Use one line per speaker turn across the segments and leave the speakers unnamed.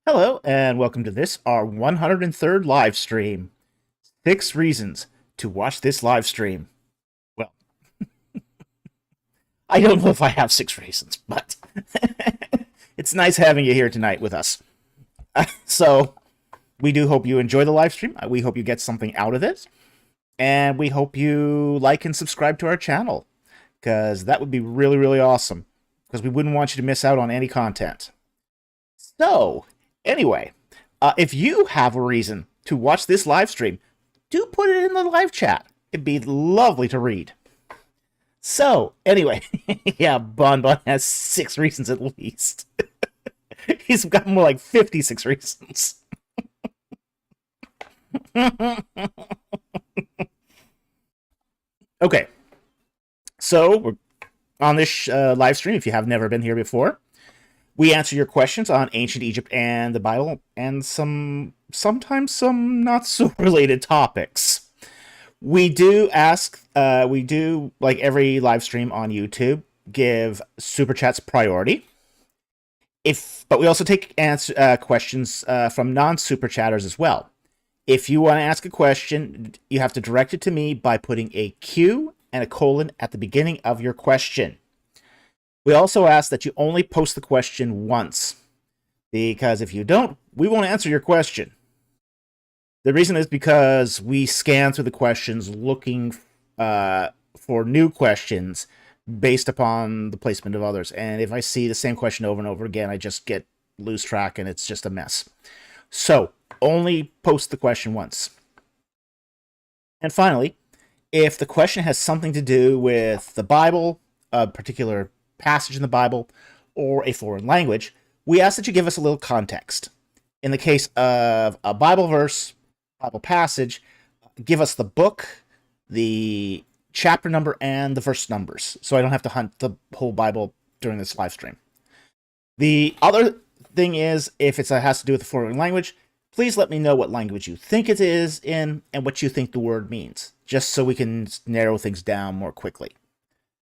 Hello, and welcome to this, our 103rd live stream. 6 reasons to watch this live stream. Well, I don't know if I have 6 reasons, but it's nice having you here tonight with us. So, we do hope you enjoy the live stream. We hope you get something out of this. And we hope you like and subscribe to our channel, because that would be really, really awesome, because we wouldn't want you to miss out on any content. So, anyway, if you have a reason to watch this live stream, do put it in the live chat. It'd be lovely to read. So, anyway, yeah, Bon Bon has 6 reasons at least. He's got more like 56 reasons. Okay, so we're on this live stream. If you have never been here before, we answer your questions on ancient Egypt and the Bible, and sometimes some not so related topics. We do like every live stream on YouTube, give super chats priority. But we also take questions from non-super chatters as well. If you want to ask a question, you have to direct it to me by putting a Q and a colon at the beginning of your question. We also ask that you only post the question once, because if you don't, we won't answer your question. The reason is because we scan through the questions looking for new questions based upon the placement of others. And if I see the same question over and over again, I just lose track and it's just a mess. So only post the question once. And finally, if the question has something to do with the Bible, a particular passage in the Bible, or a foreign language, we ask that you give us a little context. In the case of a Bible verse, Bible passage, give us the book, the chapter number, and the verse numbers, so I don't have to hunt the whole Bible during this live stream. The other thing is, if it has to do with a foreign language, please let me know what language you think it is in and what you think the word means, just so we can narrow things down more quickly.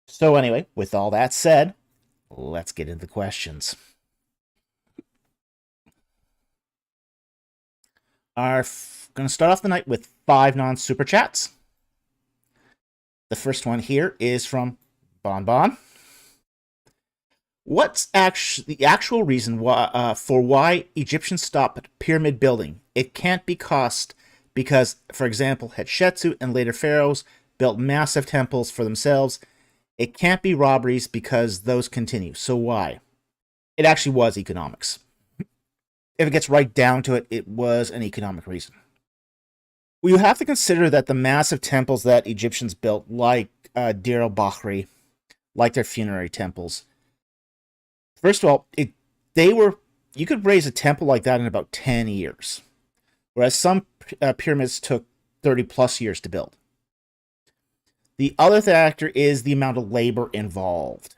So anyway, with all that said, let's get into the questions. Going to start off the night with 5 non-super chats. The first one here is from Bon Bon. What's the actual reason for why Egyptians stopped pyramid building? It can't be cost, because, for example, Hatshepsut and later pharaohs built massive temples for themselves. It can't be robberies, because those continue. So why? It actually was economics. If it gets right down to it, it was an economic reason. We have to consider that the massive temples that Egyptians built, like Deir el-Bahri, like their funerary temples, first of all, you could raise a temple like that in about 10 years, whereas some pyramids took 30 plus years to build. The other factor is the amount of labor involved.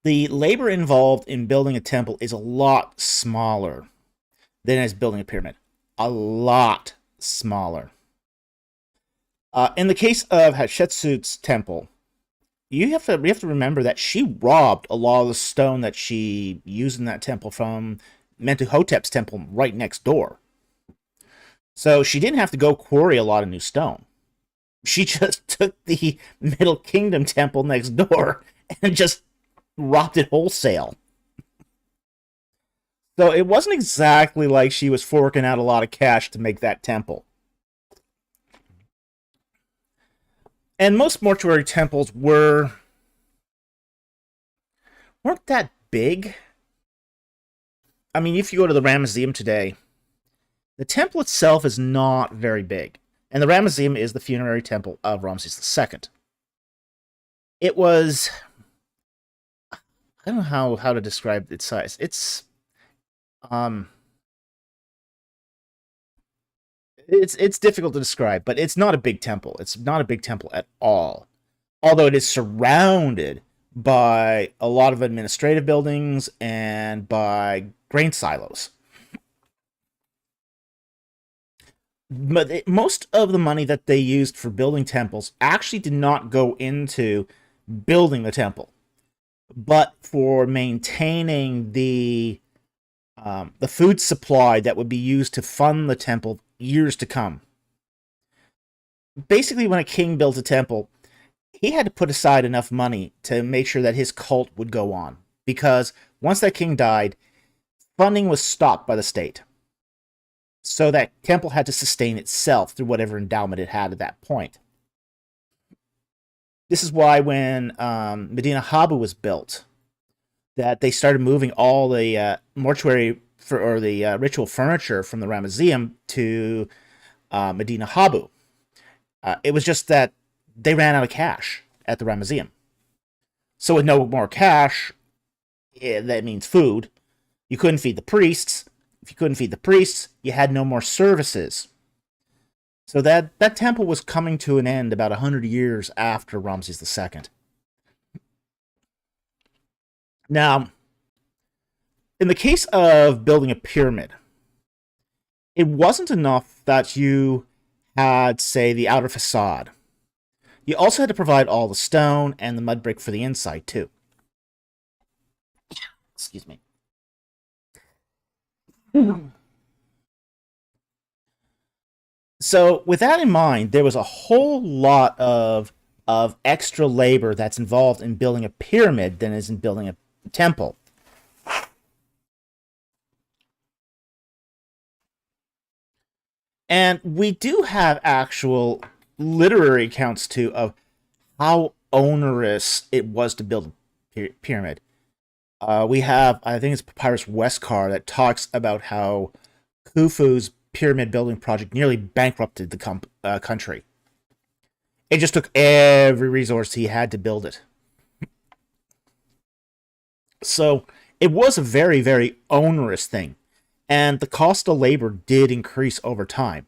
The labor involved in building a temple is a lot smaller than is building a pyramid. A lot smaller. In the case of Hatshepsut's temple, we have to remember that she robbed a lot of the stone that she used in that temple from Mentuhotep's temple right next door. So she didn't have to go quarry a lot of new stone. She just took the Middle Kingdom temple next door and just robbed it wholesale. So it wasn't exactly like she was forking out a lot of cash to make that temple. And most mortuary temples weren't that big. I mean, if you go to the Ramesseum today, the temple itself is not very big. And the Ramesseum is the funerary temple of Ramses II. It was... I don't know how to describe its size. It's difficult to describe, but it's not a big temple. It's not a big temple at all. Although it is surrounded by a lot of administrative buildings and by grain silos. But most of the money that they used for building temples actually did not go into building the temple. but for maintaining the food supply that would be used to fund the temple years to come. Basically, when a king built a temple, he had to put aside enough money to make sure that his cult would go on. Because once that king died, funding was stopped by the state. So that temple had to sustain itself through whatever endowment it had at that point. This is why when Medina Habu was built, that they started moving all the mortuary or the ritual furniture from the Ramesseum to Medina Habu. It was just that they ran out of cash at the Ramesseum. So with no more cash, that means food. You couldn't feed the priests. If you couldn't feed the priests, you had no more services. So that temple was coming to an end about 100 years after Ramses II. Now, in the case of building a pyramid, it wasn't enough that you had, say, the outer facade. You also had to provide all the stone and the mud brick for the inside, too. Excuse me. So, with that in mind, there was a whole lot of extra labor that's involved in building a pyramid than is in building a temple. And we do have actual literary accounts, too, of how onerous it was to build a pyramid. We have, I think it's Papyrus Westcar, that talks about how Khufu's pyramid building project nearly bankrupted the country. It just took every resource he had to build it. So it was a very, very onerous thing. And the cost of labor did increase over time.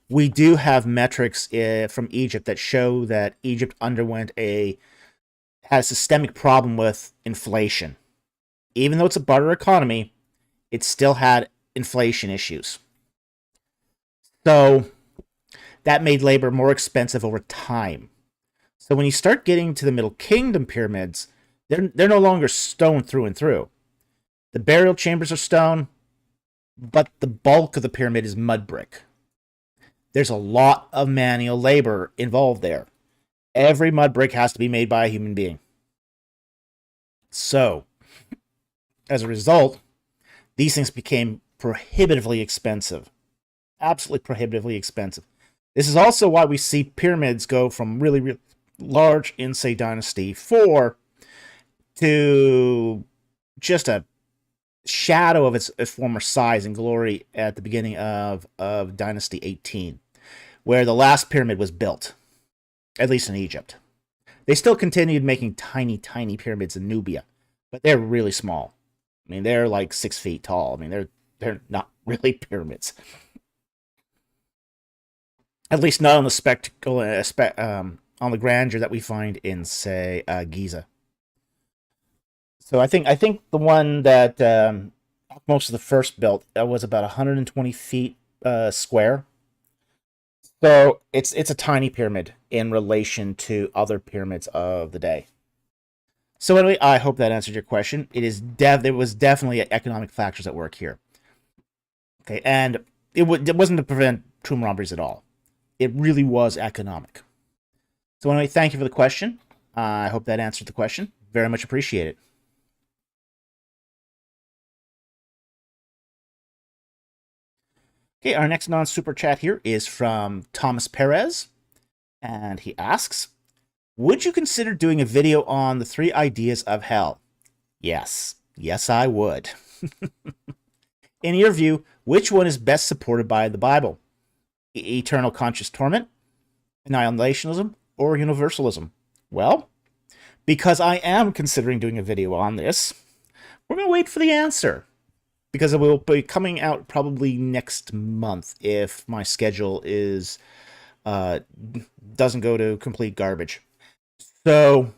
We do have metrics from Egypt that show that Egypt underwent had a systemic problem with inflation. Even though it's a barter economy, it still had inflation issues. So that made labor more expensive over time. So when you start getting to the Middle Kingdom pyramids, they're no longer stone through and through. The burial chambers are stone, but the bulk of the pyramid is mud brick. There's a lot of manual labor involved there. Every mud brick has to be made by a human being. So, as a result, these things became prohibitively expensive. Absolutely prohibitively expensive. This is also why we see pyramids go from really, really large in, say, Dynasty 4 to just a shadow of its former size and glory at the beginning of Dynasty 18, where the last pyramid was built, at least in Egypt. They still continued making tiny, tiny pyramids in Nubia, but they're really small. I mean, they're like 6 feet tall. I mean, they're not really pyramids. At least not on the spectacle, on the grandeur that we find in, say, Giza. So I think the one that most of the first built was about 120 feet square. So it's a tiny pyramid in relation to other pyramids of the day. So anyway, I hope that answered your question. There was definitely economic factors at work here. Okay, and it wasn't to prevent tomb robberies at all. It really was economic. So anyway, thank you for the question. I hope that answered the question. Very much appreciate it. Okay, our next non-super chat here is from Thomas Perez, and he asks, would you consider doing a video on the 3 ideas of hell? Yes. Yes, I would. In your view, which one is best supported by the Bible? Eternal conscious torment, annihilationism, or universalism? Well, because I am considering doing a video on this, we're going to wait for the answer. Because it will be coming out probably next month if my schedule doesn't go to complete garbage. So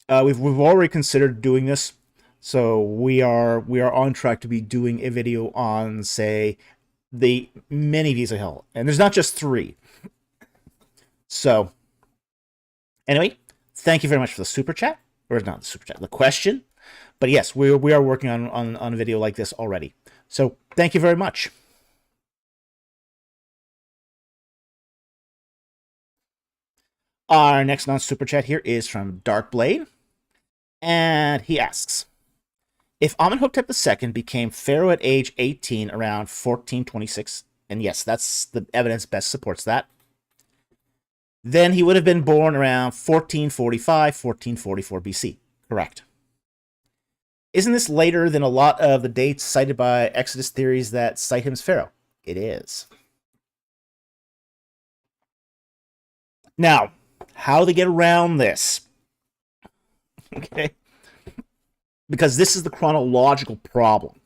we've already considered doing this. So we are on track to be doing a video on, say, the many views of hell, and there's not just 3. So anyway, thank you very much for the super chat, or not the super chat, the question. But yes, we are working on a video like this already. So thank you very much. Our next non-super chat here is from Darkblade, and he asks, if Amenhotep II became pharaoh at age 18 around 1426, and yes, that's the evidence best supports that, then he would have been born around 1445, 1444 BC. Correct. Isn't this later than a lot of the dates cited by Exodus theories that cite him as pharaoh? It is. Now, how to get around this? Okay. Because this is the chronological problem.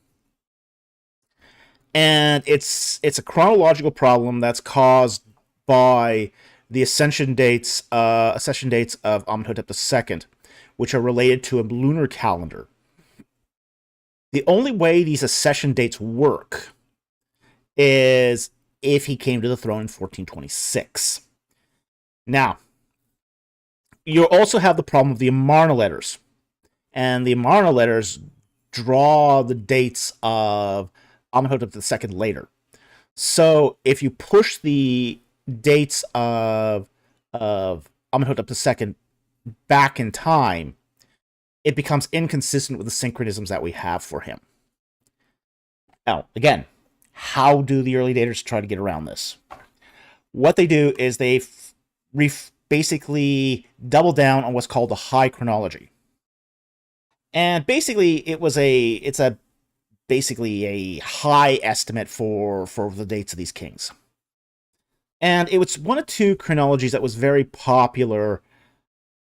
And it's a chronological problem that's caused by the ascension dates of Amenhotep II, which are related to a lunar calendar. The only way these accession dates work is if he came to the throne in 1426. Now, you also have the problem of the Amarna letters. And the Amarna letters draw the dates of Amenhotep II later. So if you push the dates of Amenhotep II back in time, it becomes inconsistent with the synchronisms that we have for him. Now, again, how do the early daters try to get around this? What they do is they basically double down on what's called the high chronology. And basically, it's basically a high estimate for the dates of these kings. And it was one of two chronologies that was very popular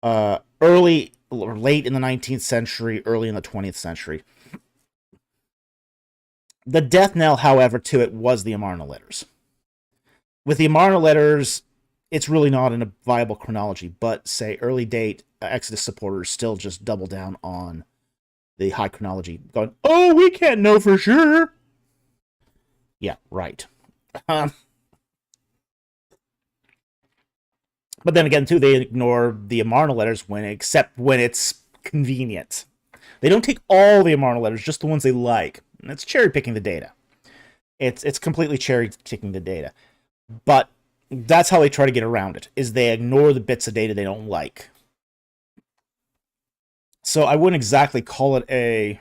early or late in the 19th century, early in the 20th century. The death knell, however, to it was the Amarna letters. With the Amarna letters, it's really not in a viable chronology, but say early date Exodus supporters still just double down on the high chronology, going, oh, we can't know for sure. Yeah, right. But then again, too, they ignore the Amarna letters except when it's convenient. They don't take all the Amarna letters, just the ones they like. It's cherry picking the data. It's completely cherry picking the data. But that's how they try to get around it, is they ignore the bits of data they don't like. So I wouldn't exactly call it a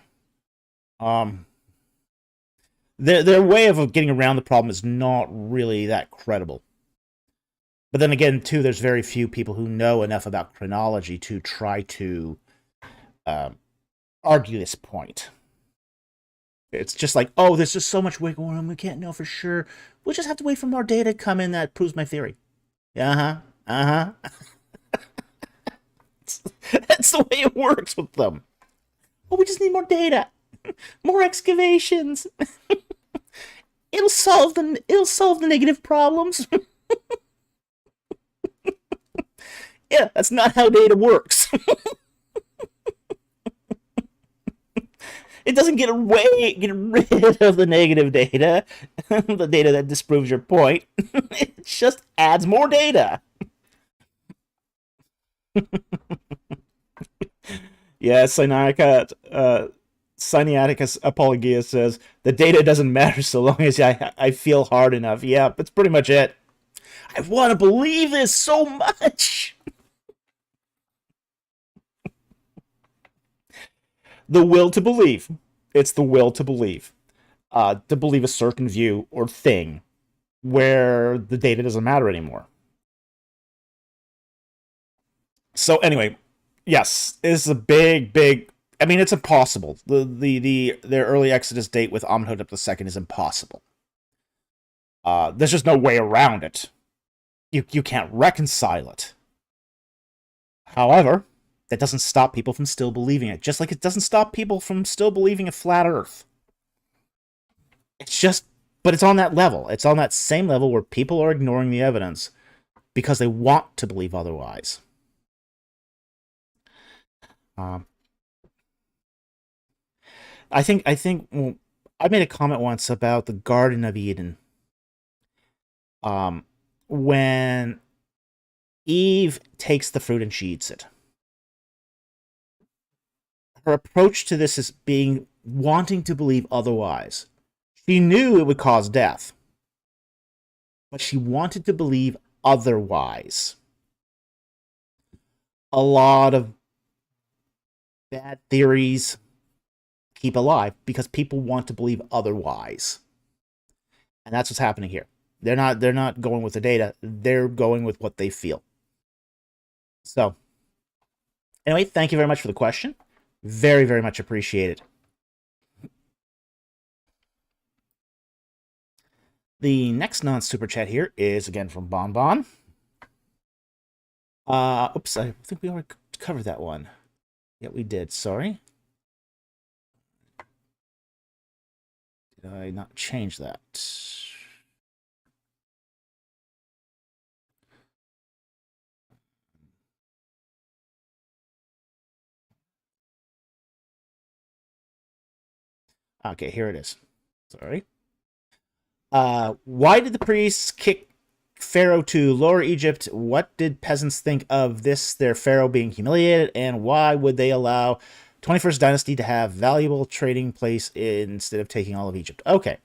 their way of getting around the problem is not really that credible. But then again, too, there's very few people who know enough about chronology to try to argue this point. It's just like, oh, there's just so much wiggle room, we can't know for sure. We'll just have to wait for more data to come in that proves my theory. Uh-huh. That's the way it works with them. Oh, we just need more data. More excavations. It'll solve the negative problems. Yeah, that's not how data works. It doesn't get rid of the negative data, the data that disproves your point. It just adds more data. Yeah, Sinaiticus Apologia says, the data doesn't matter so long as I feel hard enough. Yeah, that's pretty much it. I want to believe this so much. The will to believe. It's the will to believe. To believe a certain view or thing where the data doesn't matter anymore. So anyway, yes, it's a big. I mean, it's impossible. Their early Exodus date with Amenhotep II is impossible. There's just no way around it. You can't reconcile it. However, that doesn't stop people from still believing it. Just like it doesn't stop people from still believing a flat Earth. It's just, but it's on that level. It's on that same level where people are ignoring the evidence because they want to believe otherwise. I think well, I made a comment once about the Garden of Eden. When Eve takes the fruit and she eats it. her approach to this is being wanting to believe otherwise. She knew it would cause death, but she wanted to believe otherwise. A lot of bad theories keep alive because people want to believe otherwise. And that's what's happening here. They're not going with the data, they're going with what they feel. So, anyway, thank you very much for the question. Very, very much appreciated. The next non-super chat here is again from Bonbon. Oops, I think we already covered that one. Yeah, we did. Sorry. Did I not change that? Okay, here it is. Sorry. Why did the priests kick Pharaoh to Lower Egypt? What did peasants think of this, their Pharaoh being humiliated? And why would they allow 21st Dynasty to have valuable trading place instead of taking all of Egypt? Okay.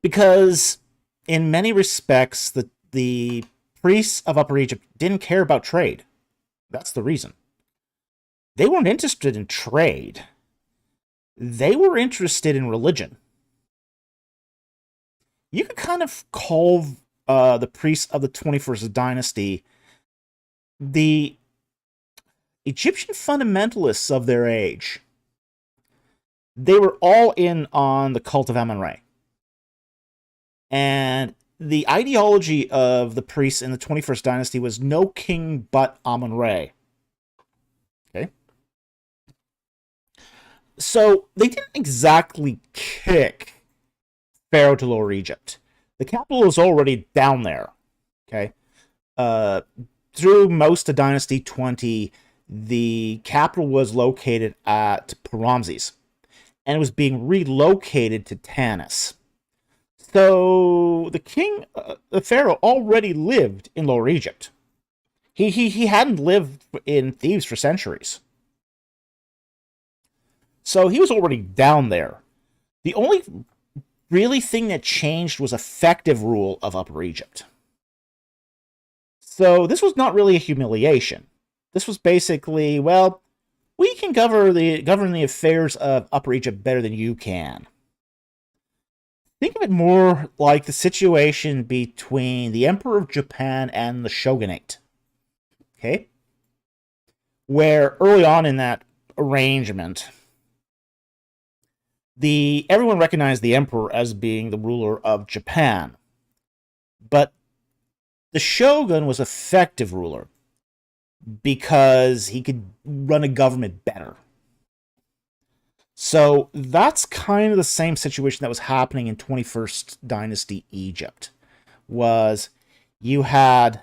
Because in many respects, the priests of Upper Egypt didn't care about trade. That's the reason. They weren't interested in trade. They were interested in religion. You could kind of call the priests of the 21st Dynasty the Egyptian fundamentalists of their age. They were all in on the cult of Amun-Re. And the ideology of the priests in the 21st Dynasty was no king but Amun-Re. Okay? So they didn't exactly kick Pharaoh to Lower Egypt. The capital was already down there. Okay? Through most of Dynasty 20, the capital was located at Ramses, and it was being relocated to Tanis. So the king, the pharaoh, already lived in Lower Egypt. He hadn't lived in Thebes for centuries. So he was already down there. The only really thing that changed was effective rule of Upper Egypt. So this was not really a humiliation. This was basically, well, we can govern the affairs of Upper Egypt better than you can. Think of it more like the situation between the Emperor of Japan and the Shogunate. Okay? Where early on in that arrangement, everyone recognized the Emperor as being the ruler of Japan. But the Shogun was effective ruler because he could run a government better. So that's kind of the same situation that was happening in 21st Dynasty Egypt. Was you had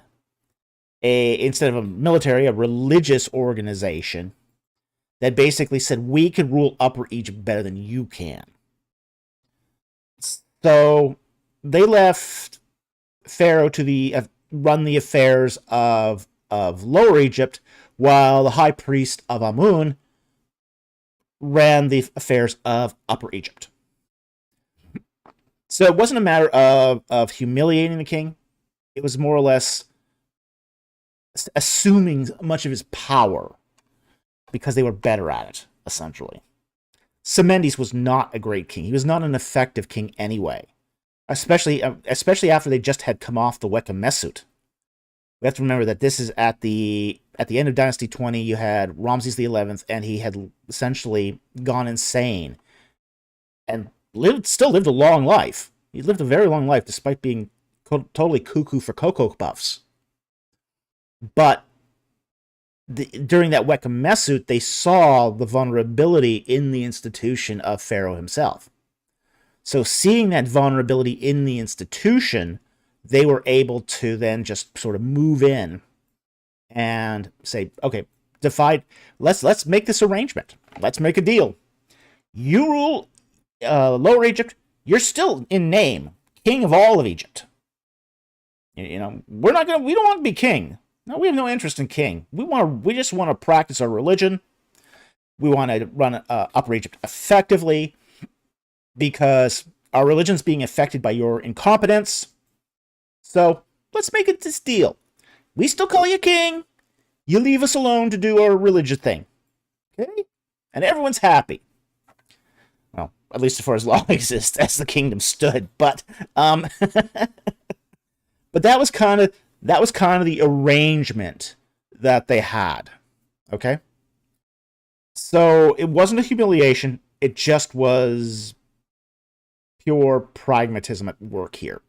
instead of a military, a religious organization that basically said, we could rule Upper Egypt better than you can. So they left Pharaoh to run the affairs of Lower Egypt, while the high priest of Amun ran the affairs of Upper Egypt. So it wasn't a matter of humiliating the king. It was more or less assuming much of his power because they were better at it, essentially. Semendes was not a great king. He was not an effective king anyway, especially after they just had come off the Weka Mesut. We have to remember that this is at the end of Dynasty 20, you had Ramses XI, and he had essentially gone insane and still lived a long life. He lived a very long life despite being totally cuckoo for Cocoa Puffs. But during that Weka Mesut, they saw the vulnerability in the institution of Pharaoh himself. So seeing that vulnerability in the institution, they were able to then just sort of move in and say, okay, let's make this arrangement. Let's make a deal. You rule Lower Egypt. You're still in name king of all of Egypt. We don't want to be king. No, we have no interest in king. We just want to practice our religion. We want to run Upper Egypt effectively because our religion's being affected by your incompetence. So let's make it this deal. We still call you king. You leave us alone to do our religious thing. Okay? And everyone's happy. Well, at least for as long as the kingdom stood. But but that was kind of the arrangement that they had. Okay? So it wasn't a humiliation, it just was pure pragmatism at work here.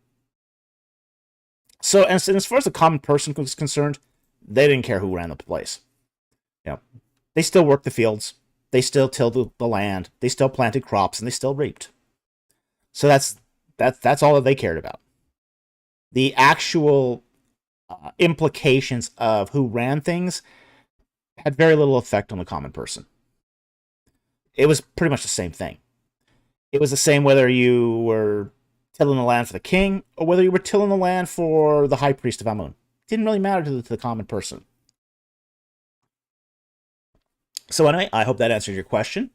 So, and as far as the common person was concerned, they didn't care who ran the place. You know, they still worked the fields, they still tilled the land, they still planted crops, and they still reaped. So that's all that they cared about. The actual implications of who ran things had very little effect on the common person. It was pretty much the same thing. It was the same whether you were tilling the land for the king or whether you were tilling the land for the high priest of Amun. It didn't really matter to the common person. So anyway, I hope that answered your question.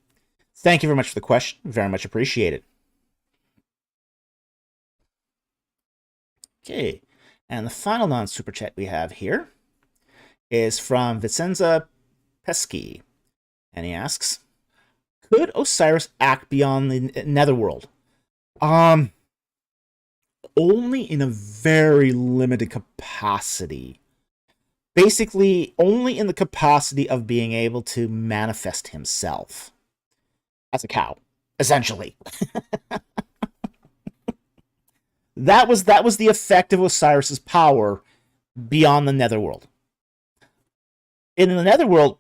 Thank you very much for the question. Very much appreciated. Okay, and the final non-super chat we have here is from Vicenza Pesky, and he asks, could Osiris act beyond the netherworld? Only in a very limited capacity. Basically, only in the capacity of being able to manifest himself as a cow, essentially. that was the effect of Osiris's power beyond the netherworld. In the netherworld,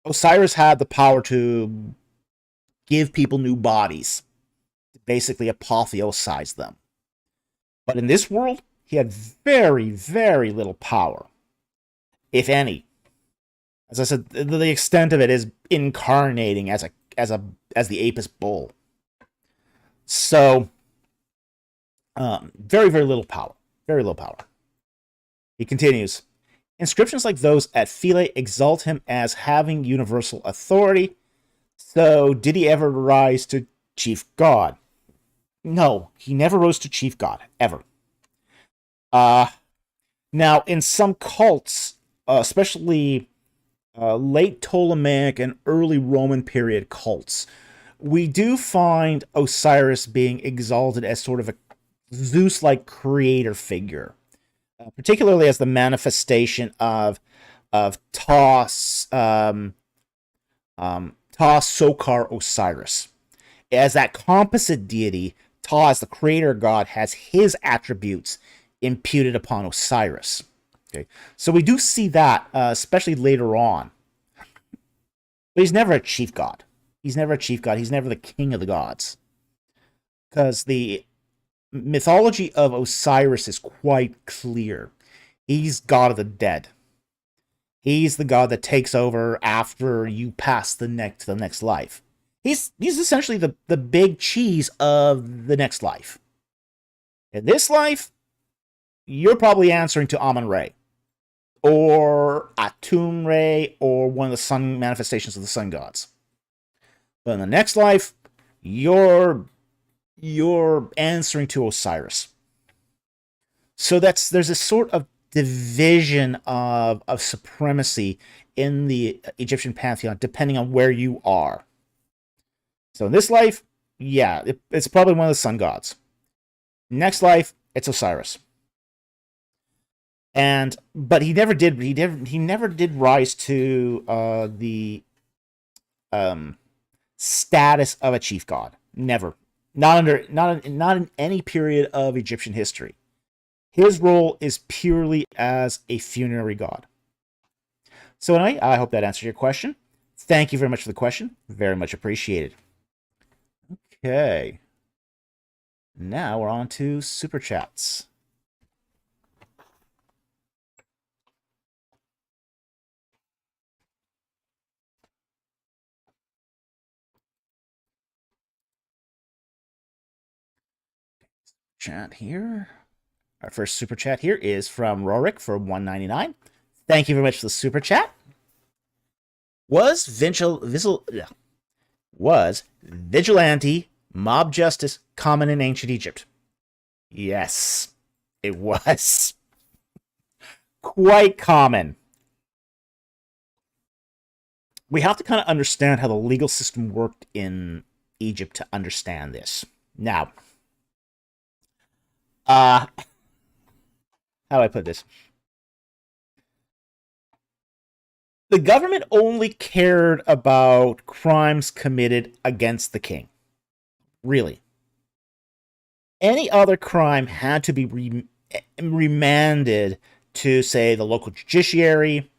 Osiris had the power to give people new bodies, basically apotheosize them. But in this world, he had very, very little power, if any. As I said, the extent of it is incarnating as the Apis bull. So, very, very little power. Very little power. He continues. Inscriptions like those at Philae exalt him as having universal authority. So, did he ever rise to chief god? No, he never rose to chief god, ever. Now, in some cults, especially late Ptolemaic and early Roman period cults, we do find Osiris being exalted as sort of a Zeus-like creator figure, particularly as the manifestation of Ta Sokar Osiris. As that composite deity, Ta, as the creator god, has his attributes imputed upon Osiris. Okay, so we do see that, especially later on. But he's never a chief god. He's never a chief god. He's never the king of the gods. Because the mythology of Osiris is quite clear. He's god of the dead. He's the god that takes over after you pass to the next life. He's essentially the big cheese of the next life. In this life, you're probably answering to Amun-Re, or Atum-Re, or one of the sun manifestations of the sun gods. But in the next life, you're answering to Osiris. So there's a sort of division of supremacy in the Egyptian pantheon, depending on where you are. So in this life, yeah, it's probably one of the sun gods. Next life, it's Osiris. But he never did rise to the status of a chief god. Never. Not in any period of Egyptian history. His role is purely as a funerary god. So anyway, I hope that answered your question. Thank you very much for the question. Very much appreciated. Okay. Now we're on to super chats. Chat here. Our first super chat here is from Rorik for $1.99. Thank you very much for the super chat. Was vigilante mob justice common in ancient Egypt? Yes, it was quite common. We have to kind of understand how the legal system worked in Egypt to understand this. Now, how do I put this? The government only cared about crimes committed against the king. Really. Any other crime had to be remanded to, say, the local judiciary,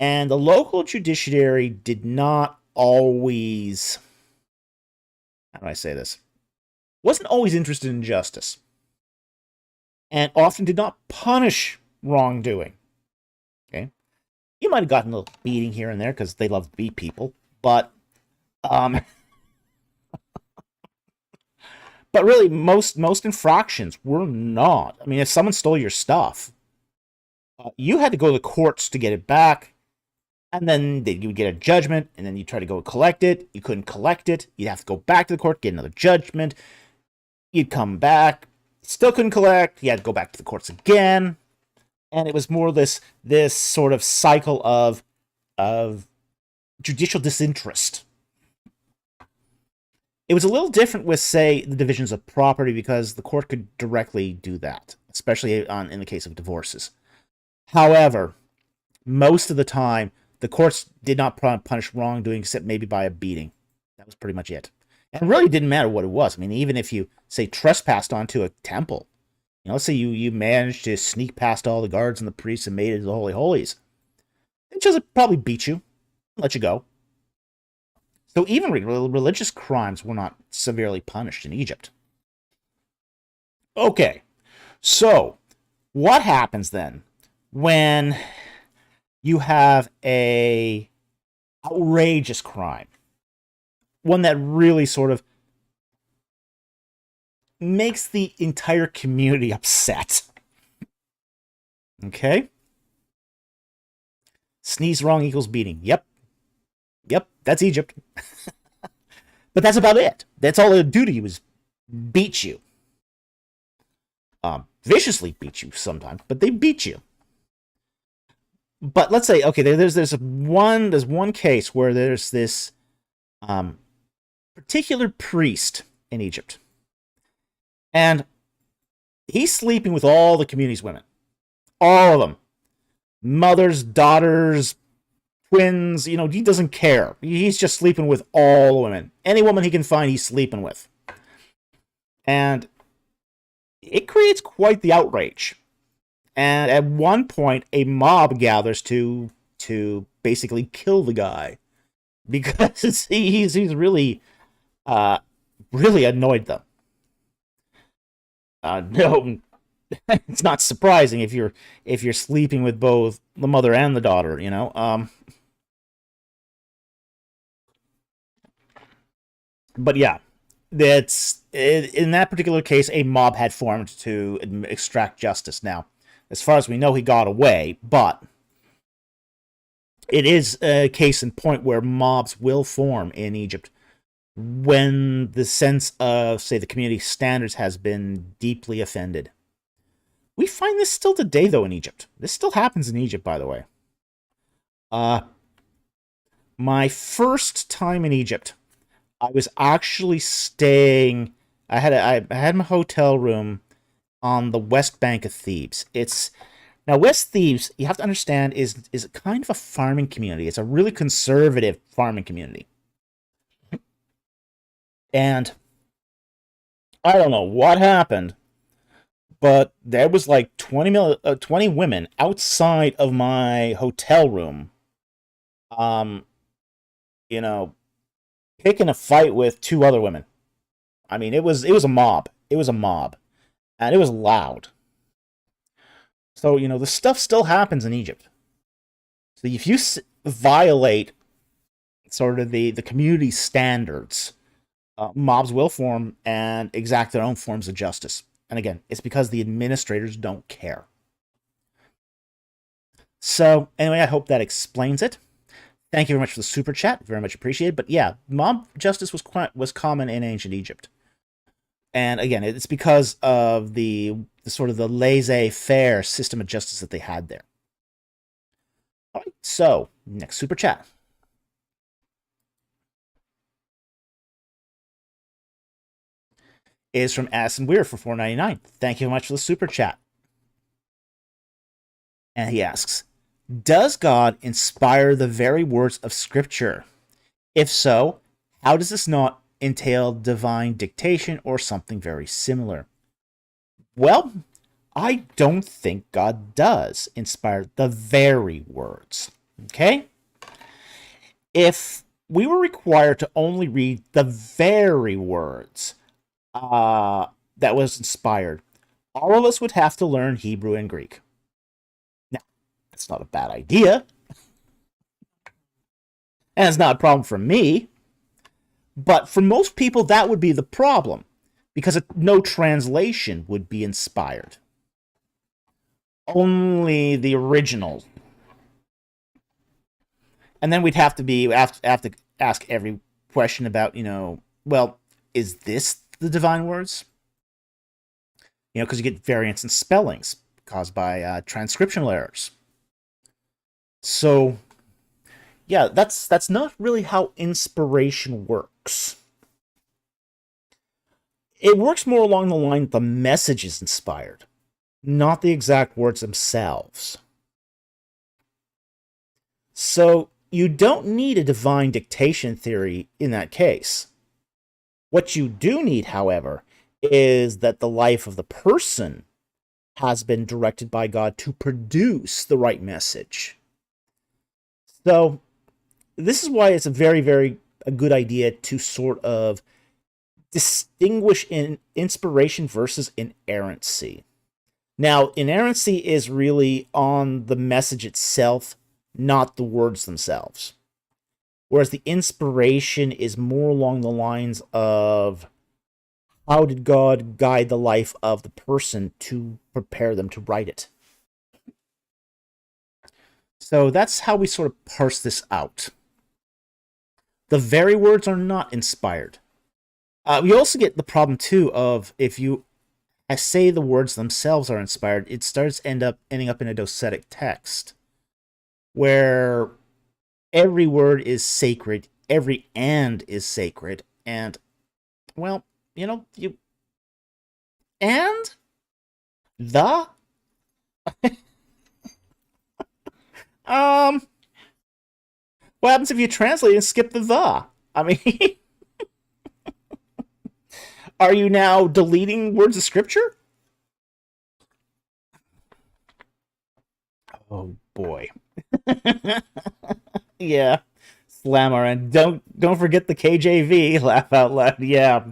and the local judiciary did not always, how do I say this? Wasn't always interested in justice, and often did not punish wrongdoing. Okay? You might have gotten a little beating here and there because they love to beat people, but but really most infractions were not. I mean, if someone stole your stuff, you had to go to the courts to get it back, and then you would get a judgment, and then you try to go collect it. You couldn't collect it. You'd have to go back to the court, get another judgment. You'd come back, still couldn't collect. You had to go back to the courts again. And it was more this sort of cycle of judicial disinterest. It was a little different with, say, the divisions of property because the court could directly do that, especially in the case of divorces. However, most of the time, the courts did not punish wrongdoing except maybe by a beating. That was pretty much it. And it really didn't matter what it was. I mean, even if you, say, trespassed onto a temple, let's say you managed to sneak past all the guards and the priests and made it to the Holy Holies, they just probably beat you, let you go. So even religious crimes were not severely punished in Egypt. Okay, so what happens then when you have a outrageous crime? One that really sort of makes the entire community upset. Okay? Sneeze wrong equals beating. Yep, that's Egypt. But that's about it. That's all they would do to you is beat you. Viciously beat you sometimes, but they beat you. But let's say, okay, there's one case where there's this particular priest in Egypt. And he's sleeping with all the community's women. All of them. Mothers, daughters, twins, he doesn't care. He's just sleeping with all the women. Any woman he can find, he's sleeping with. And it creates quite the outrage. And at one point, a mob gathers to basically kill the guy. Because he's really, really annoyed them. No, it's not surprising if you're sleeping with both the mother and the daughter, But yeah, in that particular case, a mob had formed to extract justice. Now, as far as we know, he got away, but it is a case in point where mobs will form in Egypt when the sense of, say, the community standards has been deeply offended. We find this still today, though, in Egypt. This still happens in Egypt, by the way. My first time in Egypt, I was actually staying. I had my hotel room on the west bank of Thebes. Now West Thebes, you have to understand, is kind of a farming community. It's a really conservative farming community. And I don't know what happened, but there was like 20 women outside of my hotel room, picking a fight with two other women. I mean, it was a mob. It was a mob, and it was loud. So the stuff still happens in Egypt. So if you violate sort of the community standards, mobs will form and exact their own forms of justice. And again, it's because the administrators don't care. So, anyway, I hope that explains it. Thank you very much for the super chat. Very much appreciated. But yeah, mob justice was common in ancient Egypt. And again, it's because of the sort of the laissez-faire system of justice that they had there. All right, so next super chat is from Addison Weir for $4.99. Thank you very much for the super chat. And he asks, does God inspire the very words of Scripture? If so, how does this not entail divine dictation or something very similar? Well, I don't think God does inspire the very words. Okay? If we were required to only read the very words that was inspired, all of us would have to learn Hebrew and Greek. Now, that's not a bad idea. And it's not a problem for me. But for most people, that would be the problem, because no translation would be inspired. Only the original. And then we'd have to ask every question about, well, is this the divine words? Because you get variance in spellings caused by transcriptional errors. So, yeah, that's not really how inspiration works. It works more along the line that the message is inspired, not the exact words themselves. So you don't need a divine dictation theory in that case. What you do need, however, is that the life of the person has been directed by God to produce the right message. So this is why it's a very, very a good idea to sort of distinguish in inspiration versus inerrancy. Now, inerrancy is really on the message itself, not the words themselves. Whereas the inspiration is more along the lines of how did God guide the life of the person to prepare them to write it. So that's how we sort of parse this out. The very words are not inspired. We also get the problem, too, of if you say the words themselves are inspired, it starts ending up in a docetic text, where every word is sacred, every and is sacred, and, well, and the what happens if you translate and skip the? I mean, are you now deleting words of scripture? Oh boy. Yeah. Slammer, and don't forget the KJV, laugh out loud. Yeah.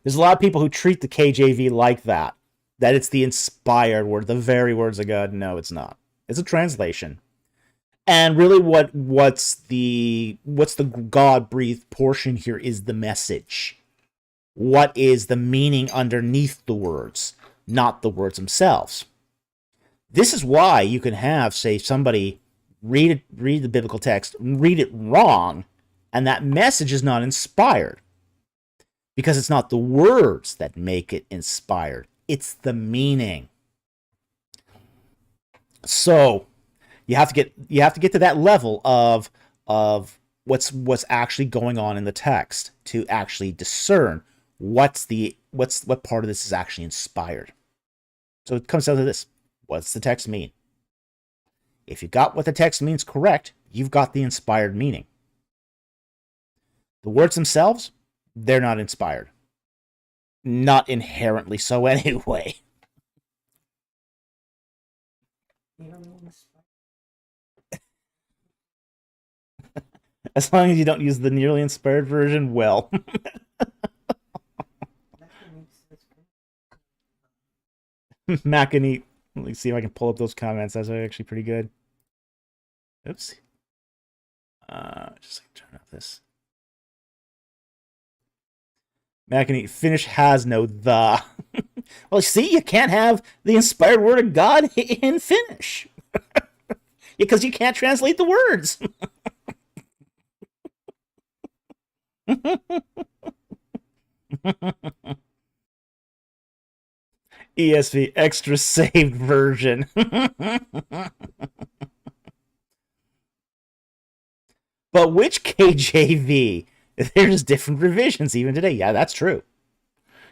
There's a lot of people who treat the KJV like that. That it's the inspired word, the very words of God. No, it's not. It's a translation. And really what's the God-breathed portion here is the message. What is the meaning underneath the words, not the words themselves. This is why you can have, say, somebody read the biblical text, read it wrong, and that message is not inspired. Because it's not the words that make it inspired. It's the meaning. So you have to get to that level of what's actually going on in the text to actually discern what part of this is actually inspired. So it comes down to this. What's the text mean? If you got what the text means correct, you've got the inspired meaning. The words themselves, they're not inspired. Not inherently so anyway. As long as you don't use the nearly inspired version, well. Macanete. Let me see if I can pull up those comments. That's actually pretty good. Oops. Just turn off this. Macanete, Finnish has no the. Well, see, you can't have the inspired word of God in Finnish. Because you can't translate the words. ESV extra saved version. But which KJV? There's different revisions even today. Yeah, that's true.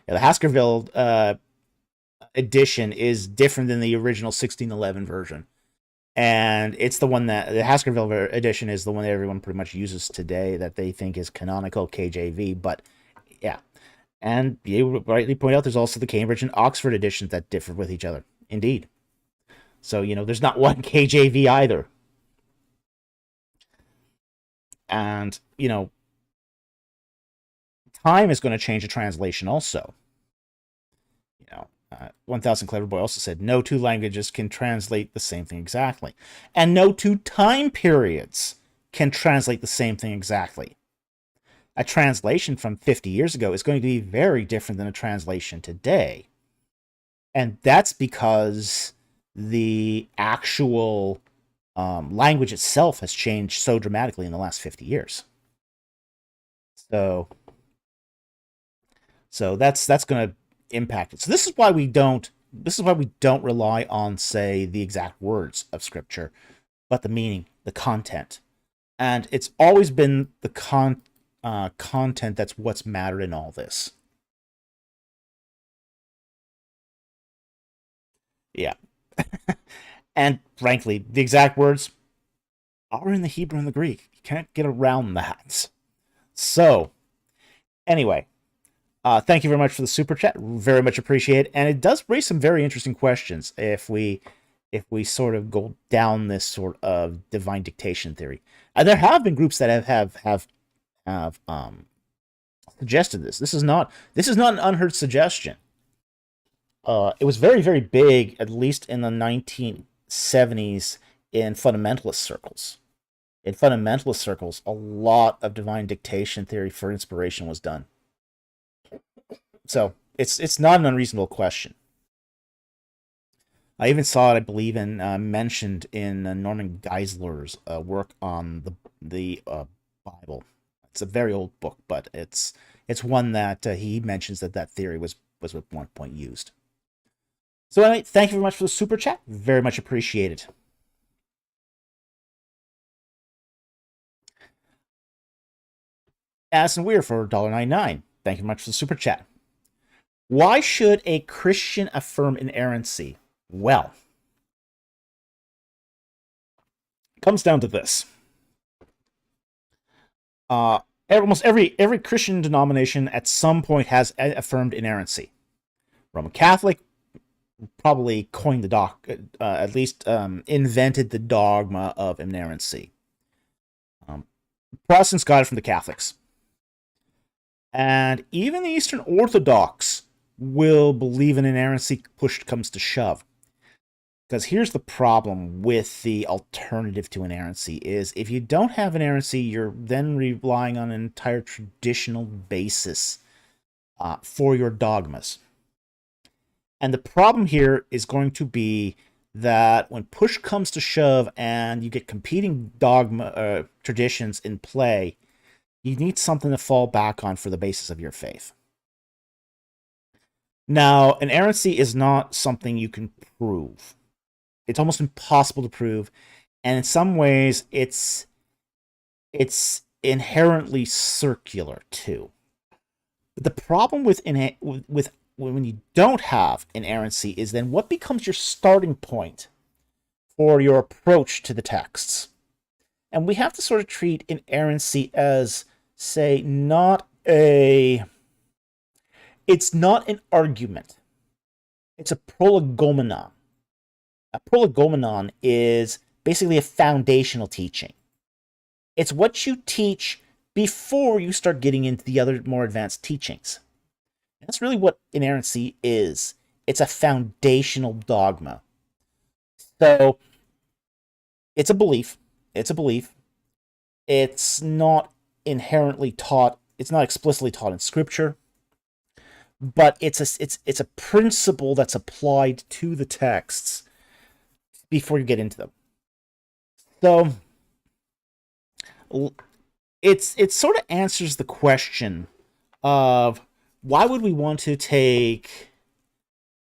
Yeah, the Haskerville edition is different than the original 1611 version. And it's the one that the Haskerville edition is the one that everyone pretty much uses today that they think is canonical KJV. But yeah, and you rightly point out there's also the Cambridge and Oxford editions that differ with each other. Indeed. So, there's not one KJV either. And, time is going to change the translation also. 1000 Clever Boy also said, no two languages can translate the same thing exactly. And no two time periods can translate the same thing exactly. A translation from 50 years ago is going to be very different than a translation today. And that's because the actual language itself has changed so dramatically in the last 50 years. So that's going to impact it. So this is why we don't rely on, say, the exact words of scripture, but the meaning, the content. And it's always been the content that's what's mattered in all this. Yeah. And frankly, the exact words are in the Hebrew and the Greek. You can't get around that. So, anyway, thank you very much for the super chat. Very much appreciate it. And it does raise some very interesting questions if we sort of go down this sort of divine dictation theory. And there have been groups that have suggested this. This is not an unheard suggestion. It was very, very big, at least in the 1970s, in fundamentalist circles. In fundamentalist circles, a lot of divine dictation theory for inspiration was done. So it's not an unreasonable question. I even saw it, I believe, mentioned in Norman Geisler's work on the Bible. It's a very old book, but it's one that he mentions that theory was at one point used. So anyway, thank you very much for the super chat. Very much appreciated. Addison Weir for $1.99. Thank you very much for the super chat. Why should a Christian affirm inerrancy? Well, it comes down to this. Almost every Christian denomination at some point has affirmed inerrancy. Roman Catholic probably coined at least invented the dogma of inerrancy. Protestants got it from the Catholics. And even the Eastern Orthodox will believe in inerrancy push comes to shove. Because here's the problem with the alternative to inerrancy is if you don't have inerrancy, you're then relying on an entire traditional basis for your dogmas. And the problem here is going to be that when push comes to shove and you get competing dogma traditions in play, you need something to fall back on for the basis of your faith. Now, inerrancy is not something you can prove. It's almost impossible to prove, and in some ways, it's inherently circular too. But the problem with when you don't have inerrancy is then what becomes your starting point for your approach to the texts. And we have to sort of treat inerrancy as, say, it's not an argument. It's a prolegomenon. A prolegomenon is basically a foundational teaching. It's what you teach before you start getting into the other more advanced teachings. That's really what inerrancy is. It's a foundational dogma. So, it's a belief. It's a belief. It's not inherently taught. It's not explicitly taught in Scripture. But it's a principle that's applied to the texts before you get into them. So it sort of answers the question of why would we want to take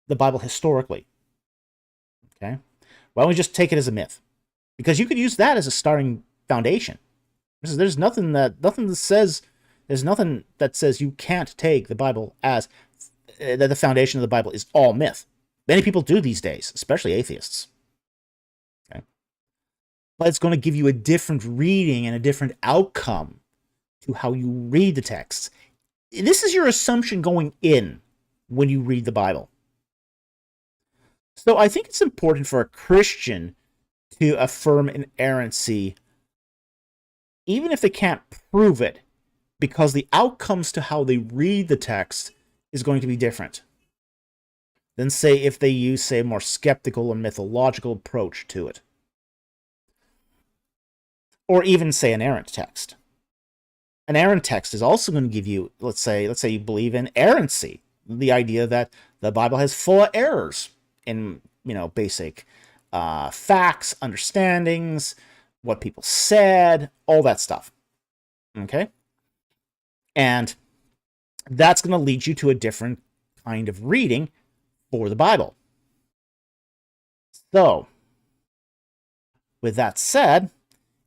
the Bible historically? Okay, why don't we just take it as a myth? Because you could use that as a starting foundation. There's nothing that says you can't take the Bible as that the foundation of the Bible is all myth. Many people do these days, especially atheists. Okay, but it's going to give you a different reading and a different outcome to how you read the text. This is your assumption going in when you read the Bible. So I think it's important for a Christian to affirm inerrancy, even if they can't prove it, because the outcomes to how they read the text is going to be different than, say, if they use, say, a more skeptical or mythological approach to it. Or even, say, an errant text. An errant text is also going to give you, let's say you believe in errancy, the idea that the Bible has full of errors in, basic facts, understandings, what people said, all that stuff. Okay? And that's going to lead you to a different kind of reading for the Bible. So, with that said,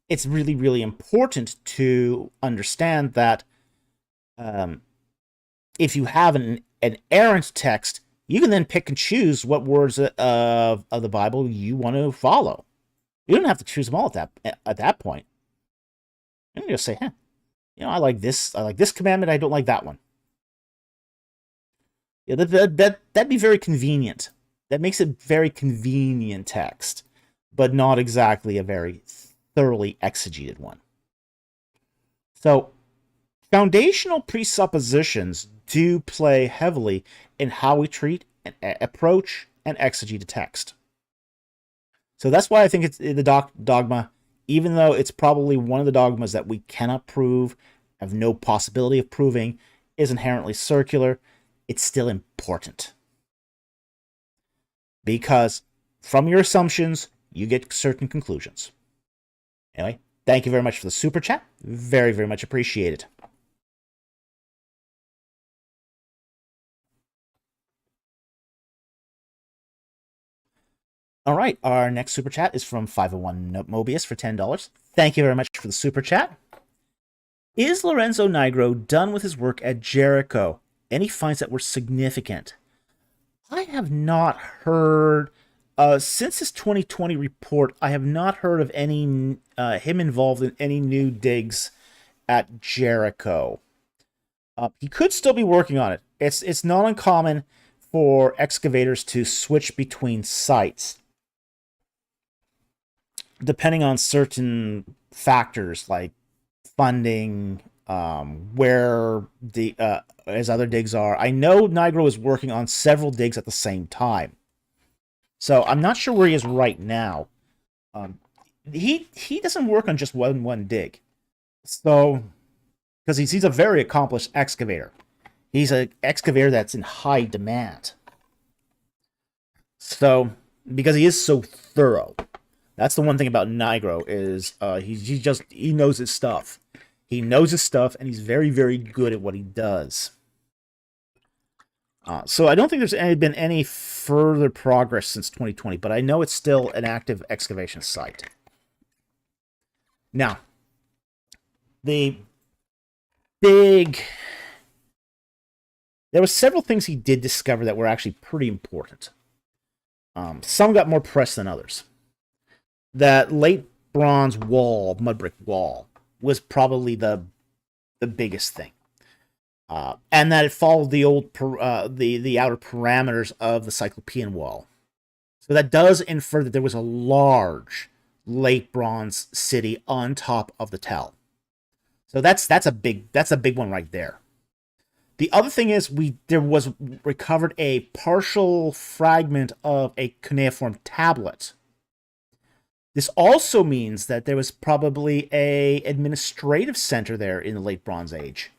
it's really, really important to understand that if you have an errant text, you can then pick and choose what words of the Bible you want to follow. You don't have to choose them all at that point. You can just say, I like this commandment, I don't like that one. Yeah, that'd be very convenient. That makes it very convenient text, but not exactly a very thoroughly exegeted one. So, foundational presuppositions do play heavily in how we treat and approach and exegete a text. So that's why I think it's the dogma, even though it's probably one of the dogmas that we cannot prove, have no possibility of proving, is inherently circular, it's still important. Because from your assumptions, you get certain conclusions. Anyway, thank you very much for the super chat. Very, very much appreciated. All right, our next super chat is from 501 Mobius for $10. Thank you very much for the super chat. Is Lorenzo Nigro done with his work at Jericho? Any finds that were significant? I have not heard, since his 2020 report, I have not heard of any him involved in any new digs at Jericho. He could still be working on it. It's not uncommon for excavators to switch between sites, depending on certain factors like funding, where the as other digs are. I know Nigro is working on several digs at the same time, so I'm not sure where he is right now. He doesn't work on just one dig, so because he's a very accomplished excavator. He's an excavator that's in high demand. So because he is so thorough, that's the one thing about Nigro is he knows his stuff. He knows his stuff, and he's very, very good at what he does. So I don't think there's been any further progress since 2020, but I know it's still an active excavation site. Now, there were several things he did discover that were actually pretty important. Some got more press than others. That late bronze wall, mud brick wall, was probably the biggest thing, and that it followed the old the outer parameters of the Cyclopean wall. So that does infer that there was a large late bronze city on top of the tell. So that's a big one right there. The other thing is there was recovered a partial fragment of a cuneiform tablet. This also means that there was probably a administrative center there in the late Bronze Age.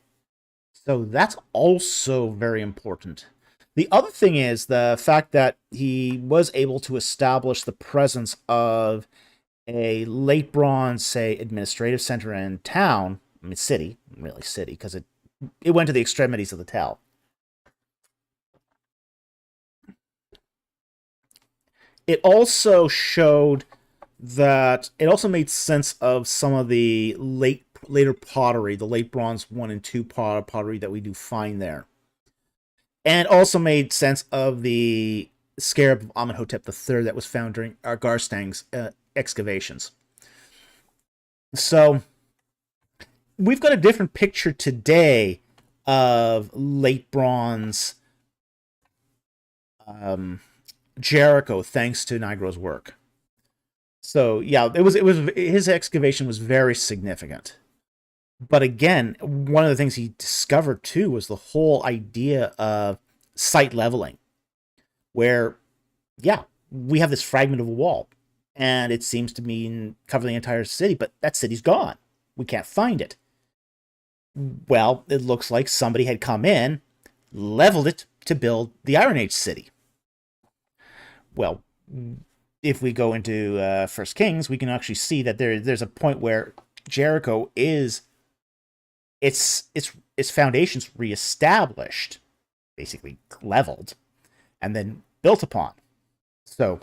So that's also very important. The other thing is the fact that he was able to establish the presence of a late bronze, say, administrative center and town. I mean, city, really city, because it went to the extremities of the tell. It also showed that it also made sense of some of the later pottery, the late bronze 1 and 2 pottery that we do find there. And also made sense of the scarab of Amenhotep III that was found during Garstang's excavations. So we've got a different picture today of late bronze Jericho, thanks to Nigro's work. So yeah, it was his excavation was very significant. But again, one of the things he discovered too was the whole idea of site leveling, where yeah, we have this fragment of a wall, and it seems to mean cover the entire city, but that city's gone. We can't find it. Well, it looks like somebody had come in, leveled it to build the Iron Age city. Well, if we go into First Kings, we can actually see that there's a point where Jericho is its foundations reestablished, basically leveled, and then built upon. So,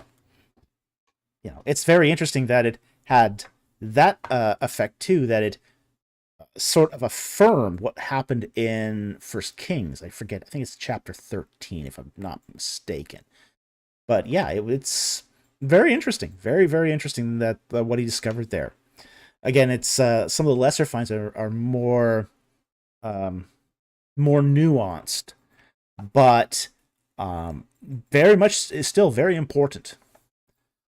it's very interesting that it had that effect too, that it sort of affirmed what happened in First Kings. I forget. I think it's chapter 13, if I'm not mistaken. But yeah, it's very interesting. Very, very interesting that what he discovered there. Again, it's some of the lesser finds are more nuanced, but very much is still very important.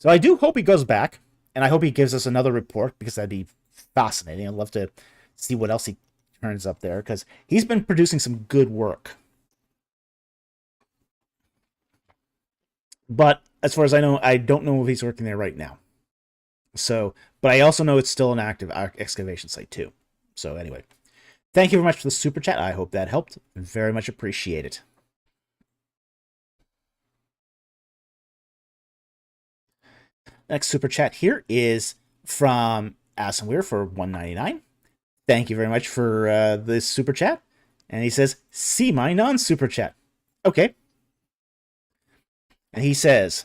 So I do hope he goes back, and I hope he gives us another report, because that'd be fascinating. I'd love to see what else he turns up there, because he's been producing some good work. But as far as I know, I don't know if he's working there right now. So, but I also know it's still an active excavation site too. So anyway, thank you very much for the super chat. I hope that helped. Very much appreciate it. Next super chat here is from Asimweir for $1.99. Thank you very much for this super chat. And he says, see my non-super chat. Okay. And he says,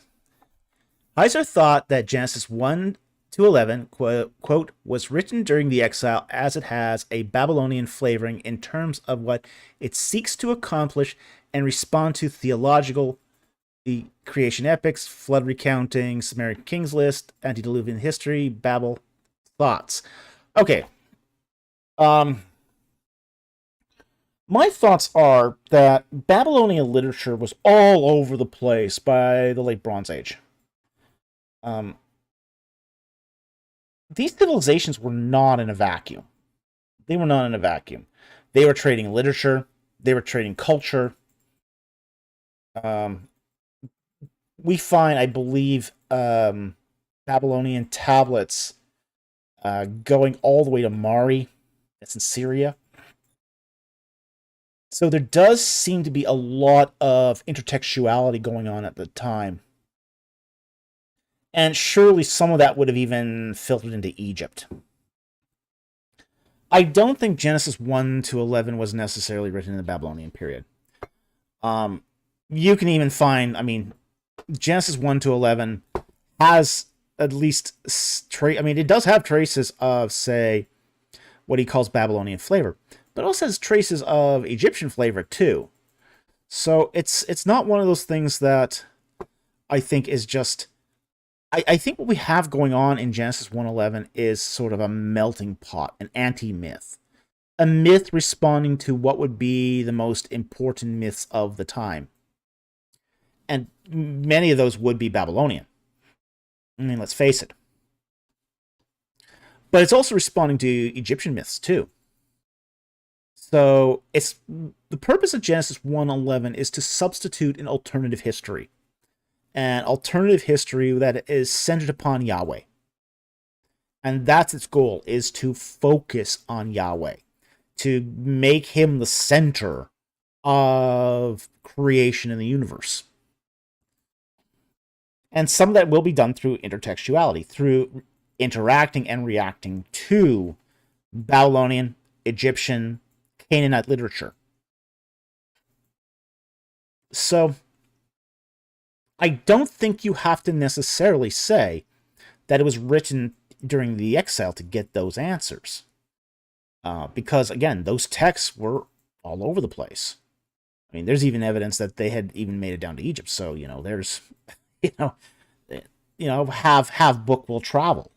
Heiser thought that Genesis 1 to 11, quote, was written during the exile as it has a Babylonian flavoring in terms of what it seeks to accomplish and respond to theological, the creation epics, flood recounting, Sumerian kings list, antediluvian history, Babel thoughts. Okay. My thoughts are that Babylonian literature was all over the place by the late Bronze Age. These civilizations were not in a vacuum. They were not in a vacuum. They were trading literature. They were trading culture. We find, I believe, Babylonian tablets going all the way to Mari. That's in Syria. So there does seem to be a lot of intertextuality going on at the time. And surely some of that would have even filtered into Egypt. I don't think Genesis 1 to 11 was necessarily written in the Babylonian period. You can even find, Genesis 1 to 11 has at least, it does have traces of, say, what he calls Babylonian flavor, but also has traces of Egyptian flavor too. So it's not one of those things that I think is just... I think what we have going on in Genesis 1:11 is sort of a melting pot, an anti-myth. A myth responding to what would be the most important myths of the time. And many of those would be Babylonian. Let's face it. But it's also responding to Egyptian myths too. So it's the purpose of Genesis 1:11 is to substitute an alternative history. An alternative history that is centered upon Yahweh. And that's its goal, is to focus on Yahweh. To make him the center of creation in the universe. And some of that will be done through intertextuality, through interacting and reacting to Babylonian, Egyptian, Canaanite literature. So I don't think you have to necessarily say that it was written during the exile to get those answers. Because, again, those texts were all over the place. I mean, there's even evidence that they had even made it down to Egypt. So, there's, have book will travel.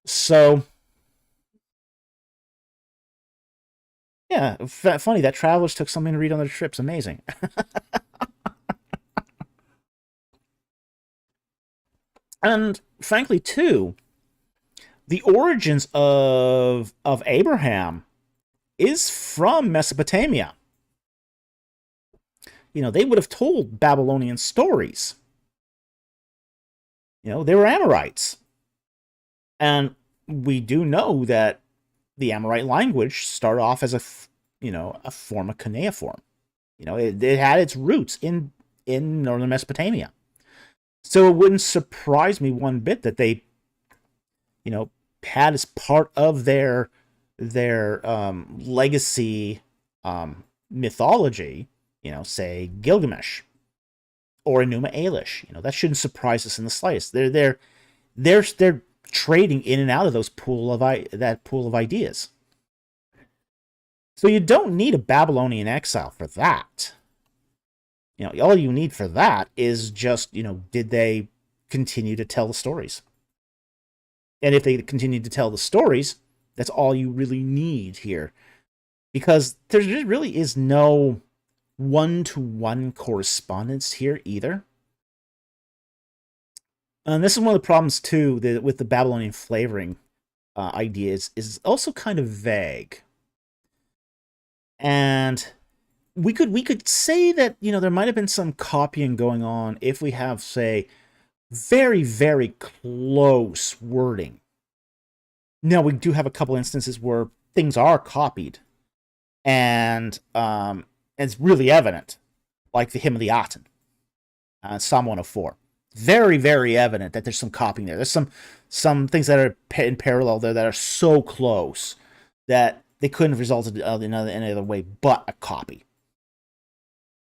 So, yeah, funny that travelers took something to read on their trips. Amazing. And frankly, too, the origins of Abraham is from Mesopotamia. They would have told Babylonian stories. They were Amorites. And we do know that the Amorite language started off as a form of cuneiform. It had its roots in northern Mesopotamia. So it wouldn't surprise me one bit that they, had as part of their legacy mythology, say Gilgamesh or Enuma Elish. That shouldn't surprise us in the slightest. They're trading in and out of that pool of ideas. So you don't need a Babylonian exile for that. All you need for that is just, did they continue to tell the stories? And if they continue to tell the stories, that's all you really need here. Because there really is no one-to-one correspondence here either. And this is one of the problems, too, with the Babylonian flavoring ideas, is also kind of vague. And we could say that, there might have been some copying going on if we have, say, very, very close wording. Now, we do have a couple instances where things are copied, and it's really evident, like the Hymn of the Aten, Psalm 104. Very, very evident that there's some copying there. There's some things that are in parallel there that are so close that they couldn't have resulted in any other way but a copy.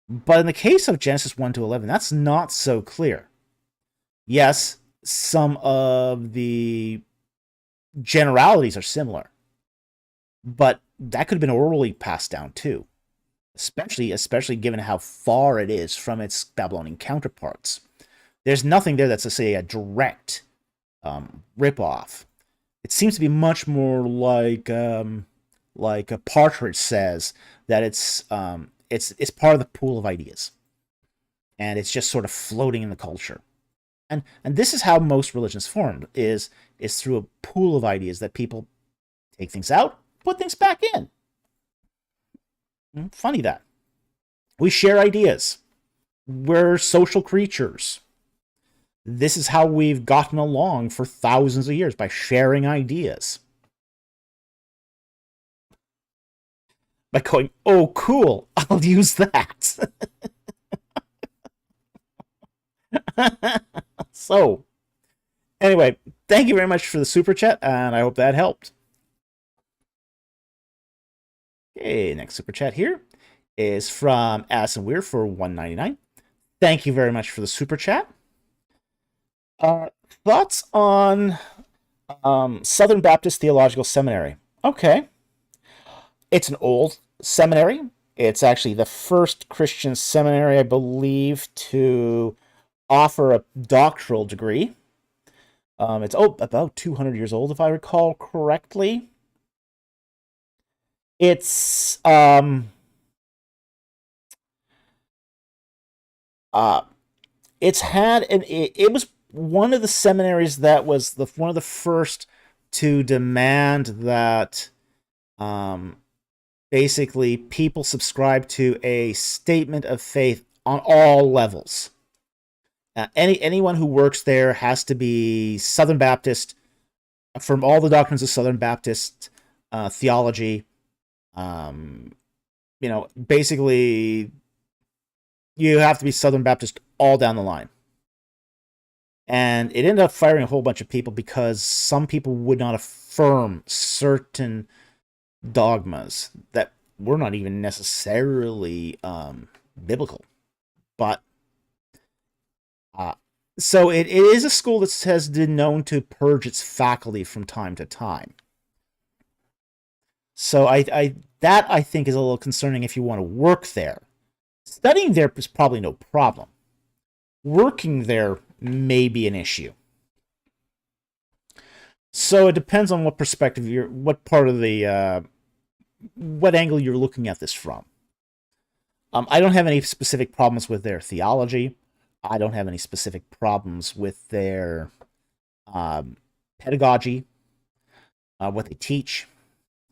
But in the case of Genesis 1 to 11, that's not so clear. Yes, some of the generalities are similar, but that could have been orally passed down too, especially given how far it is from its Babylonian counterparts. There's nothing there that's, say, a direct rip-off. It seems to be much more like a Partridge says, that it's part of the pool of ideas, and it's just sort of floating in the culture. And this is how most religions formed, is through a pool of ideas that people take things out, put things back in. Funny that. We share ideas. We're social creatures. This is how we've gotten along for thousands of years, by sharing ideas. By going, oh, cool, I'll use that. So, anyway, thank you very much for the super chat, and I hope that helped. Okay, next super chat here is from Addison Weir for $1.99. Thank you very much for the super chat. Thoughts on Southern Baptist Theological Seminary? Okay. It's an old seminary. It's actually the first Christian seminary, I believe, to offer a doctoral degree. It's about 200 years old, if I recall correctly. It's it was one of the seminaries that was one of the first to demand that basically people subscribe to a statement of faith on all levels. Anyone who works there has to be Southern Baptist, from all the doctrines of Southern Baptist theology. Basically, you have to be Southern Baptist all down the line. And it ended up firing a whole bunch of people because some people would not affirm certain dogmas that were not even necessarily biblical. But uh, so it is a school that has been known to purge its faculty from time to time. So that I think is a little concerning if you want to work there. Studying there is probably no problem. Working there may be an issue. So it depends on what perspective what part of the, what angle you're looking at this from. I don't have any specific problems with their theology. I don't have any specific problems with their pedagogy, what they teach,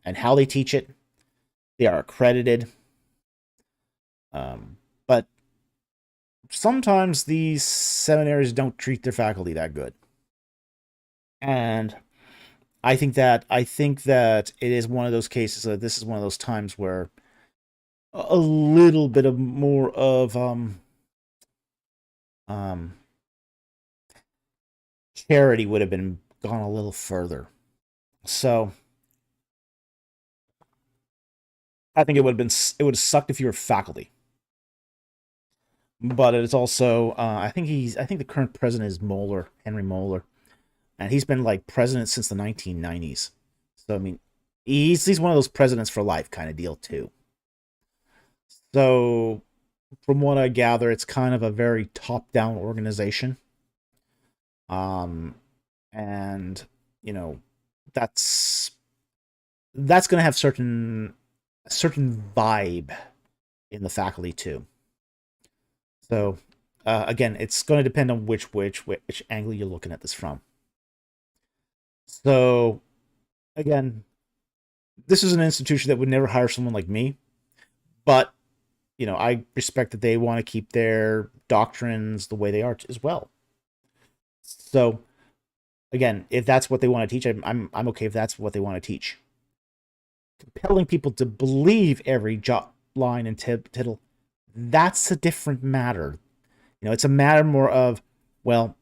and how they teach it. They are accredited. But sometimes these seminaries don't treat their faculty that good. And I think that it is one of those cases that this is one of those times where a little bit of more of charity would have been gone a little further. So I think it would have sucked if you were faculty. But it's also I think the current president is Moeller, Henry Moeller, and he's been like president since the 1990s. So I mean, he's one of those presidents for life kind of deal too. So from what I gather, it's kind of a very top-down organization. And you know, that's going to have certain vibe in the faculty too. So again, it's going to depend on which angle you're looking at this from. So again, this is an institution that would never hire someone like me, but you know, I respect that they want to keep their doctrines the way they are as well. So again, if that's what they want to teach, I'm okay if that's what they want to teach. Compelling people to believe every jot, line, and tittle, that's a different matter. You know, it's a matter more of, well,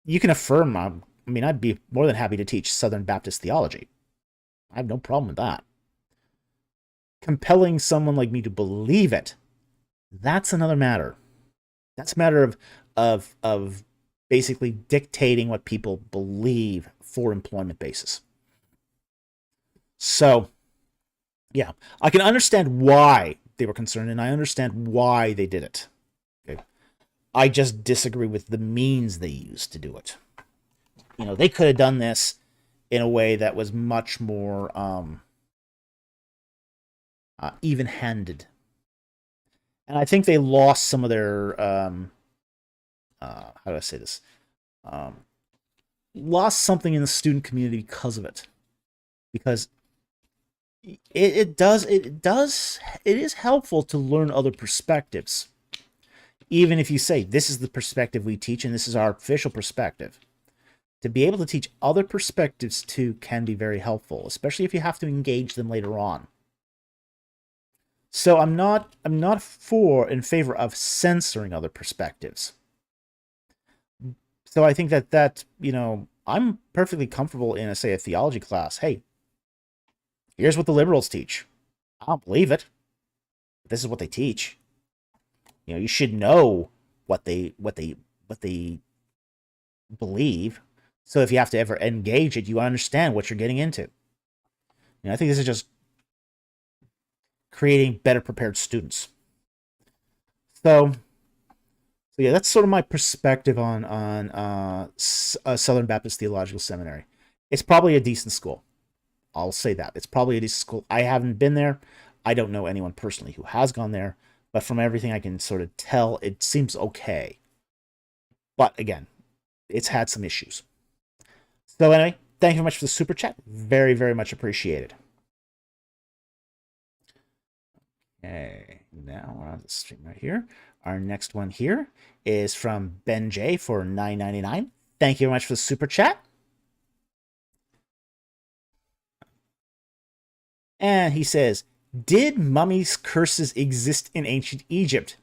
you can affirm. I mean, I'd be more than happy to teach Southern Baptist theology. I have no problem with that. Compelling someone like me to believe it, that's another matter. That's a matter of basically dictating what people believe for employment basis. So, yeah, I can understand why they were concerned, and I understand why they did it. Okay? I just disagree with the means they used to do it. You know, they could have done this in a way that was much more even-handed. And I think they lost some of their, how do I say this? Lost something in the student community because of it. Because it is helpful to learn other perspectives. Even if you say, this is the perspective we teach and this is our official perspective. To be able to teach other perspectives too can be very helpful, especially if you have to engage them later on. So I'm not in favor of censoring other perspectives. So I think that you know, I'm perfectly comfortable in a theology class. Hey, here's what the liberals teach. I don't believe it. This is what they teach. You know, you should know what they believe. So if you have to ever engage it, you understand what you're getting into. You know, I think this is just creating better prepared students. So yeah, that's sort of my perspective on Southern Baptist Theological Seminary. It's probably a decent school. I'll say that. It's probably a decent school. I haven't been there. I don't know anyone personally who has gone there, but from everything I can sort of tell, it seems okay. But again, it's had some issues. So anyway, thank you very much for the super chat. Very, very much appreciated. Okay, now we're on the stream right here. Our next one here is from Ben J for $9.99. Thank you very much for the super chat. And he says, did mummies' curses exist in ancient Egypt?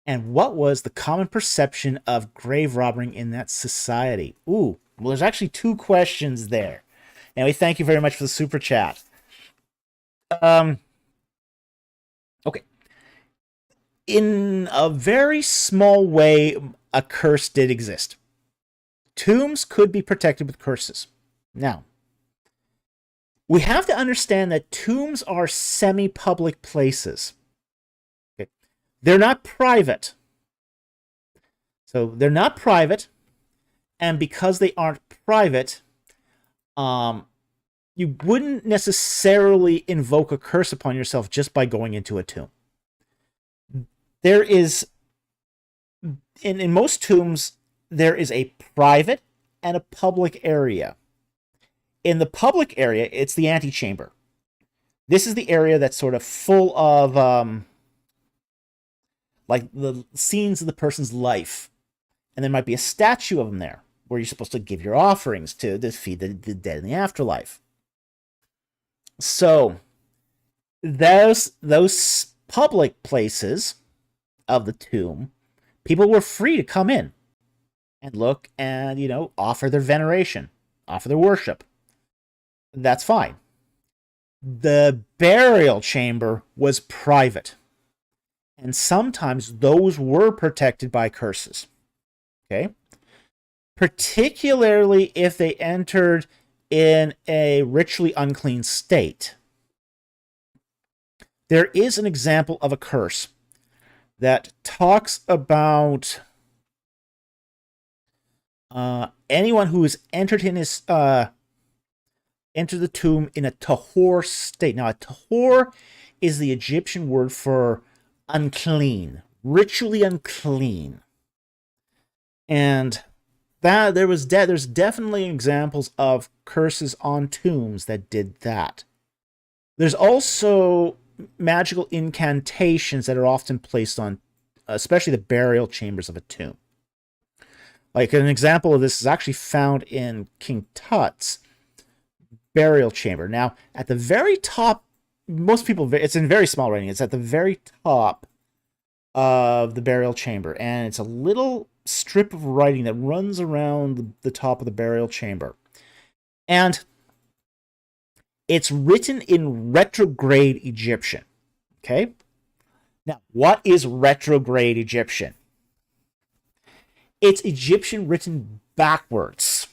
And what was the common perception of grave robbing in that society? Ooh, well, there's actually two questions there. And we thank you very much for the super chat. Um, okay. In a very small way, a curse did exist. Tombs could be protected with curses. Now, we have to understand that tombs are semi-public places. Okay. They're not private. So they're not private, and because they aren't private, you wouldn't necessarily invoke a curse upon yourself just by going into a tomb. There is, in most tombs, there is a private and a public area. In the public area, it's the antechamber. This is the area that's sort of full of like the scenes of the person's life. And there might be a statue of them there where you're supposed to give your offerings to feed the dead in the afterlife. So those public places of the tomb, people were free to come in and look and, offer their veneration, offer their worship. That's fine. The burial chamber was private. And sometimes those were protected by curses. Okay? Particularly if they entered in a ritually unclean state. There is an example of a curse that talks about anyone who has entered the tomb in a tahor state. Now, a tahor is the Egyptian word for unclean, ritually unclean. And there's definitely examples of curses on tombs that did that. There's also magical incantations that are often placed on, especially the burial chambers of a tomb. Like an example of this is actually found in King Tut's burial chamber. Now, at the very top, most people, it's in very small writing, it's at the very top of the burial chamber, and it's a little strip of writing that runs around the top of the burial chamber. And it's written in retrograde Egyptian. Okay? Now, what is retrograde Egyptian? It's Egyptian written backwards.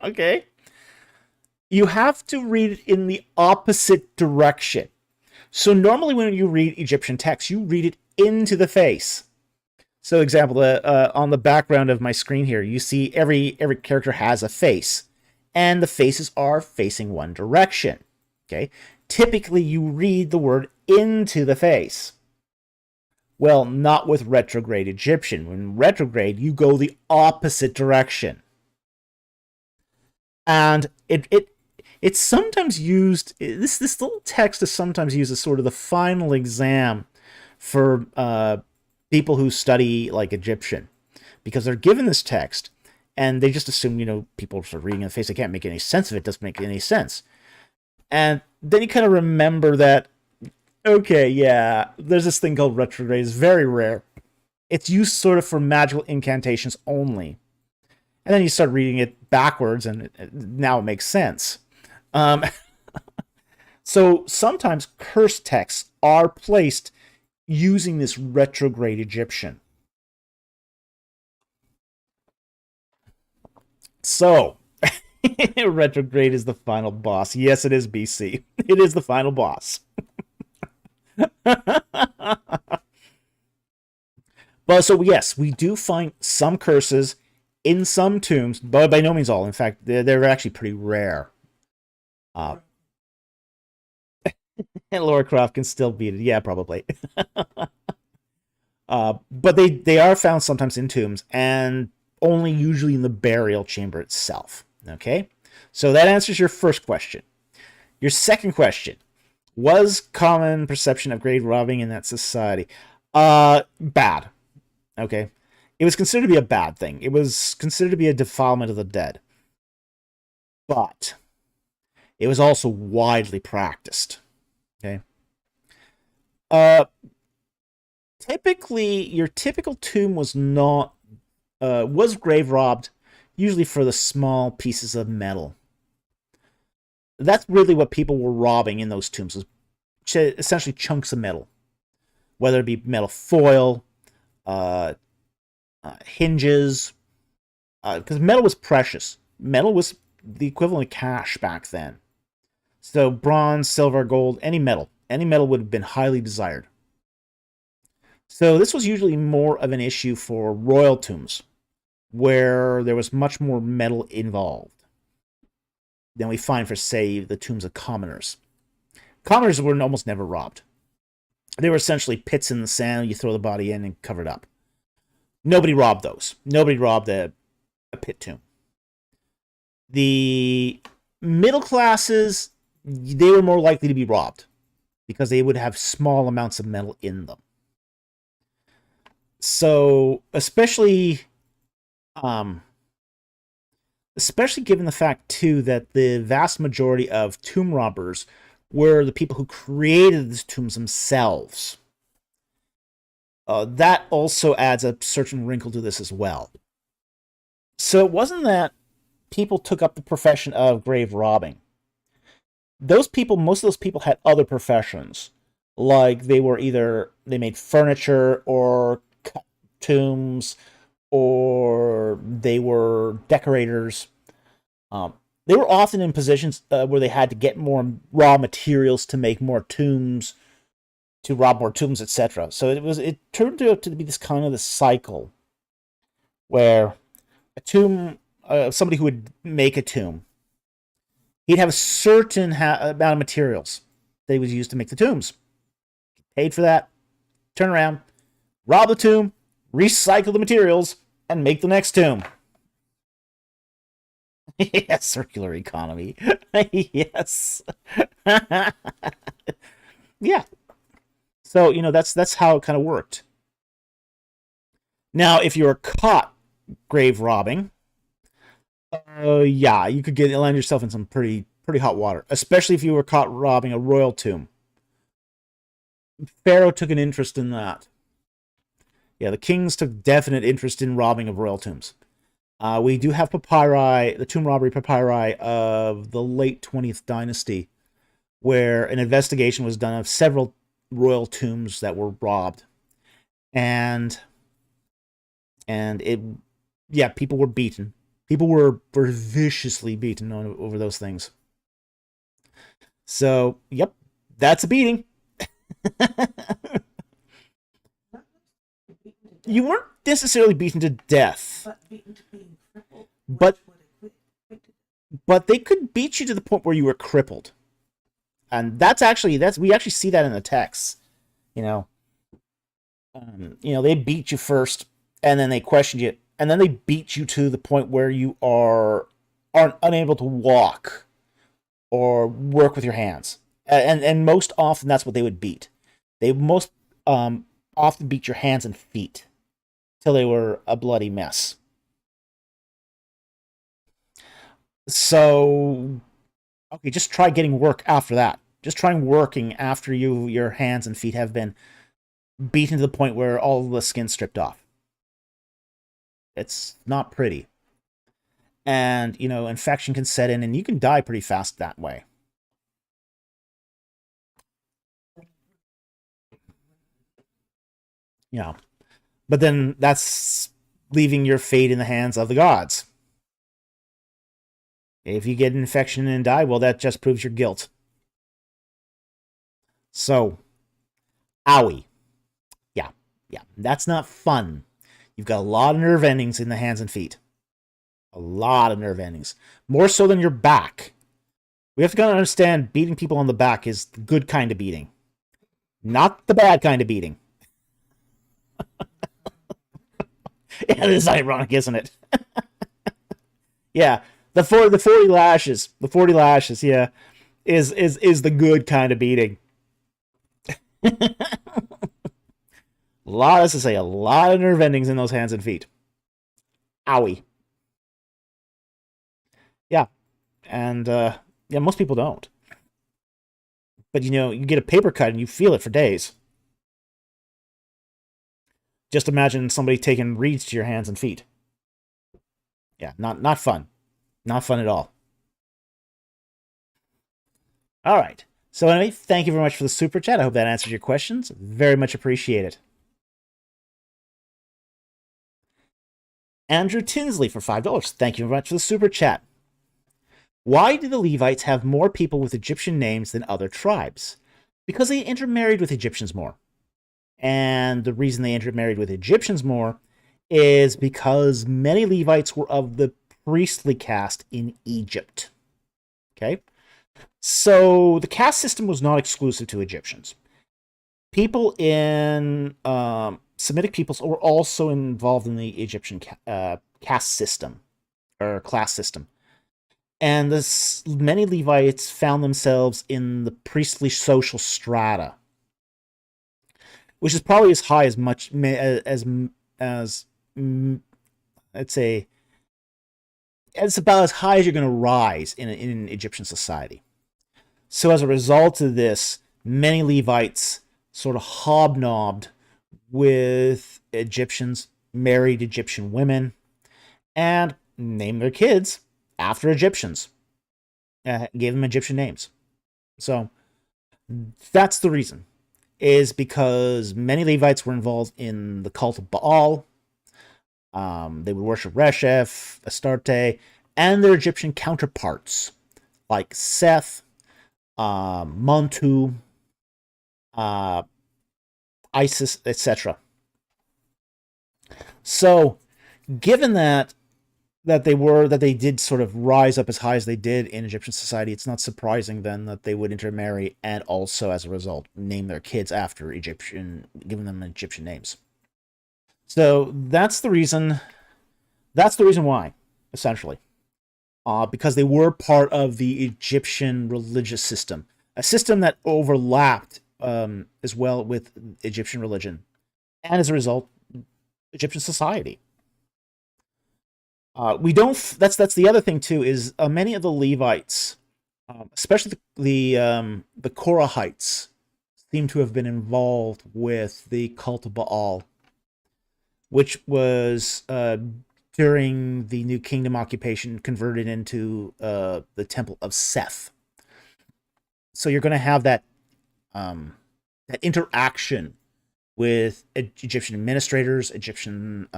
Okay. You have to read it in the opposite direction. So normally when you read Egyptian text, you read it into the face. So example, on the background of my screen here, you see every character has a face. And the faces are facing one direction. Okay? Typically, you read the word into the face. Well, not with retrograde Egyptian. When retrograde, you go the opposite direction. And it's sometimes used, this little text is sometimes used as sort of the final exam for people who study like Egyptian, because they're given this text and they just assume, people are reading in the face, they can't make any sense of it, doesn't make any sense. And then you kind of remember that, okay, yeah, there's this thing called retrograde, it's very rare. It's used sort of for magical incantations only. And then you start reading it backwards, and now it makes sense. So sometimes curse texts are placed using this retrograde Egyptian. So, retrograde is the final boss. Yes, it is, BC. It is the final boss. But so, yes, we do find some curses in some tombs, but by no means all. In fact, they're actually pretty rare. And Laura Croft can still beat it. Yeah, probably. But they are found sometimes in tombs, and only usually in the burial chamber itself. Okay? So that answers your first question. Your second question. Was common perception of grave robbing in that society bad? Okay? It was considered to be a bad thing. It was considered to be a defilement of the dead. But It was also widely practiced. Okay. Uh, Typically, your typical tomb was not was grave robbed, usually for the small pieces of metal. That's really what people were robbing in those tombs, was essentially chunks of metal, whether it be metal foil, uh, hinges, because metal was precious. Metal was the equivalent of cash back then. So bronze, silver, gold, any metal would have been highly desired. So this was usually more of an issue for royal tombs, where there was much more metal involved than we find for, say, the tombs of commoners. Commoners were almost never robbed. They were essentially pits in the sand, you throw the body in and cover it up. Nobody robbed those. Nobody robbed a pit tomb. The middle classes, they were more likely to be robbed because they would have small amounts of metal in them. So, especially given the fact, too, that the vast majority of tomb robbers were the people who created the tombs themselves. That also adds a certain wrinkle to this as well. So it wasn't that people took up the profession of grave robbing. Most of those people had other professions. Like they made furniture or cut tombs, or they were decorators. They were often in positions where they had to get more raw materials to make more tombs, to rob more tombs, etc. So it turned out to be this kind of this cycle where a tomb, somebody who would make a tomb, he'd have a certain amount of materials that he would use to make the tombs. Paid for that, turn around, rob the tomb, recycle the materials, and make the next tomb. Yeah, circular economy. Yes. Yeah. So, that's how it kind of worked. Now, if you were caught grave robbing, yeah, you could land yourself in some pretty hot water, especially if you were caught robbing a royal tomb. Pharaoh took an interest in that. Yeah, the kings took definite interest in robbing of royal tombs. We do have papyri, the tomb robbery papyri of the late 20th dynasty, where an investigation was done of several royal tombs that were robbed. And people were beaten. People were viciously beaten over those things. So, yep, that's a beating. You weren't necessarily beaten to death, but they could beat you to the point where you were crippled, and we actually see that in the text. They beat you first, and then they questioned you, and then they beat you to the point where you aren't unable to walk or work with your hands, and most often that's what they would beat. They most often beat your hands and feet till they were a bloody mess. So, okay, just try getting work after that. Just try working after your hands and feet have been beaten to the point where all the skin's stripped off. It's not pretty. And, infection can set in, and you can die pretty fast that way. Yeah. But then that's leaving your fate in the hands of the gods. If you get an infection and die, well, that just proves your guilt. So, owie. Yeah, that's not fun. You've got a lot of nerve endings in the hands and feet. A lot of nerve endings. More so than your back. We have to understand beating people on the back is the good kind of beating. Not the bad kind of beating. Yeah, this is ironic, isn't it? Yeah, the 40 lashes. The 40 lashes, yeah, is the good kind of beating. A lot of nerve endings in those hands and feet. Owie. Yeah. And Yeah, most people don't. But you get a paper cut and you feel it for days. Just imagine somebody taking reeds to your hands and feet. Yeah, not fun. Not fun at all. All right. So anyway, thank you very much for the super chat. I hope that answers your questions. Very much appreciate it. Andrew Tinsley for $5. Thank you very much for the super chat. Why do the Levites have more people with Egyptian names than other tribes? Because they intermarried with Egyptians more. And the reason they intermarried with Egyptians more is because many Levites were of the priestly caste in Egypt. Okay? So the caste system was not exclusive to Egyptians. People in Semitic peoples were also involved in the Egyptian caste system or class system. And many Levites found themselves in the priestly social strata, which is probably as high as much as I'd say it's about as high as you're going to rise in Egyptian society. So as a result of this, many Levites sort of hobnobbed with Egyptians, married Egyptian women, and named their kids after Egyptians. Gave them Egyptian names. So that's the reason, is because many Levites were involved in the cult of Baal. They would worship Resheph, Astarte, and their Egyptian counterparts like Seth, Montu, Isis, etc. So, given that they did sort of rise up as high as they did in Egyptian society, it's not surprising then that they would intermarry and also, as a result, name their kids after Egyptian, giving them Egyptian names. So that's the reason. That's the reason why, essentially. Because they were part of the Egyptian religious system, a system that overlapped as well with Egyptian religion, and as a result, Egyptian society. We don't. That's the other thing too. Is many of the Levites, especially the Korahites, seem to have been involved with the cult of Baal, which was during the New Kingdom occupation converted into the Temple of Seth. So you're going to have that interaction with Egyptian administrators, Egyptian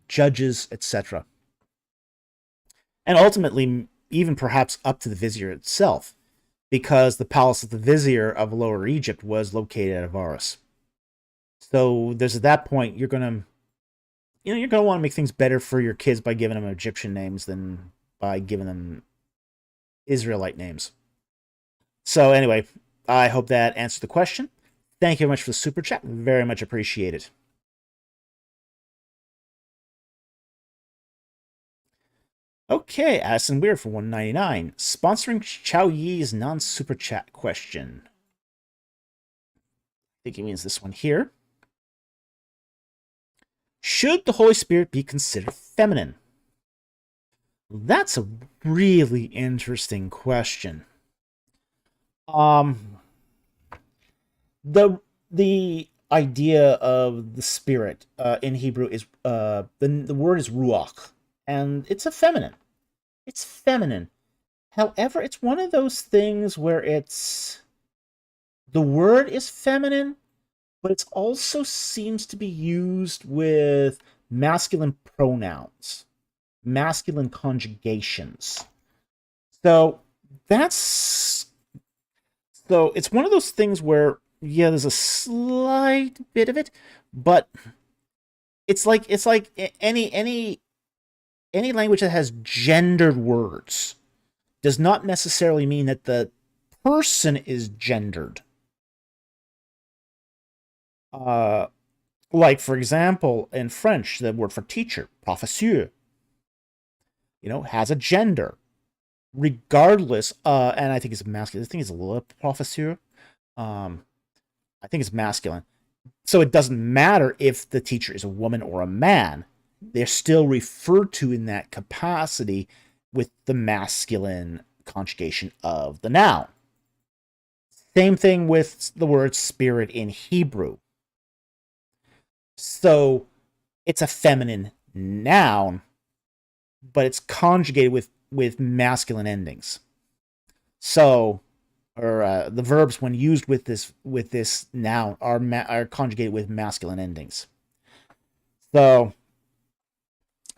judges, etc. And ultimately, even perhaps up to the vizier itself, because the palace of the vizier of Lower Egypt was located at Avaris. So there's at that point you're gonna want to make things better for your kids by giving them Egyptian names than by giving them Israelite names. So anyway, I hope that answered the question. Thank you very much for the super chat. Very much appreciated. Okay, Addison Weird for $1.99. Sponsoring Chow Yi's non-super chat question. I think he means this one here. Should the Holy Spirit be considered feminine? That's a really interesting question. The idea of the spirit in Hebrew is the word is ruach, and it's a feminine. It's feminine. However, it's one of those things where the word is feminine, but it also seems to be used with masculine pronouns, masculine conjugations. So it's one of those things where, yeah, there's a slight bit of it, but it's like any language that has gendered words does not necessarily mean that the person is gendered. Like, for example, in French, the word for teacher, professeur, has a gender, regardless. And I think it's masculine. I think it's le professeur. I think it's masculine. So it doesn't matter if the teacher is a woman or a man. They're still referred to in that capacity with the masculine conjugation of the noun. Same thing with the word spirit in Hebrew. So it's a feminine noun, but it's conjugated with masculine endings. So, or the verbs when used with this noun are conjugated with masculine endings. So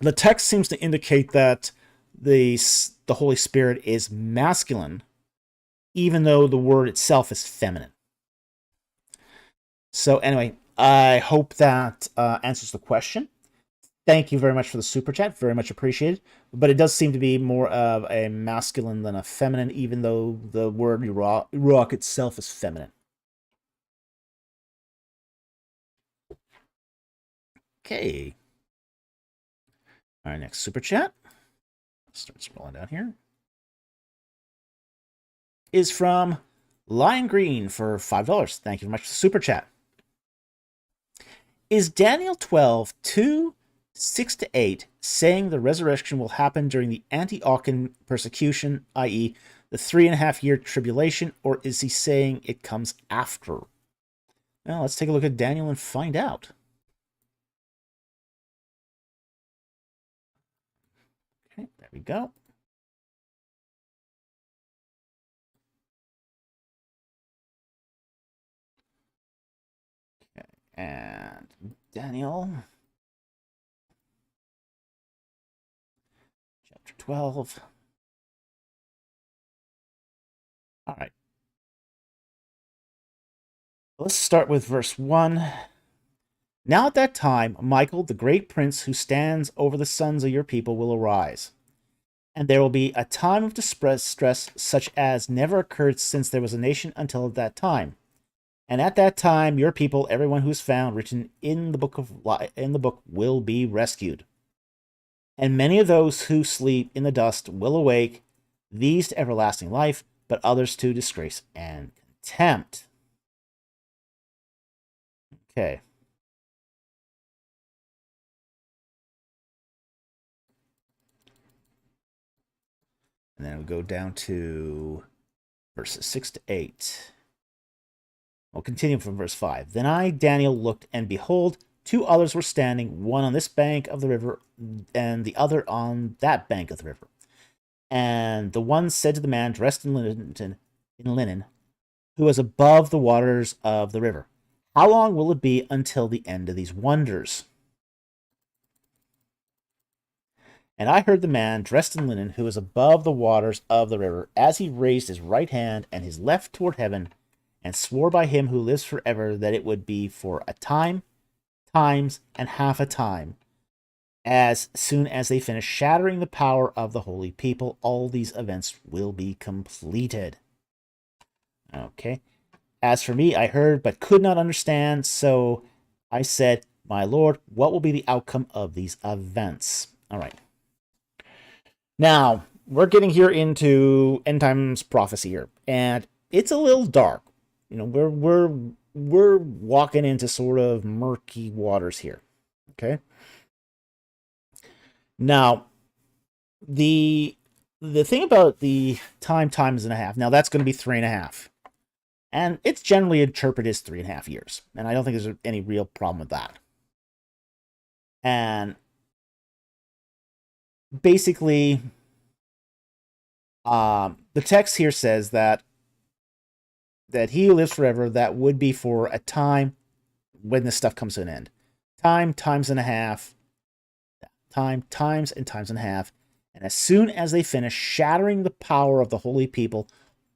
the text seems to indicate that the Holy Spirit is masculine, even though the word itself is feminine. So anyway, I hope that answers the question. Thank you very much for the super chat. Very much appreciated. But it does seem to be more of a masculine than a feminine, even though the word rock itself is feminine. Okay. All right, next super chat. Start scrolling down here. Is from Lion Green for $5. Thank you very much for the super chat. Is Daniel 12, 2, 6-8 saying the resurrection will happen during the Antiochian persecution, i.e., the 3.5-year tribulation, or is he saying it comes after? Well, let's take a look at Daniel and find out. Okay, there we go. Okay, and Daniel, chapter 12. All right. Let's start with verse 1. Now at that time, Michael, the great prince who stands over the sons of your people, will arise. And there will be a time of distress such as never occurred since there was a nation until that time. And at that time, your people, everyone who is found written in the book, will be rescued. And many of those who sleep in the dust will awake, these to everlasting life, but others to disgrace and contempt. Okay. And then we go down to verses 6-8. We'll continue from verse 5. Then I, Daniel, looked, and behold, 2 others were standing, one on this bank of the river, and the other on that bank of the river. And the one said to the man dressed in linen, who was above the waters of the river, how long will it be until the end of these wonders? And I heard the man dressed in linen, who was above the waters of the river, as he raised his right hand and his left toward heaven, and swore by him who lives forever that it would be for a time, times, and half a time. As soon as they finish shattering the power of the holy people, all these events will be completed. Okay. As for me, I heard but could not understand, so I said, my Lord, what will be the outcome of these events? All right. Now, we're getting here into end times prophecy here, and it's a little dark. You know, we're walking into sort of murky waters here. Okay. Now, the thing about the times and a half, now that's going to be 3.5. And it's generally interpreted as 3.5 years. And I don't think there's any real problem with that. And basically, the text here says that he who lives forever, that would be for a time when this stuff comes to an end. Time, times and a half. Time, times, and times and a half. And as soon as they finish shattering the power of the holy people,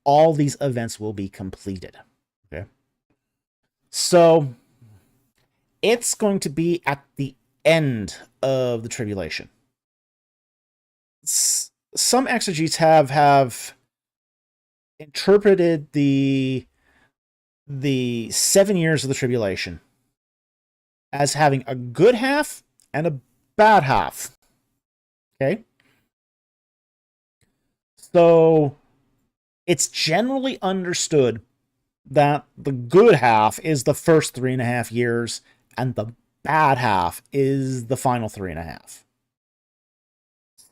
all these events will be completed. Okay. So it's going to be at the end of the tribulation. Some exegetes have interpreted the 7 years of the tribulation as having a good half and a bad half. Okay. So it's generally understood that the good half is the first 3.5 years, and the bad half is the final 3.5.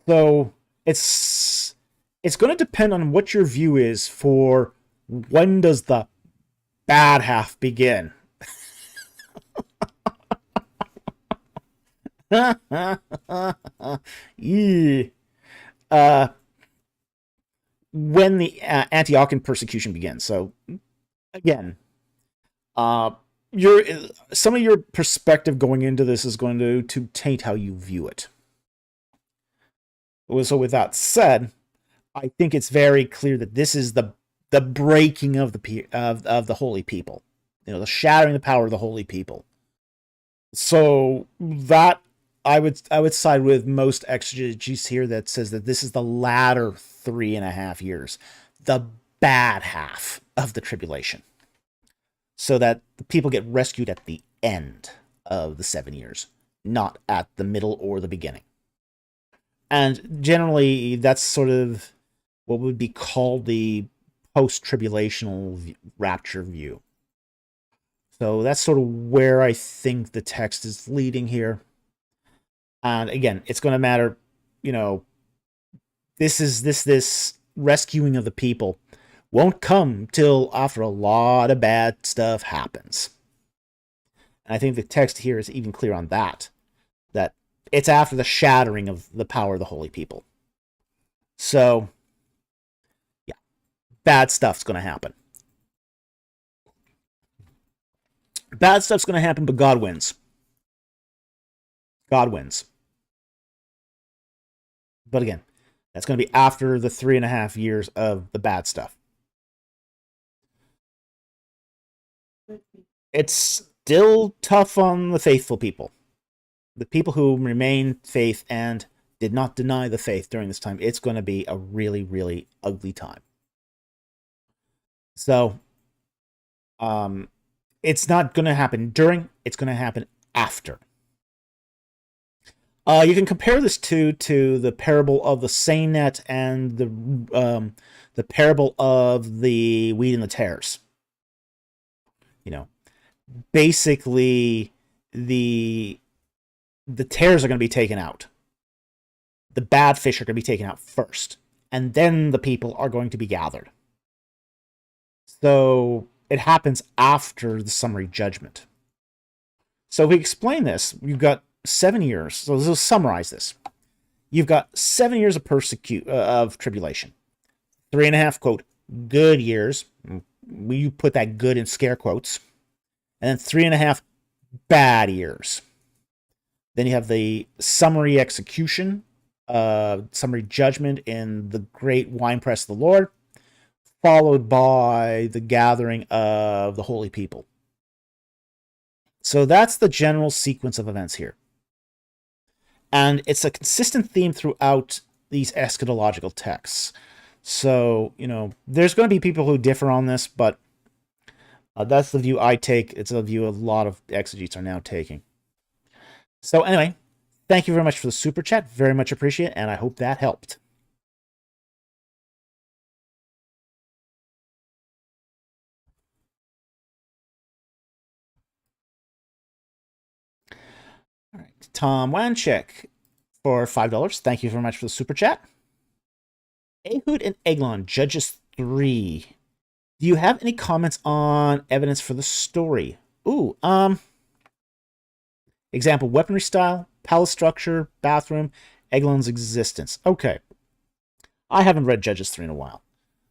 So it's going to depend on what your view is for when does the bad half begin. Yeah. When the Antiochian persecution begins. So again, your some of your perspective going into this is going to taint how you view it. So with that said, I think it's very clear that this is the breaking of the holy people, the shattering the power of the holy people. So that I would side with most exegetes here that says that this is the latter 3.5 years, the bad half of the tribulation, so that the people get rescued at the end of the 7 years, not at the middle or the beginning. And generally, that's sort of what would be called the post-tribulational rapture view. So that's sort of where I think the text is leading here. And again, it's going to matter, this rescuing of the people won't come till after a lot of bad stuff happens. And I think the text here is even clear on that it's after the shattering of the power of the holy people. So, yeah, bad stuff's going to happen. Bad stuff's going to happen, but God wins. God wins. But again, that's going to be after the 3.5 years of the bad stuff. It's still tough on the faithful people. The people who remain faith and did not deny the faith during this time. It's going to be a really, really ugly time. So, it's not going to happen during, it's going to happen after. You can compare this to the parable of the seine net and the parable of the wheat and the tares. Basically, the tares are going to be taken out. The bad fish are going to be taken out first, and then the people are going to be gathered. So it happens after the summary judgment. So if we explain this, you've got 7 years. So let's summarize this. You've got 7 years of tribulation. 3.5, quote, good years. You put that good in scare quotes. And then 3.5 bad years. Then you have the summary execution, summary judgment in the great winepress of the Lord, followed by the gathering of the holy people. So that's the general sequence of events here. And it's a consistent theme throughout these eschatological texts. So, there's going to be people who differ on this, but that's the view I take. It's a view a lot of exegetes are now taking. So anyway, thank you very much for the super chat. Very much appreciate it, and I hope that helped. All right, Tom Wanchek for $5. Thank you very much for the super chat. Ehud and Eglon, Judges 3. Do you have any comments on evidence for the story? Ooh, example, weaponry style, palace structure, bathroom, Eglon's existence. Okay. I haven't read Judges 3 in a while.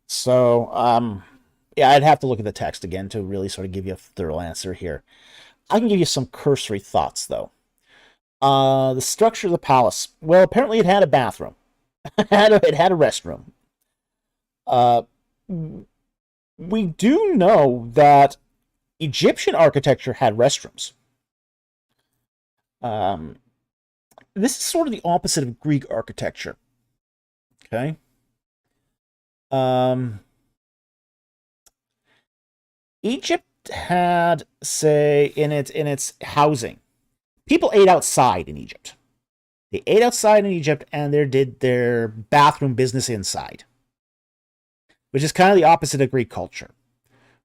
So, yeah, I'd have to look at the text again to really sort of give you a thorough answer here. I can give you some cursory thoughts, though. The structure of the palace. Well, apparently it had a bathroom. it had a restroom. We do know that Egyptian architecture had restrooms. This is sort of the opposite of Greek architecture. Okay. Egypt had, say, in its housing, people ate outside in Egypt. They ate outside in Egypt, and they did their bathroom business inside, which is kind of the opposite of Greek culture,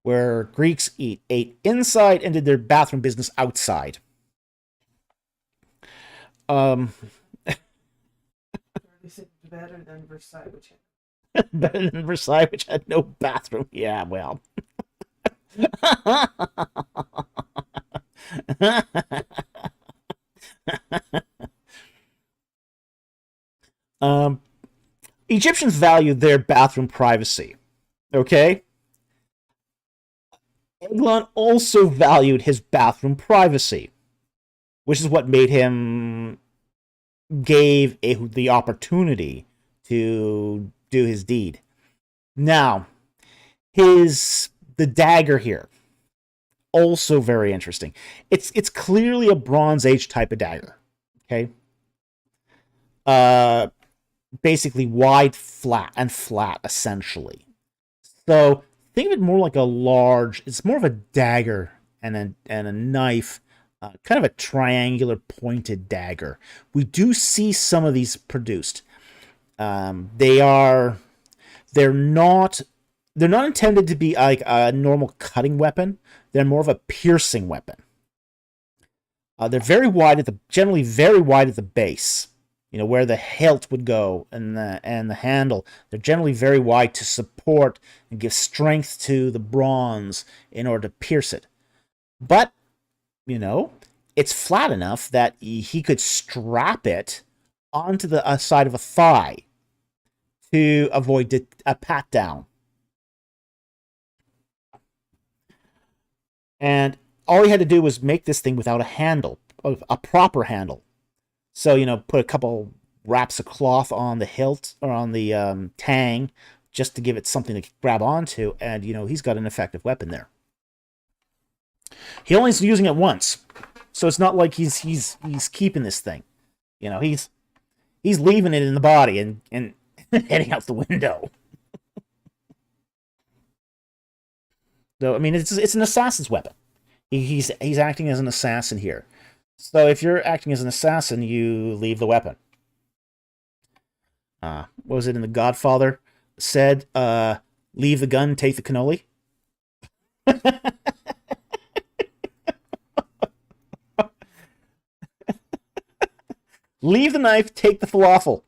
where Greeks ate inside and did their bathroom business outside.
better than Versailles, which
Better than Versailles, which had no bathroom. Yeah, well. um, Egyptians valued their bathroom privacy. Okay? Eglon also valued his bathroom privacy, which is what made him gave Ehud the opportunity to do his deed. Now, the dagger here, also very interesting. It's clearly a Bronze Age type of dagger. Okay. Uh Basically wide, flat, essentially. So think of it more like a large. It's more of a dagger and a knife, kind of a triangular pointed dagger. We do see some of these produced. They are they're not they're not intended to be like a normal cutting weapon. They're more of a piercing weapon. They're very wide generally very wide at the base. You know where the hilt would go and the handle. They're generally very wide to support and give strength to the bronze in order to pierce it. But you know, it's flat enough that he could strap it onto the side of a thigh to avoid a pat down. And all he had to do was make this thing without a handle, a proper handle. So, you know, put a couple wraps of cloth on the hilt or on the tang just to give it something to grab onto, and, you know, he's got an effective weapon there. He only is using it once, so it's not like he's keeping this thing. You know, he's leaving it in the body and heading out the window. So, I mean, it's an assassin's weapon. He's acting as an assassin here. So if you're acting as an assassin, you leave the weapon. What was it in The Godfather? Said, leave the gun, take the cannoli. Leave the knife, take the falafel.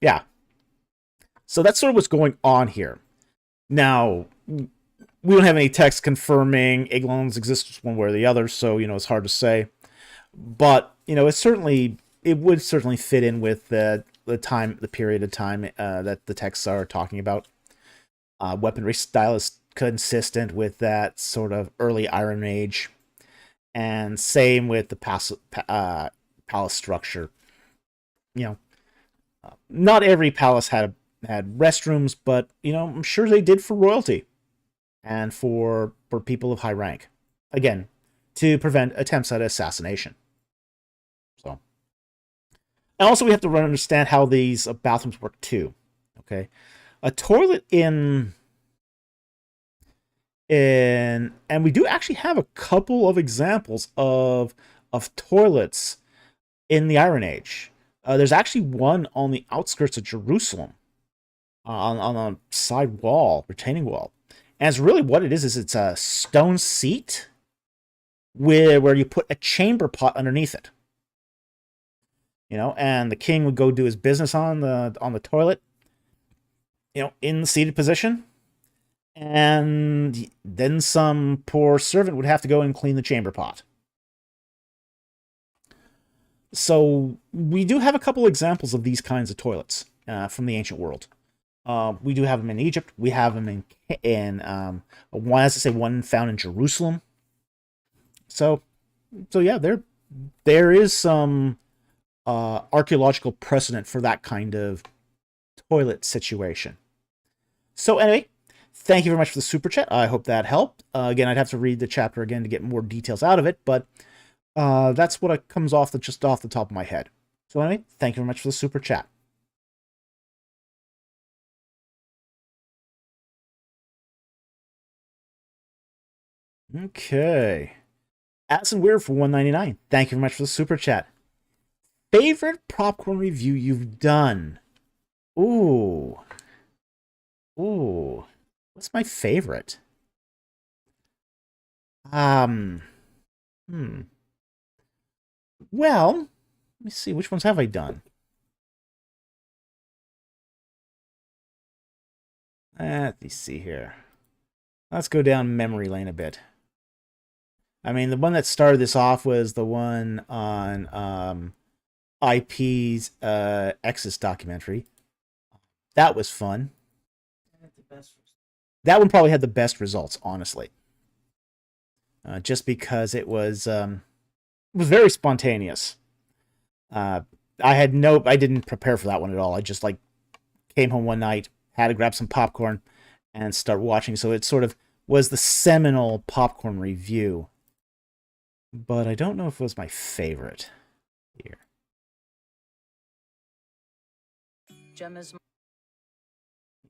Yeah. So that's sort of what's going on here. Now, we don't have any text confirming Eglon's existence one way or the other, so, you know, it's hard to say. But, you know, it would certainly fit in with the period of time that the texts are talking about. Weaponry style is consistent with that sort of early Iron Age, and same with the palace structure. You know, not every palace had restrooms, but, you know, I'm sure they did for royalty and for people of high rank. Again, to prevent attempts at assassination. So, and also we have to understand how these bathrooms work too. Okay, a toilet and we do actually have a couple of examples of toilets in the Iron Age. There's actually one on the outskirts of Jerusalem, on a side wall, retaining wall. And it's really what it is it's a stone seat where you put a chamber pot underneath it. You know, and the king would go do his business on the toilet, you know, in the seated position. And then some poor servant would have to go and clean the chamber pot. So we do have a couple examples of these kinds of toilets from the ancient world. We do have them in Egypt. We have them in one found in Jerusalem. So yeah, there is some archaeological precedent for that kind of toilet situation. So anyway, thank you very much for the super chat. I hope that helped. Again, I'd have to read the chapter again to get more details out of it, but that's what comes just off the top of my head. So anyway, thank you very much for the super chat. Okay. Addison Weird for $1.99. Thank you very much for the super chat. Favorite popcorn review you've done? Ooh. What's my favorite? Um, hmm. Well, let me see. Which ones have I done? Let me see here. Let's go down memory lane a bit. I mean, the one that started this off was the one on IP's Exodus documentary. That was fun. That one probably had the best results, honestly. Just because it was very spontaneous. I didn't prepare for that one at all. I just like came home one night, had to grab some popcorn, and start watching. So it sort of was the seminal popcorn review. But I don't know if it was my favorite here. Let's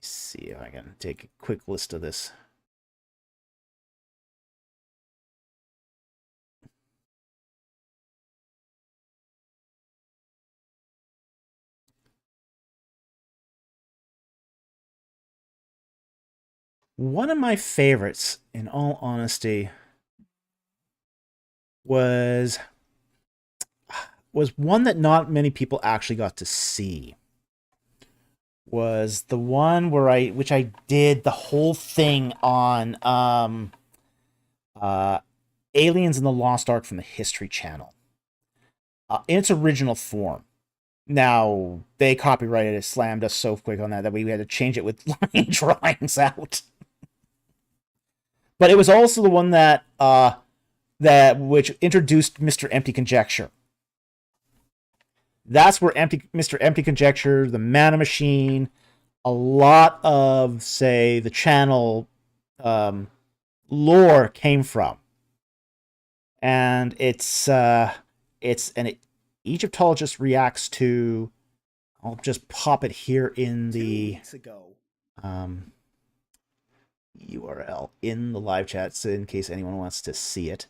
see if I can take a quick list of this. One of my favorites, in all honesty, was one that not many people actually got to see. Was the one where I did the whole thing on Aliens in the Lost Ark from the History Channel. In its original form. Now, they copyrighted it, slammed us so quick on that we had to change it with line drawings out. But it was also the one that which introduced Mr. Empty Conjecture. That's where Mr. Empty Conjecture, the Mana Machine, a lot of, say, the channel lore came from. And Egyptologist reacts to. I'll just pop it here in the URL in the live chat, so in case anyone wants to see it.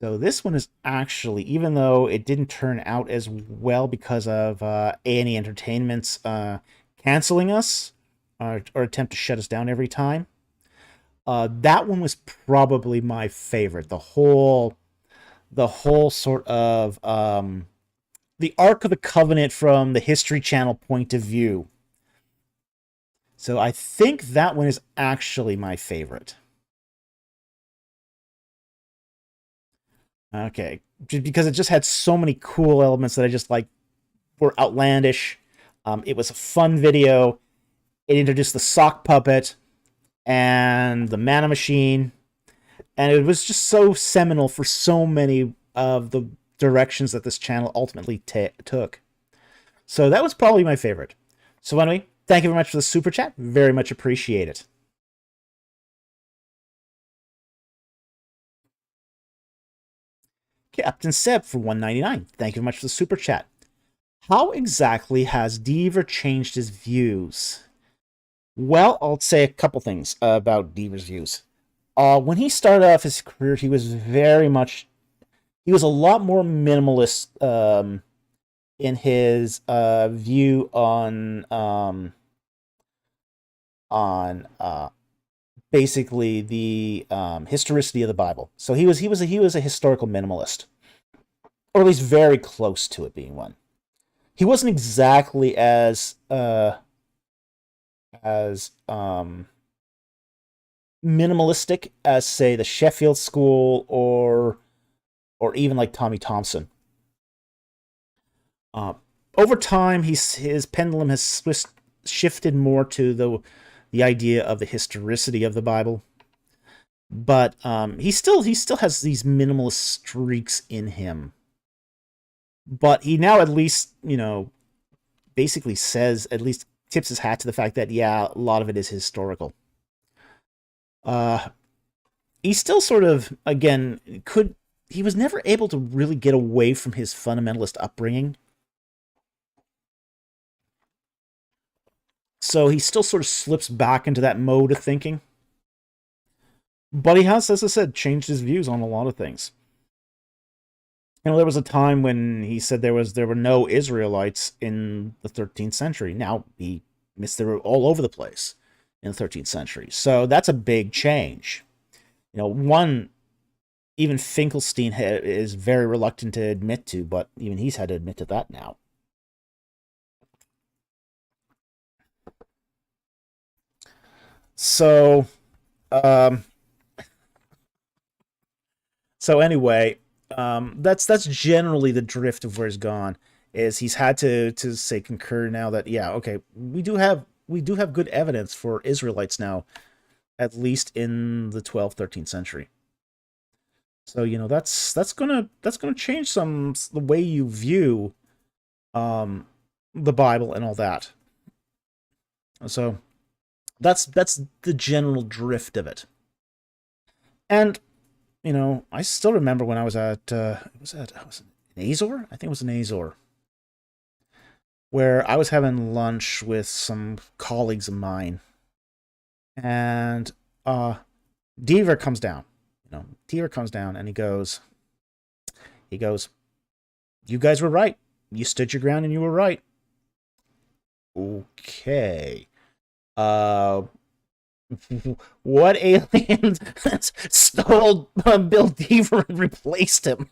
So this one is actually, even though it didn't turn out as well because of A&E Entertainment's canceling us or attempt to shut us down every time, that one was probably my favorite. The whole sort of the Ark of the Covenant from the History Channel point of view. So I think that one is actually my favorite. Okay, because it just had so many cool elements that I just like were outlandish. It was a fun video. It introduced the sock puppet and the Mana Machine, and it was just so seminal for so many of the directions that this channel ultimately took. So that was probably my favorite. So anyway, thank you very much for the super chat. Very much appreciate it. Captain Seb for $1.99. Thank you very much for the super chat. How exactly has Deaver changed his views? Well, I'll say a couple things about Deaver's views. When he started off his career, he was a lot more minimalist in his view on basically the historicity of the Bible. So he was a historical minimalist, or at least very close to it being one. He wasn't exactly as minimalistic as, say, the Sheffield School or even like Tommy Thompson. Over time, his pendulum has shifted more to the idea of the historicity of the Bible, but he still has these minimalist streaks in him. But he now at least, basically says, at least tips his hat to the fact that, yeah, a lot of it is historical. He still sort of, again, he was never able to really get away from his fundamentalist upbringing. So he still sort of slips back into that mode of thinking. But he has, as I said, changed his views on a lot of things. There was a time when he said there were no Israelites in the 13th century. Now he missed they were all over the place in the 13th century. So that's a big change. One even Finkelstein is very reluctant to admit to, but even he's had to admit to that now. So, um, anyway, that's generally the drift of where he's gone. Is he's had to say concur now that yeah, okay, we do have good evidence for Israelites now, at least in the 12th, 13th century. So that's gonna change the way you view um the Bible and all that. So that's the general drift of it. And I still remember when I was at was it an Azor? I think it was an Azor, where I was having lunch with some colleagues of mine, and Deaver comes down. Deaver comes down and he goes, "You guys were right. You stood your ground and you were right." Okay. Uh, what aliens stole Bill Deaver and replaced him?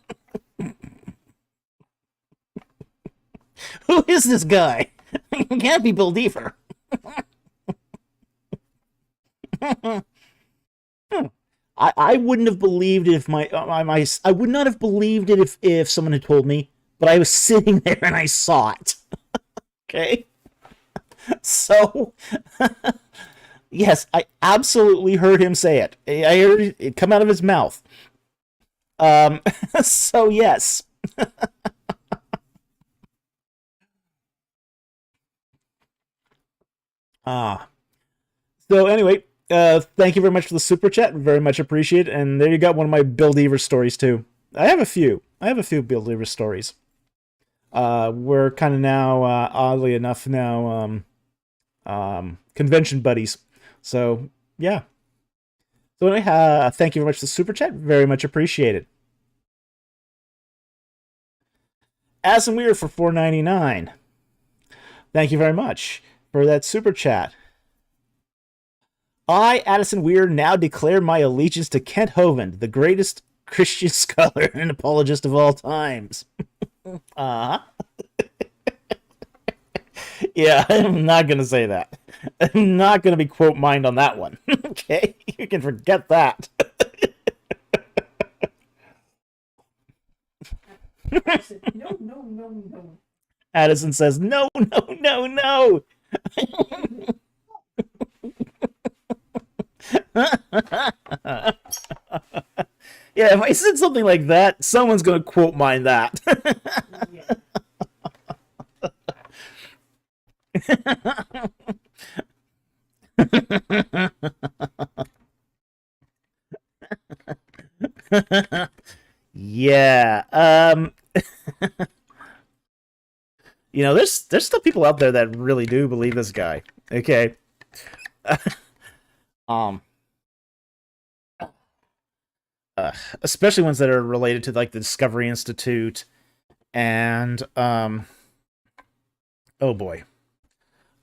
Who is this guy? It can't be Bill Deaver. I wouldn't have believed it if I would not have believed it if someone had told me, but I was sitting there and I saw it. Okay, so yes, I absolutely heard him say it. I heard it come out of his mouth. Um, so yes. Ah. So anyway, thank you very much for the super chat. Very much appreciate it. And there you got one of my Bill Deaver stories too. I have a few. I have a few Bill Deaver stories. We're kind of now, oddly enough, now convention buddies. So yeah. So anyway, thank you very much for the super chat. Very much appreciated. As and Weird for 4.99. Thank you very much for that super chat. I, Addison Weir, now declare my allegiance to Kent Hovind, the greatest Christian scholar and apologist of all times. Uh huh. Yeah, I'm not gonna say that. I'm not gonna be quote mined on that one. Okay, you can forget that. No, no, no, no. Addison says, no, no, no, no. Yeah, if I said something like that, someone's gonna quote mine that. Yeah. There's still people out there that really do believe this guy. Okay. um Especially ones that are related to like the Discovery Institute and oh boy.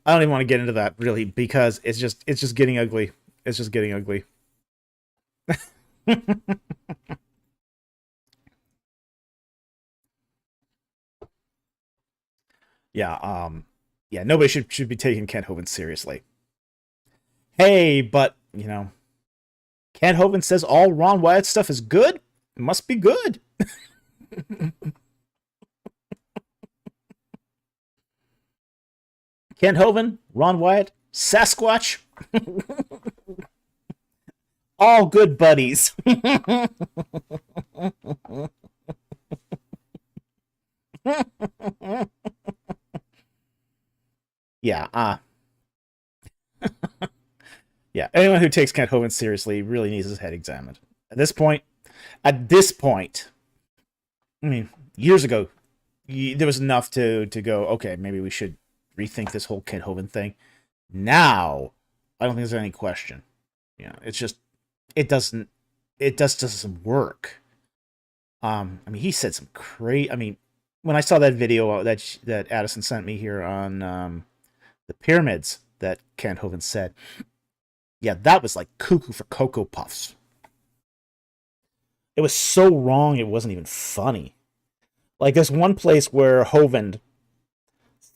I don't even want to get into that really because it's just getting ugly. It's just getting ugly. Yeah, yeah, nobody should be taking Kent Hovind seriously. Hey, but Kent Hovind says all Ron Wyatt stuff is good. It must be good. Kent Hovind, Ron Wyatt, Sasquatch, all good buddies. Yeah, yeah. Anyone who takes Kent Hovind seriously really needs his head examined. At this point, I mean, years ago, there was enough to go. Okay, maybe we should rethink this whole Kent Hovind thing. Now, I don't think there's any question. It's just it doesn't it just doesn't work. I mean, he said some crazy. I mean, when I saw that video that Addison sent me here on the pyramids that Kent Hovind said, yeah, that was like cuckoo for Cocoa Puffs. It was so wrong, it wasn't even funny. Like, there's one place where Hovind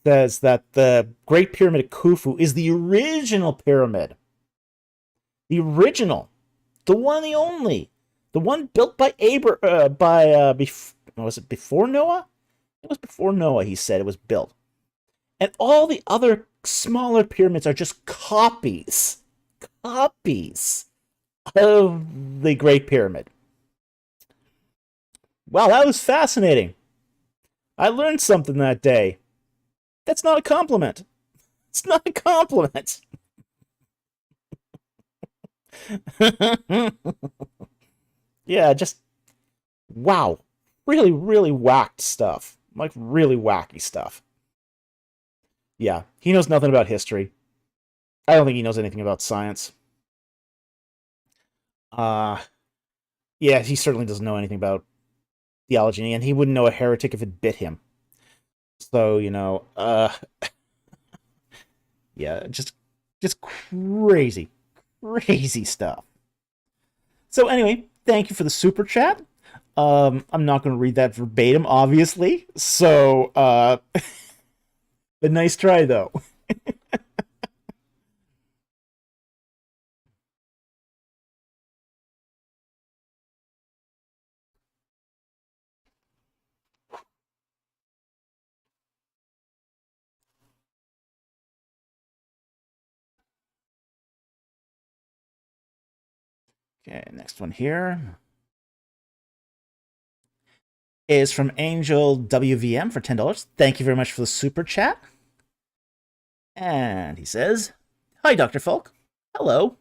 says that the Great Pyramid of Khufu is the original pyramid. The original. The one, the only. The one built by was it before Noah? It was before Noah, he said it was built. And all the other smaller pyramids are just copies. Copies of the Great Pyramid. Wow, that was fascinating. I learned something that day. That's not a compliment. It's not a compliment. Yeah, just wow. Really, really whacked stuff. Like, really wacky stuff. Yeah, he knows nothing about history. I don't think he knows anything about science. Uh, yeah, he certainly doesn't know anything about theology, and he wouldn't know a heretic if it bit him. So, yeah, just crazy, crazy stuff. So anyway, thank you for the super chat. I'm not going to read that verbatim, obviously. So, but nice try though. Okay, next one here is from Angel WVM for $10. Thank you very much for the super chat. And he says, "Hi, Dr. Falk. Hello.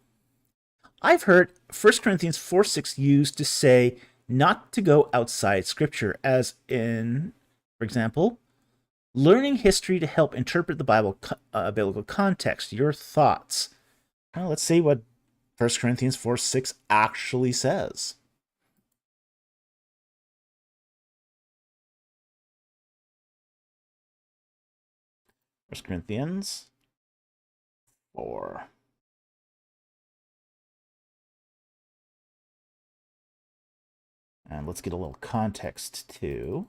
I've heard 1 Corinthians 4:6 used to say not to go outside Scripture, as in, for example, learning history to help interpret the biblical context. Your thoughts?" Well, let's see what 1 Corinthians 4:6 actually says. 1 Corinthians 4. And let's get a little context too.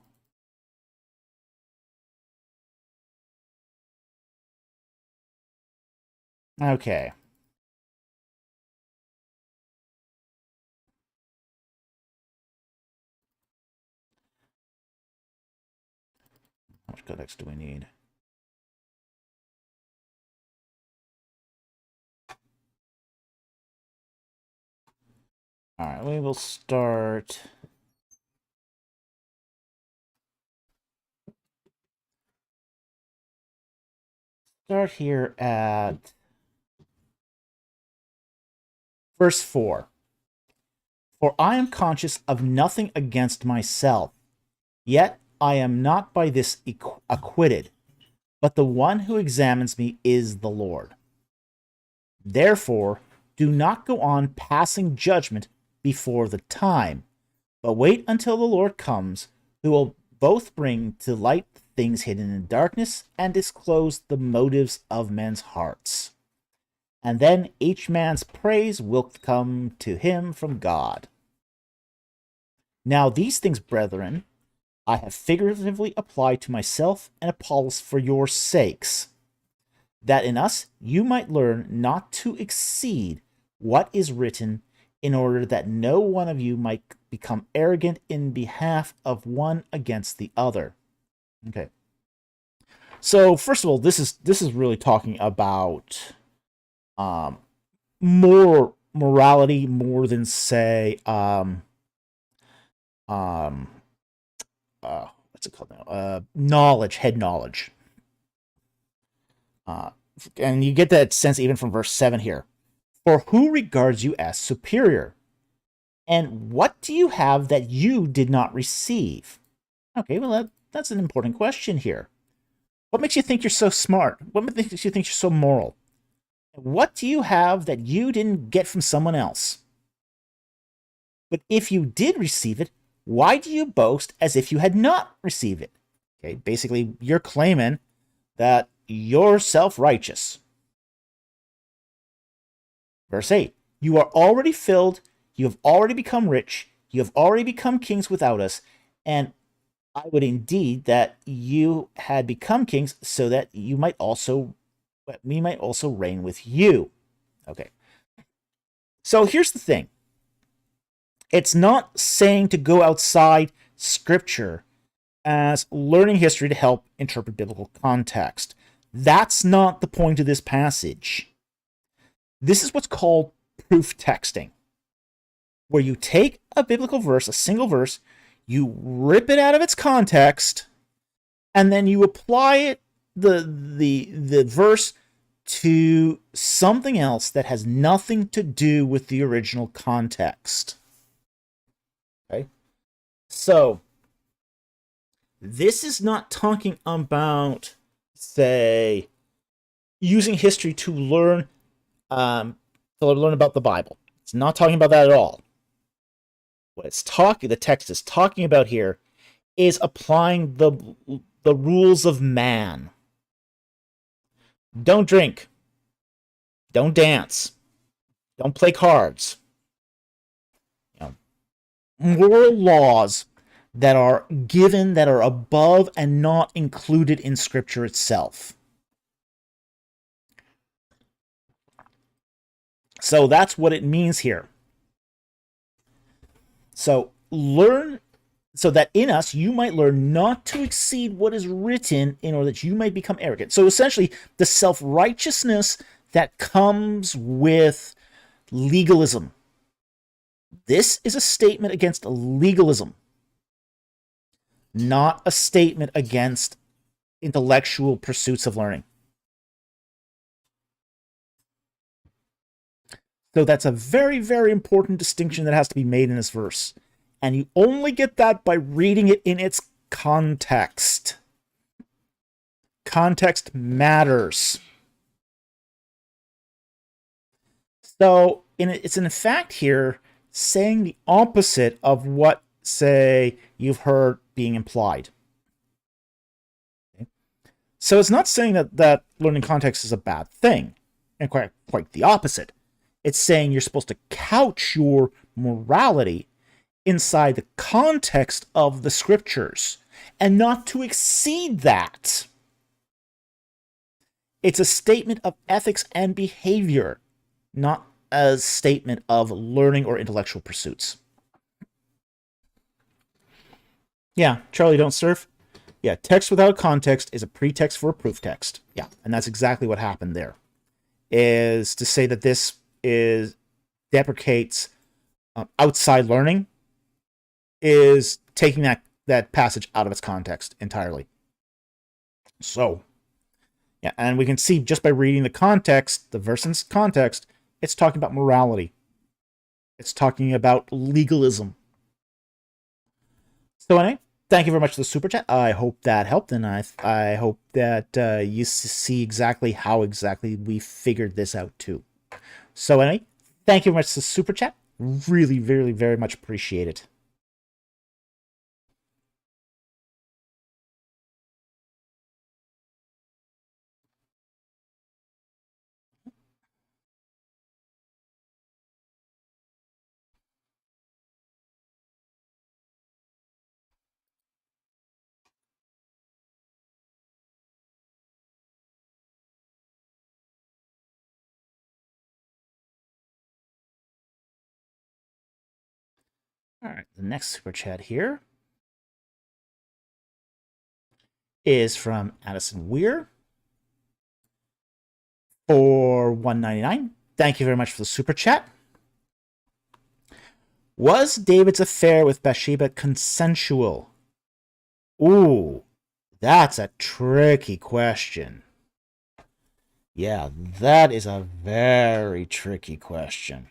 Okay. How much context do we need? All right, we will start. Start here at verse 4. "For I am conscious of nothing against myself, yet I am not by this acquitted, but the one who examines me is the Lord. Therefore, do not go on passing judgment before the time, but wait until the Lord comes, who will both bring to light things hidden in darkness and disclose the motives of men's hearts. And then each man's praise will come to him from God. Now these things, brethren, I have figuratively applied to myself and Apollos for your sakes, that in us you might learn not to exceed what is written, in order that no one of you might become arrogant in behalf of one against the other." Okay. So first of all, this is really talking about more morality, more than, say, what's it called now? Knowledge, head knowledge. And you get that sense even from verse 7 here. "For who regards you as superior? And what do you have that you did not receive?" Okay, well, that's an important question here. What makes you think you're so smart? What makes you think you're so moral? What do you have that you didn't get from someone else? But if you did receive it, Why do you boast as if you had not received it? Okay, basically, you're claiming that you're self-righteous. Verse 8, you are already filled, you have already become rich, you have already become kings without us, and I would indeed that you had become kings so that we might also reign with you. Okay. So here's the thing. It's not saying to go outside scripture as learning history to help interpret biblical context. That's not the point of this passage. This is what's called proof texting, where you take a biblical verse, a single verse, you rip it out of its context, and then you apply it, the verse, to something else that has nothing to do with the original context. Okay? So, this is not talking about, say, using history to learn about the Bible. It's not talking about that at all. What the text is talking about here is applying the rules of man. Don't drink. Don't dance. Don't play cards. Moral laws that are given, that are above and not included in Scripture itself. So that's what it means here. So that in us you might learn not to exceed what is written in order that you might become arrogant. So essentially, the self-righteousness that comes with legalism. This is a statement against legalism, not a statement against intellectual pursuits of learning. So that's a very, very important distinction that has to be made in this verse. And you only get that by reading it in its context. Context matters. So it's in fact here saying the opposite of what, say, you've heard being implied. Okay? So it's not saying that learning context is a bad thing, and quite the opposite. It's saying you're supposed to couch your morality inside the context of the scriptures and not to exceed that. It's a statement of ethics and behavior, not a statement of learning or intellectual pursuits. Yeah, Charlie, don't surf. Yeah, text without context is a pretext for a proof text. Yeah, and that's exactly what happened there. Is to say that this deprecates outside learning is taking that passage out of its context entirely. So, yeah, and we can see just by reading the context, the verse's context, it's talking about morality. It's talking about legalism. So anyway, thank you very much for the super chat. I hope that helped, and I hope that you see exactly how exactly we figured this out too. So anyway, thank you very much for the super chat. Really, very, very much appreciate it. All right, the next super chat here is from Addison Weir for $1.99. Thank you very much for the super chat. Was David's affair with Bathsheba consensual? Ooh, that's a tricky question. Yeah, that is a very tricky question.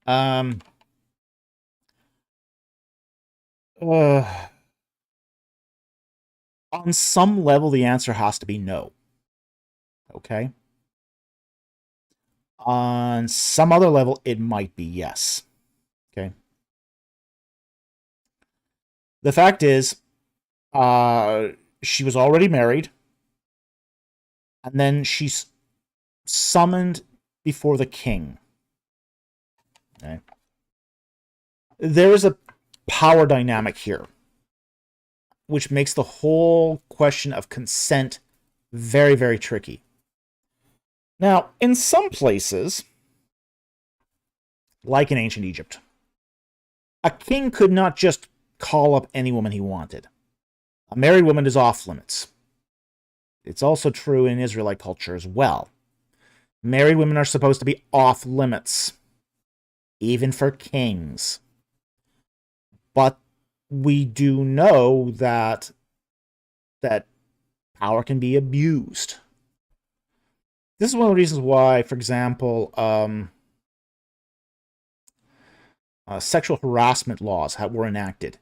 On some level, the answer has to be no. Okay? On some other level, it might be yes. Okay? The fact is, she was already married, and then she's summoned before the king. Okay. There is a power dynamic here, which makes the whole question of consent very, very tricky. Now, in some places, like in ancient Egypt, a king could not just call up any woman he wanted. A married woman is off limits. It's also true in Israelite culture as well. Married women are supposed to be off limits, even for kings. But we do know that power can be abused. This is one of the reasons why, for example, sexual harassment laws were enacted,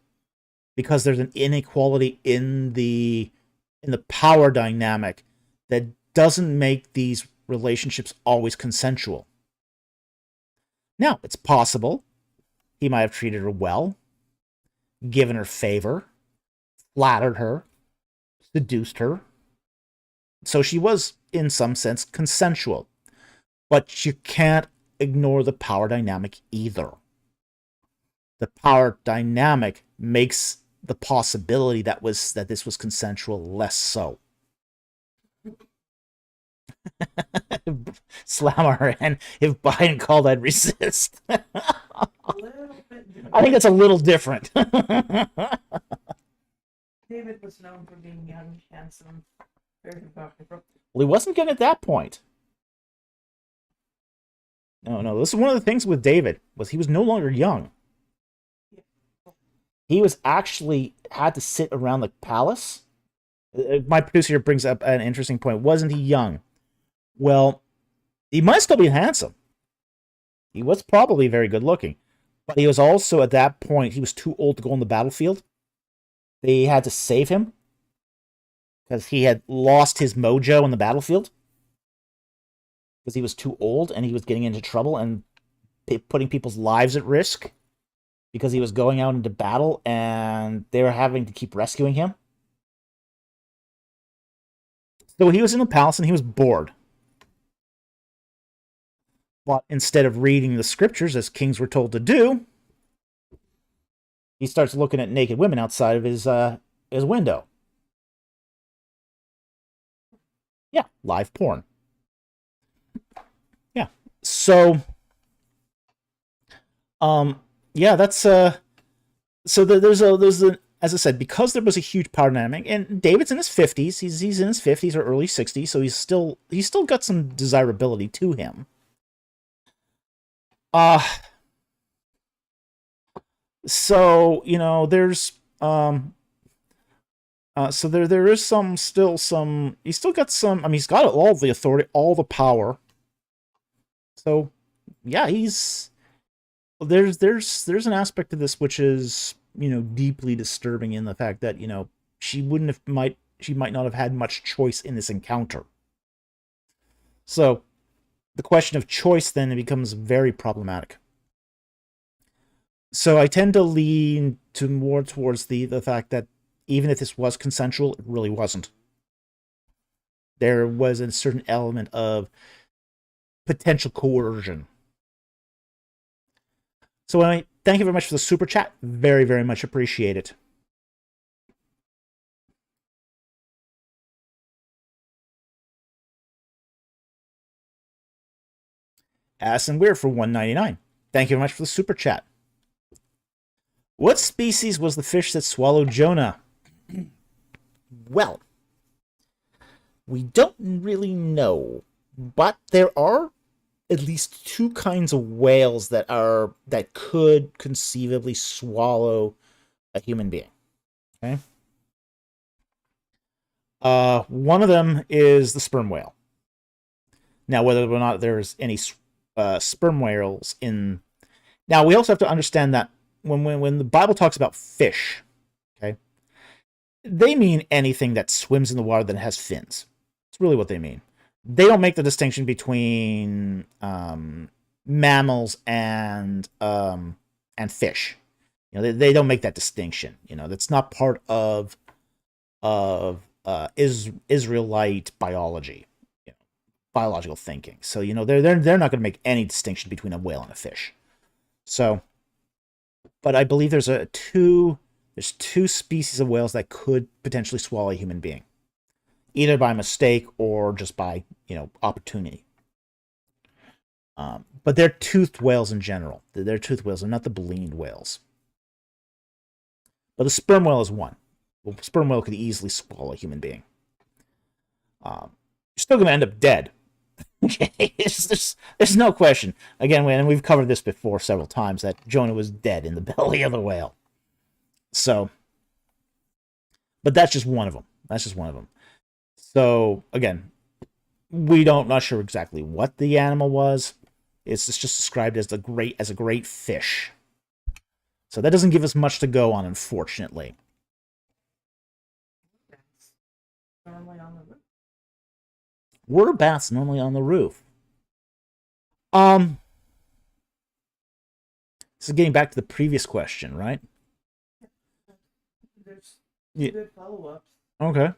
because there's an inequality in the power dynamic that doesn't make these relationships always consensual. Now, it's possible he might have treated her well, given her favor, flattered her, seduced her. So she was, in some sense, consensual. But you can't ignore the power dynamic either. The power dynamic makes the possibility that this was consensual less so. Slam our hand. If Biden called, I'd resist. I think it's a little different.
David was known for being young, handsome, very popular.
Well, he wasn't good at that point. No. This is one of the things with David, was he was no longer young. He was actually had to sit around the palace. My producer here brings up an interesting point. Wasn't he young? Well, he might still be handsome. He was probably very good looking. But he was also, at that point, he was too old to go on the battlefield. They had to save him because he had lost his mojo on the battlefield. Because he was too old and he was getting into trouble and putting people's lives at risk. Because he was going out into battle and they were having to keep rescuing him. So he was in the palace and he was bored. But instead of reading the scriptures, as kings were told to do, he starts looking at naked women outside of his window. Yeah, live porn. Yeah. So, yeah, that's so there's as I said, because there was a huge power dynamic, and David's in his 50s. He's in his 50s or early 60s, so he's still got some desirability to him. So, there's so there is still some, he's still got some, I mean, he's got all the authority, all the power. So, yeah, there's an aspect of this which is, deeply disturbing in the fact that, she might not have had much choice in this encounter. So, the question of choice then becomes very problematic. So I tend to lean more towards the fact that even if this was consensual, it really wasn't. There was a certain element of potential coercion. So anyway, thank you very much for the super chat. Very, very much appreciate it. Addison Weir for $1.99. Thank you very much for the super chat. What species was the fish that swallowed Jonah? Well, we don't really know, but there are at least two kinds of whales that could conceivably swallow a human being. Okay. One of them is the sperm whale. Now, whether or not there's any sperm whales in... Now, we also have to understand that when the Bible talks about fish, okay, they mean anything that swims in the water that has fins. That's really what they mean. They don't make the distinction between mammals and fish. You know, they don't make that distinction. You know, that's not part of Israelite biology, you know, biological thinking. So you know they're not going to make any distinction between a whale and a fish. So, but I believe there's two species of whales that could potentially swallow a human being, either by mistake or just by opportunity. But they're toothed whales in general. They're toothed whales. They're not the baleen whales. But the sperm whale is one. Well, sperm whale could easily swallow a human being. You're still going to end up dead. Okay, there's no question. Again, and we've covered this before several times, that Jonah was dead in the belly of the whale. So, but that's just one of them. That's just one of them. So again, not sure exactly what the animal was. It's just described as a great fish. So that doesn't give us much to go on, unfortunately.
Normally on the roof.
Were bats normally on the roof? This is getting back to the previous question, right?
There's
Yeah.
good follow-ups.
Okay.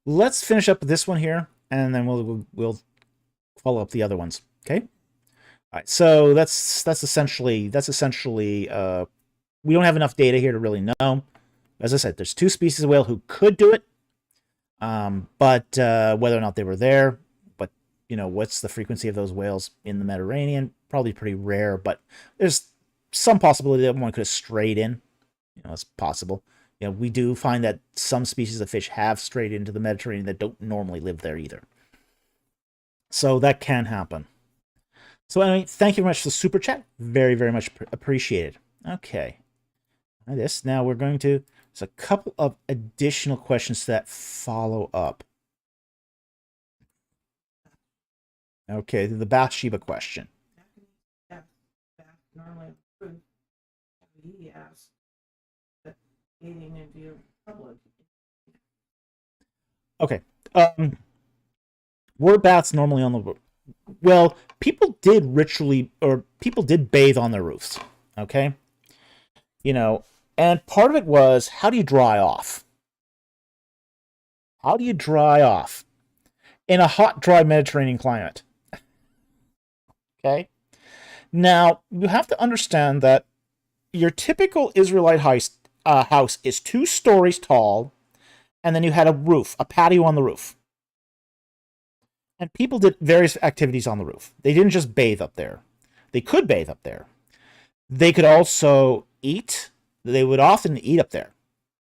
Let's finish up this one here, and then we'll follow up the other ones. Okay. All right. So that's essentially we don't have enough data here to really know. As I said, there's two species of whale who could do it, but whether or not they were there, but what's the frequency of those whales in the Mediterranean? Probably pretty rare, but there's some possibility that one could have strayed in. It's possible. We do find that some species of fish have strayed into the Mediterranean that don't normally live there either. So that can happen. So anyway, thank you very much for the super chat. Very, very much appreciated. Okay. Now we're going to... There's a couple of additional questions that follow up. Okay, the Bathsheba question.
Normally, he asked that dating in view of public.
Okay. Were baths normally on the roof? Well, people did bathe on their roofs. Okay. And part of it was, how do you dry off? How do you dry off in a hot, dry Mediterranean climate? Okay. Now, you have to understand that your typical Israelite house is 2 stories tall, and then you had a patio on the roof. And people did various activities on the roof. They didn't just bathe up there. They could bathe up there. They could also eat. They would often eat up there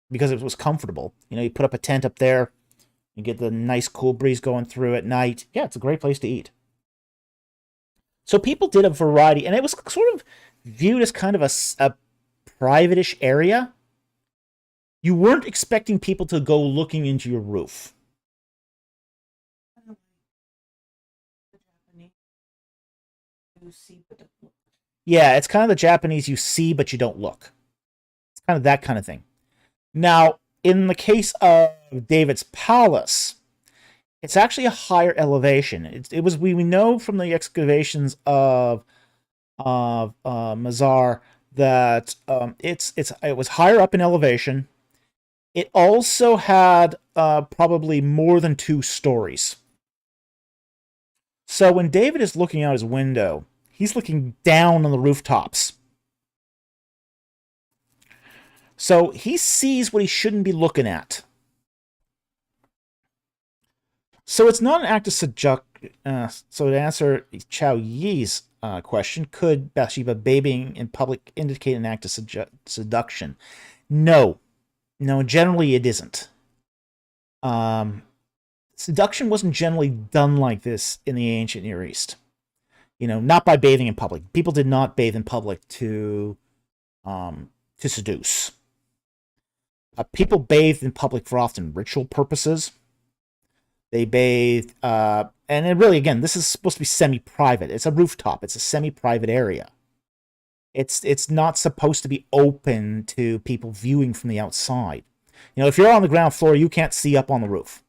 because it was comfortable. You put up a tent up there, you get the nice cool breeze going through at night. Yeah, it's a great place to eat. So people did a variety, and it was sort of viewed as kind of a private-ish area. You weren't expecting people to go looking into your roof. Yeah, it's kind of the Japanese you see, but you don't look. It's kind of that kind of thing. Now, in the case of David's palace, it's actually a higher elevation. We know from the excavations of Mazar that it was higher up in elevation. It also had probably more than 2 stories. So when David is looking out his window, he's looking down on the rooftops. So he sees what he shouldn't be looking at. So it's not an act of seduction. So to answer Chow Yi's question, could Bathsheba bathing in public indicate an act of seduction? No, generally it isn't. Seduction wasn't generally done like this in the ancient Near East. Not by bathing in public. People did not bathe in public to seduce. People bathed in public for often ritual purposes. They bathed, and it really, again, this is supposed to be semi-private. It's a rooftop. It's a semi-private area. It's not supposed to be open to people viewing from the outside. If you're on the ground floor, you can't see up on the roof.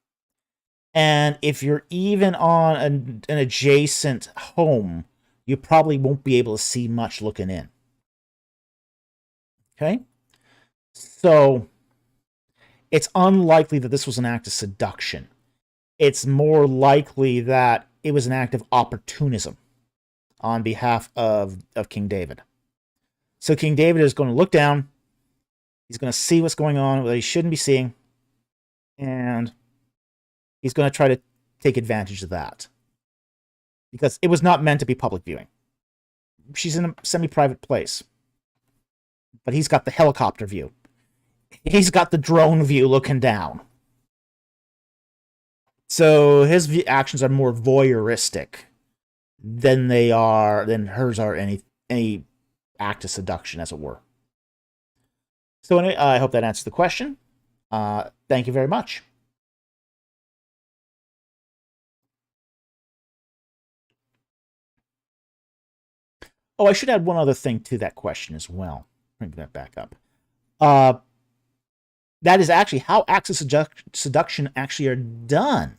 And if you're even on an adjacent home, you probably won't be able to see much looking in. Okay? So it's unlikely that this was an act of seduction. It's more likely that it was an act of opportunism on behalf of King David. So King David is going to look down. He's going to see what's going on, what he shouldn't be seeing, and he's going to try to take advantage of that. Because it was not meant to be public viewing. She's in a semi-private place. But he's got the helicopter view. He's got the drone view looking down. So his actions are more voyeuristic than hers are any act of seduction, as it were. So anyway, I hope that answers the question. Thank you very much. Oh, I should add one other thing to that question as well. Bring that back up. That is actually how acts of seduction actually are done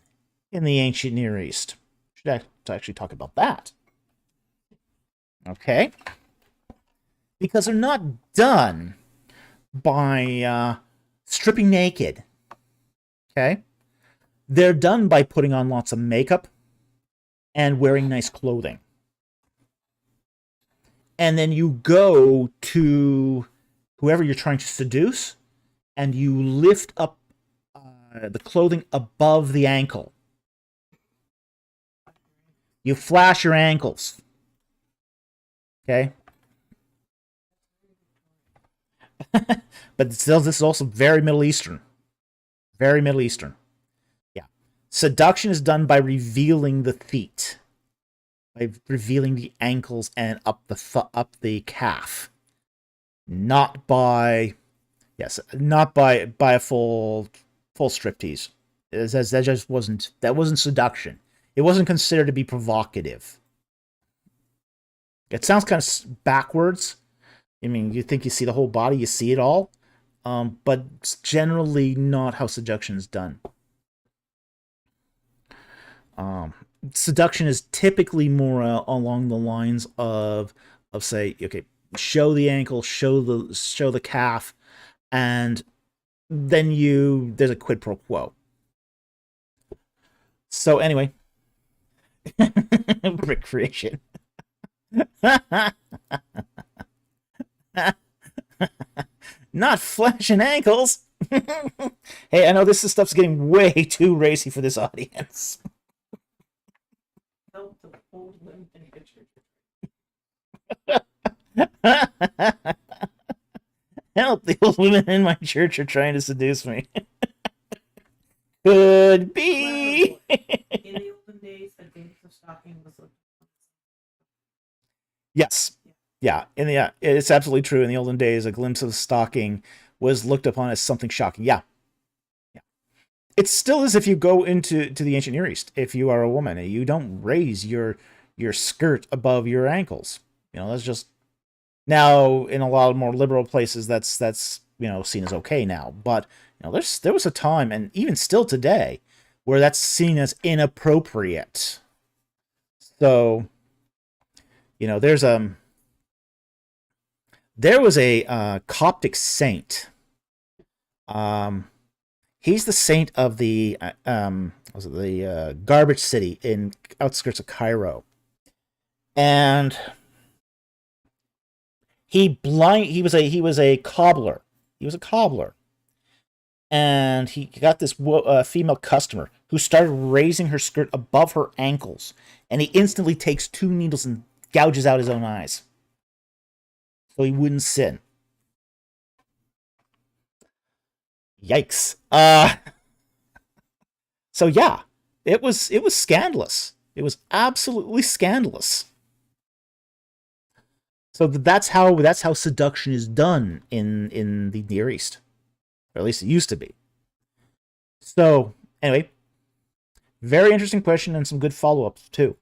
in the ancient Near East. Should actually talk about that. Okay. Because they're not done by stripping naked. Okay. They're done by putting on lots of makeup and wearing nice clothing. And then you go to whoever you're trying to seduce, and you lift up the clothing above the ankle. You flash your ankles. Okay? But still, this is also very Middle Eastern. Very Middle Eastern. Yeah. Seduction is done by revealing the feet. By revealing the ankles and up the calf. Not by a full striptease. That wasn't seduction. It wasn't considered to be provocative. It sounds kind of backwards. I mean, you think you see the whole body, you see it all, but it's generally not how seduction is done. Seduction is typically more along the lines of say, okay, show the ankle, show the calf, and then there's a quid pro quo. So anyway, recreation. Not flashing ankles. Hey, I know this stuff's getting way too racy for this audience.
Help the old women in the church.
Help, the old women in my church are trying to seduce me. Could be.
In the olden days, a glimpse of stocking was looked upon.
Yes. Yeah. It's absolutely true. In the olden days, a glimpse of stocking was looked upon as something shocking. Yeah. It still is if you go into the ancient Near East. If you are a woman, you don't raise your skirt above your ankles. That's just now in a lot of more liberal places. That's seen as okay now. But there was a time, and even still today, where that's seen as inappropriate. So there was a Coptic saint. He's the saint of the garbage city in outskirts of Cairo, and he was a cobbler. He was a cobbler, and he got this female customer who started raising her skirt above her ankles, and he instantly takes 2 needles and gouges out his own eyes, so he wouldn't sin. Yikes. So yeah, it was scandalous. It was absolutely scandalous. So that's how seduction is done in the Near East. Or at least it used to be. So, anyway, very interesting question and some good follow-ups too.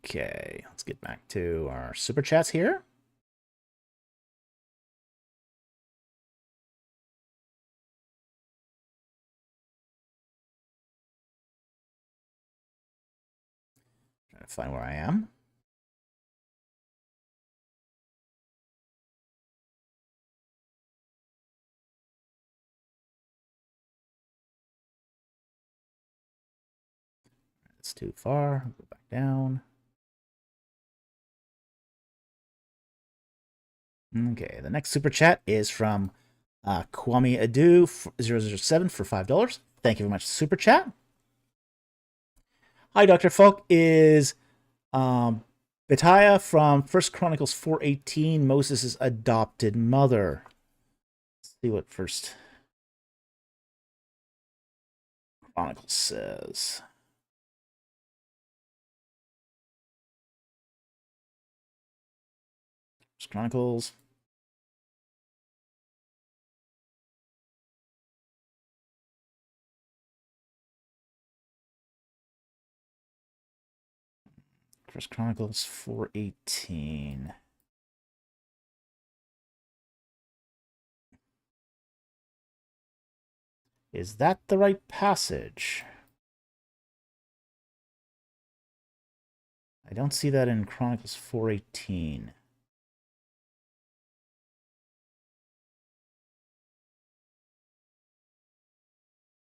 Okay, let's get back to our super chats here. to find where I am. It's too far. Go back down. Okay, the next super chat is from Kwame Adu 007 for $5. Thank you very much, super chat. Hi, Dr. Falk. Is Betaiah from 1 Chronicles 4:18 Moses' adopted mother? Let's see what 1 Chronicles says. Chronicles. First Chronicles 4:18. Is that the right passage? I don't see that in Chronicles 4:18.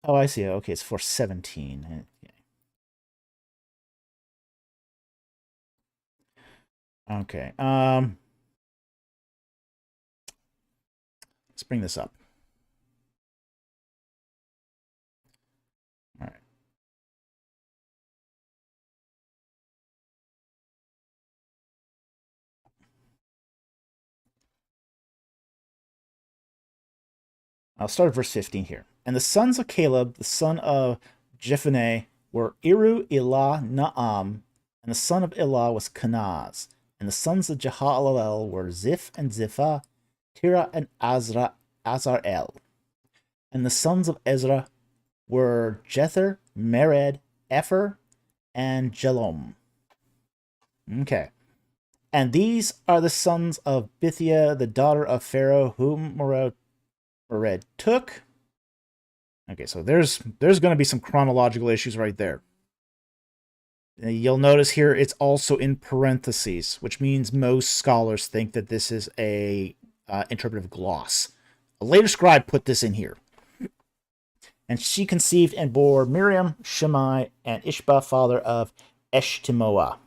Oh, I see. Okay, it's 4:17. Okay. Let's bring this up. All right. I'll start at verse 15 here. And the sons of Caleb, the son of Jephunneh, were Iru, Elah, Naam, and the son of Elah was Kenaz. And the sons of Jehalelel were Ziph and Ziphah, Tira and Azarel. And the sons of Ezra were Jether, Mered, Epher, and Jelom. Okay. And these are the sons of Bithiah, the daughter of Pharaoh, whom Mered took. Okay, so there's going to be some chronological issues right there. You'll notice here it's also in parentheses, which means most scholars think that this is a interpretive gloss. A later scribe put this in here. And she conceived and bore Miriam, Shammai, and Ishbah, father of Eshtimoah.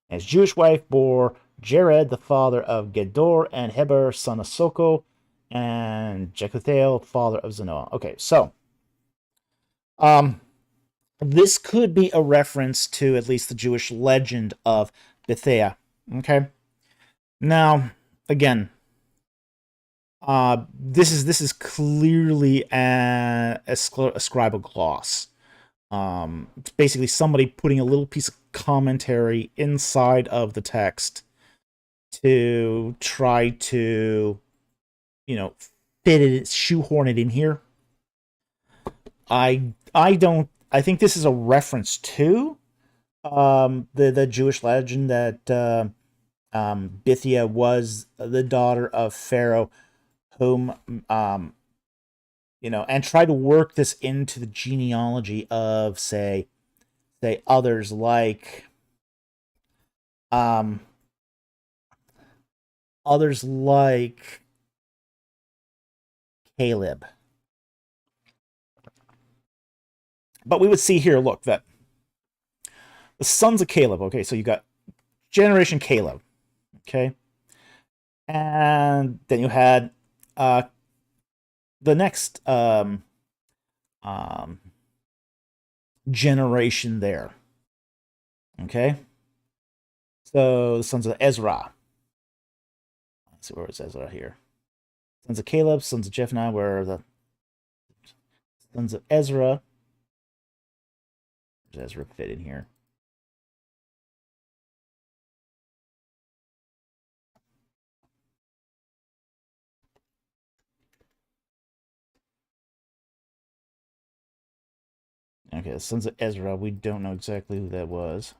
His Jewish wife bore Jared, the father of Gedor, and Heber, son of Soko, and Jekuthael, father of Zanoah. Okay, so this could be a reference to at least the Jewish legend of Bethea. Okay, now again, this is clearly a scribal gloss. It's basically somebody putting a little piece of commentary inside of the text to try to, fit it, shoehorn it in here. I think this is a reference to the Jewish legend that Bithiah was the daughter of Pharaoh, whom and try to work this into the genealogy of say others like Caleb. But we would see here, look, that the sons of Caleb, okay, so you got generation Caleb, okay? And then you had the next generation there, okay? So the sons of Ezra. Let's see, where is Ezra here? Sons of Caleb, sons of Jephunneh were the sons of Ezra. Does Ezra fit in here? Okay, the sons of Ezra, we don't know exactly who that was.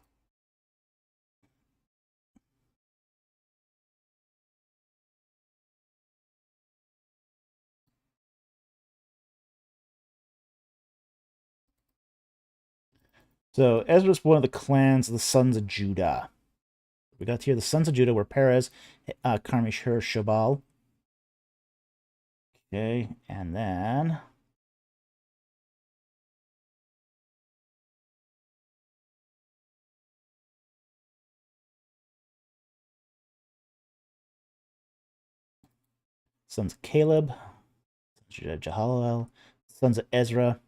So Ezra's one of the clans of the sons of Judah. We got here the sons of Judah were Perez, Carmi, Shur, Shabal. Okay, and then sons of Caleb, Jehalel, sons of Ezra.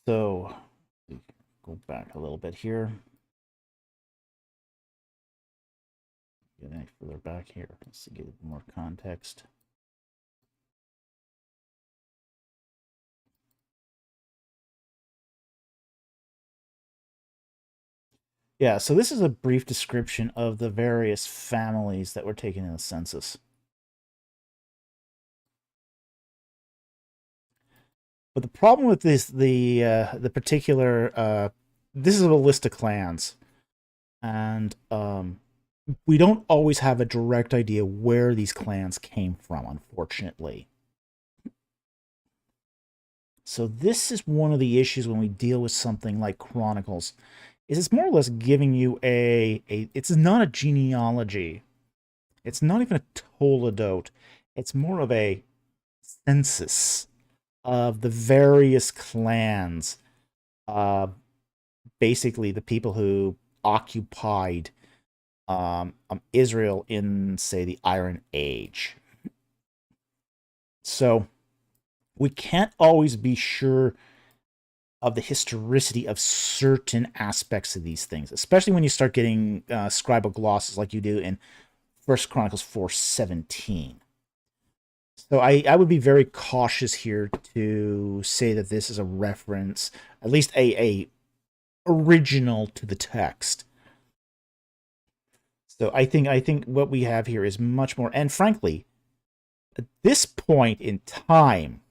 So, go back a little bit here. Get any further back here. Let's get more context. Yeah, so this is a brief description of the various families that were taken in the census. But the problem with this, the particular, this is a list of clans, and we don't always have a direct idea where these clans came from, unfortunately. So this is one of the issues when we deal with something like Chronicles, is it's more or less giving you it's not a genealogy. It's not even a Toledote. It's more of a census of the various clans, basically the people who occupied Israel in, say, the Iron Age. So we can't always be sure of the historicity of certain aspects of these things, especially when you start getting scribal glosses like you do in First Chronicles 4:17. So I would be very cautious here to say that this is a reference, at least a original to the text. So I think what we have here is much more, and frankly, at this point in time,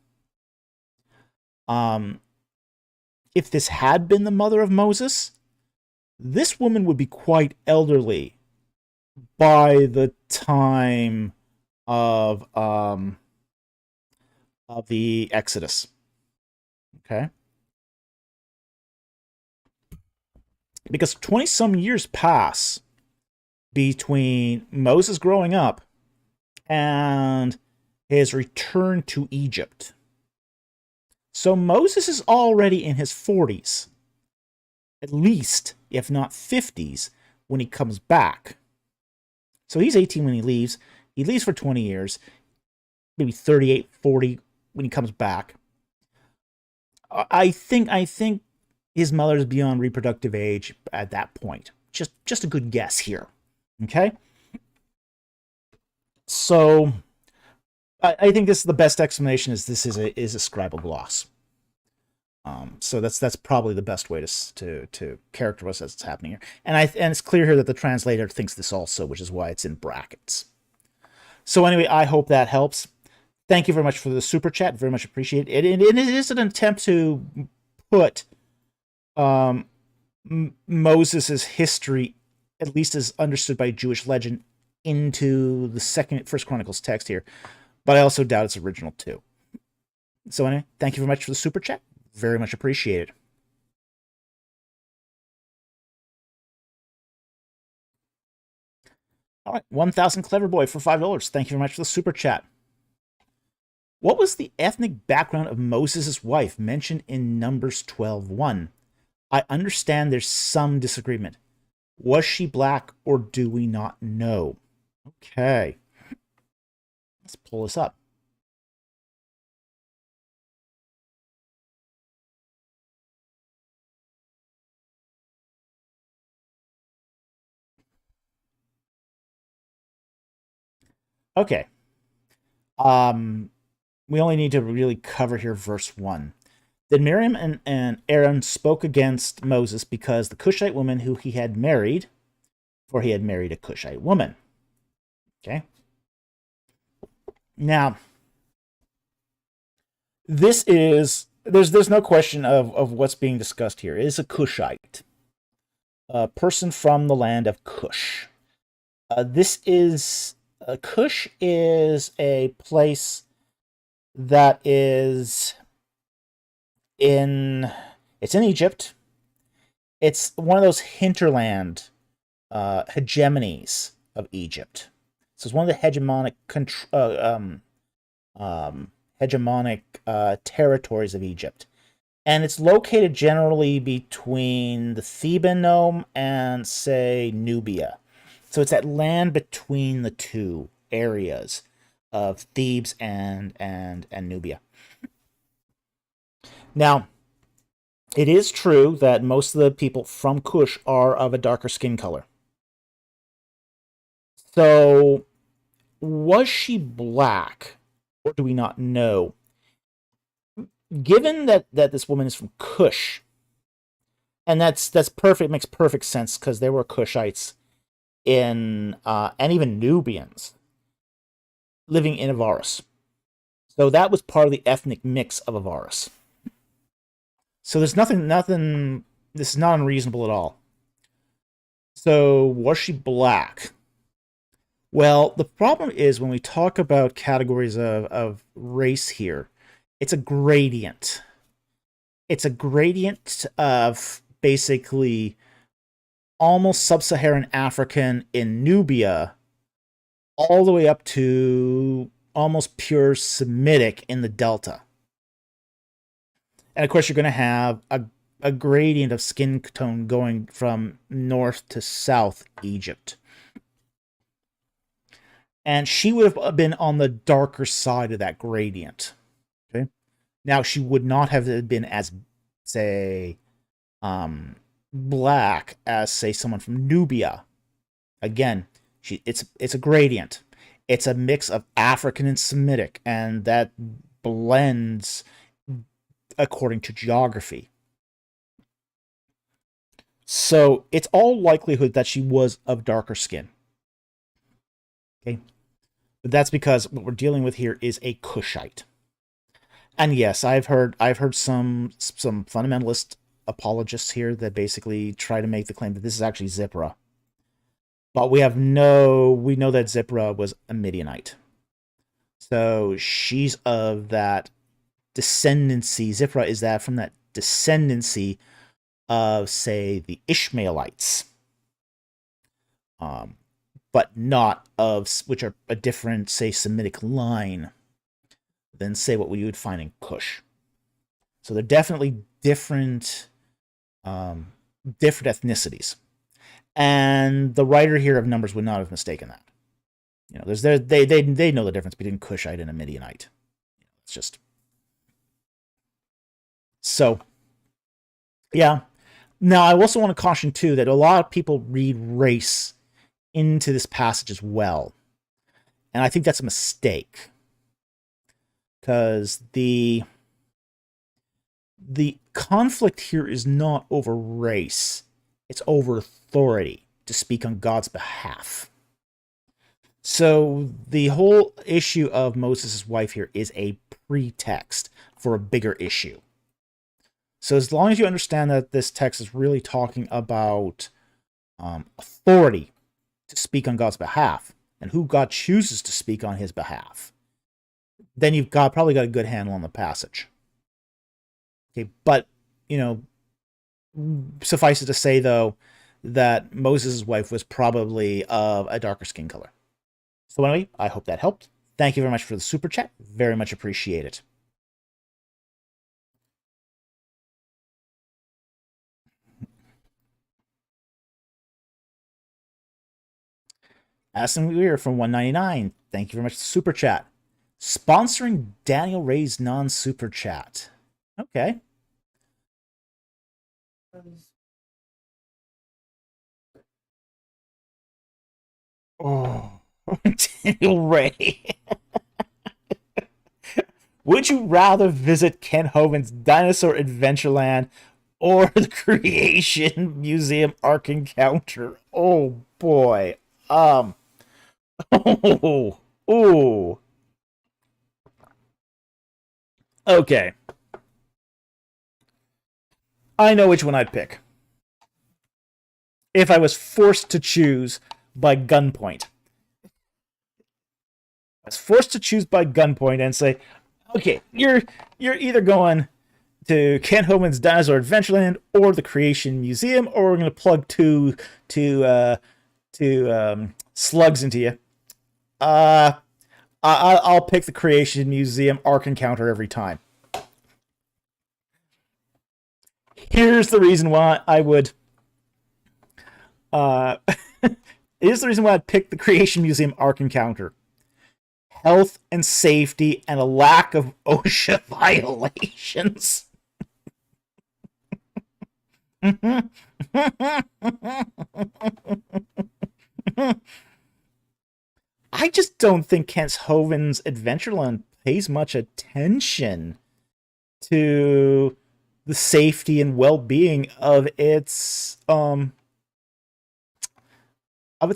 if this had been the mother of Moses, this woman would be quite elderly by the time of the Exodus. Okay? Because 20 some years pass between Moses growing up and his return to Egypt. So Moses is already in his 40s, at least, if not 50s, when he comes back. So he's 18 when he leaves. He leaves for 20 years, maybe 38, 40 when he comes back. I think his mother is beyond reproductive age at that point. Just a good guess here. Okay? So I think this is the best explanation, is this is a scribal gloss. So that's probably the best way to characterize what's happening here. And it's clear here that the translator thinks this also, which is why it's in brackets. So anyway, I hope that helps. Thank you very much for the super chat. Very much appreciate it. It is an attempt to put Moses' history, at least as understood by Jewish legend, into the First Chronicles text here. But I also doubt it's original too. So anyway, thank you very much for the super chat. Very much appreciated. All right, 1,000 Clever Boy for $5. Thank you very much for the super chat. What was the ethnic background of Moses' wife mentioned in Numbers 12:1? I understand there's some disagreement. Was she black, or do we not know? Okay. Let's pull this up. Okay. We only need to really cover here verse 1. Then Miriam and Aaron spoke against Moses because the Cushite woman who he had married, for he had married a Cushite woman. Okay. Now, this is there's no question of what's being discussed here. It is a Cushite, a person from the land of Cush. This is Cush is a place that is in it's in Egypt. It's one of those hinterland hegemonies of Egypt. So it's one of the hegemonic territories of Egypt, and it's located generally between the Theban nome and, say, Nubia. So it's that land between the two areas of Thebes and Nubia. Now, it is true that most of the people from Kush are of a darker skin color. So, was she black, or do we not know? Given that this woman is from Kush, and that's perfect, makes perfect sense because there were Kushites in and even Nubians living in Avaris. So that was part of the ethnic mix of Avaris. So there's nothing. This is not unreasonable at all. So was she black? Well, the problem is when we talk about categories of race here, it's a gradient. It's a gradient of basically almost sub-Saharan African in Nubia, all the way up to almost pure Semitic in the Delta. And of course, you're going to have a gradient of skin tone going from north to south Egypt. And she would have been on the darker side of that gradient. Okay. Now, she would not have been as, say, black as, say, someone from Nubia. Again, it's a gradient. It's a mix of African and Semitic, and that blends according to geography. So it's all likelihood that she was of darker skin. Okay, but that's because what we're dealing with here is a Cushite. And yes, I've heard some fundamentalist apologists here that basically try to make the claim that this is actually Zipporah. But we know that Zipporah was a Midianite. So she's of that descendancy. Zipporah is that from that descendancy of, say, the Ishmaelites. But not of, which are a different, say, Semitic line than, say, what we would find in Kush. So they're definitely different ethnicities. And the writer here of Numbers would not have mistaken that. You know, they know the difference between Cushite and a Midianite. It's just so. Yeah. Now, I also want to caution too that a lot of people read race into this passage as well, and I think that's a mistake because the conflict here is not over race. It's over authority to speak on God's behalf. So the whole issue of Moses' wife here is a pretext for a bigger issue. So as long as you understand that this text is really talking about authority to speak on God's behalf and who God chooses to speak on his behalf, then you've probably got a good handle on the passage. Okay, but, suffice it to say, though, that Moses' wife was probably of a darker skin color. So anyway, I hope that helped. Thank you very much for the super chat. Very much appreciate it. Aston Weir from 199. Thank you very much for the super chat. Sponsoring Daniel Ray's non-super chat. Okay. Oh, Daniel Ray. Would you rather visit Ken Hovind's Dinosaur Adventureland or the Creation Museum Ark Encounter? Oh boy. Oh. Okay. I know which one I'd pick. If I was forced to choose by gunpoint. I was forced to choose by gunpoint and say, okay, you're either going to Kent Hovind's Dinosaur Adventureland or the Creation Museum, or we're going to plug two slugs into you. I'll pick the Creation Museum Ark Encounter every time. Here's the reason why I would. Here's the reason why I'd pick the Creation Museum Ark Encounter. Health and safety and a lack of OSHA violations. I just don't think Kent Hovind's Adventureland pays much attention to the safety and well-being of its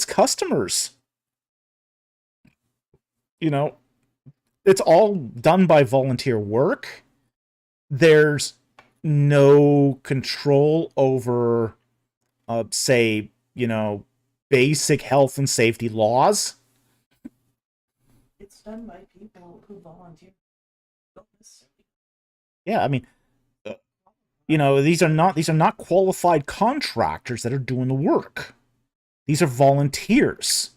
customers. You know, it's all done by volunteer work. There's no control over, say, basic health and safety laws.
It's done by people who volunteer.
Yeah, I mean, these are not qualified contractors that are doing the work. These are volunteers.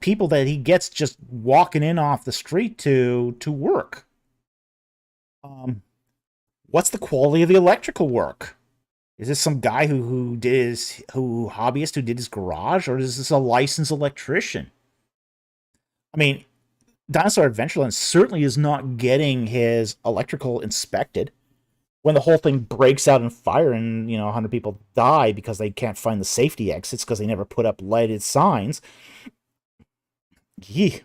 People that he gets just walking in off the street to work. What's the quality of the electrical work? Is this some guy who did his garage, or is this a licensed electrician? I mean, Dinosaur Adventureland certainly is not getting his electrical inspected. When the whole thing breaks out in fire and 100 people die because they can't find the safety exits because they never put up lighted signs. Yeah.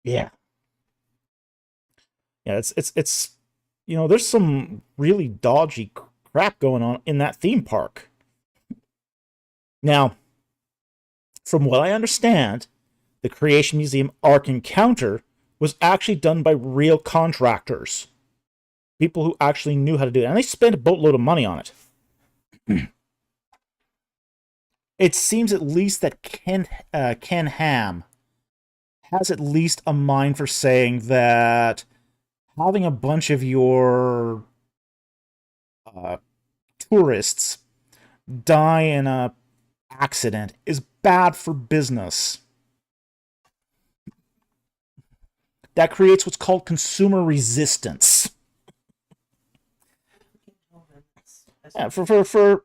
Yeah, it's there's some really dodgy crap going on in that theme park. Now, from what I understand, the Creation Museum Ark Encounter was actually done by real contractors. People who actually knew how to do it. And they spent a boatload of money on it. It seems at least that Ken Ham has at least a mind for saying that having a bunch of your tourists die in a accident is bad for business. That creates what's called consumer resistance. Yeah, for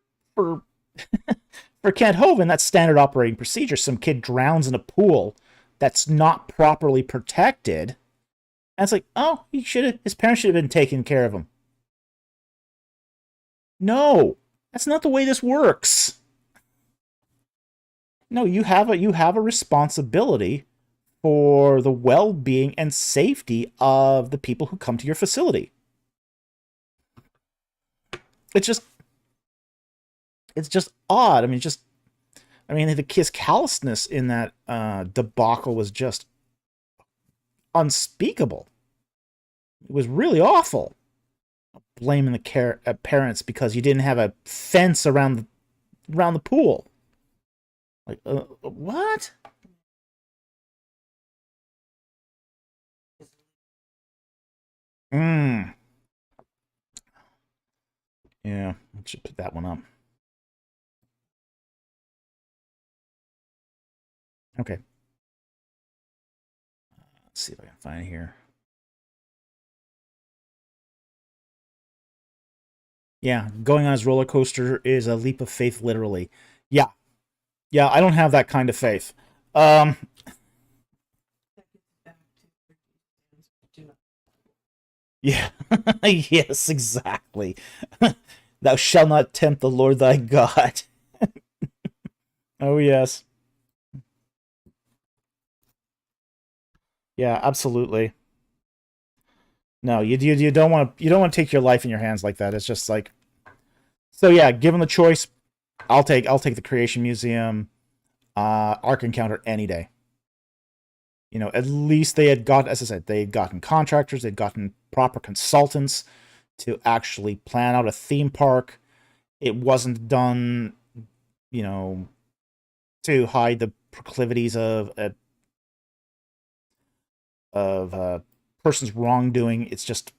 Kent Hovind, that's standard operating procedure. Some kid drowns in a pool that's not properly protected, and it's like, oh, his parents should have been taking care of him. No, that's not the way this works. No, you have a responsibility for the well-being and safety of the people who come to your facility. It's just odd. I mean, his callousness in that debacle was just unspeakable. It was really awful. Blaming the parents because you didn't have a fence around the pool. Like, what? Yeah, I should put that one up. Okay. Let's see if I can find it here. Yeah, going on his roller coaster is a leap of faith, literally. Yeah. Yeah, I don't have that kind of faith. Yeah. Yes, exactly. Thou shalt not tempt the Lord thy God. Oh, yes. Yeah, absolutely. No, you don't want to take your life in your hands like that. It's just like, so yeah, given the choice, I'll take the Creation Museum Ark Encounter any day. At least they had got, as I said, they had gotten contractors, they'd gotten proper consultants to actually plan out a theme park. It wasn't done, you know, to hide the proclivities of a person's wrongdoing. It's just,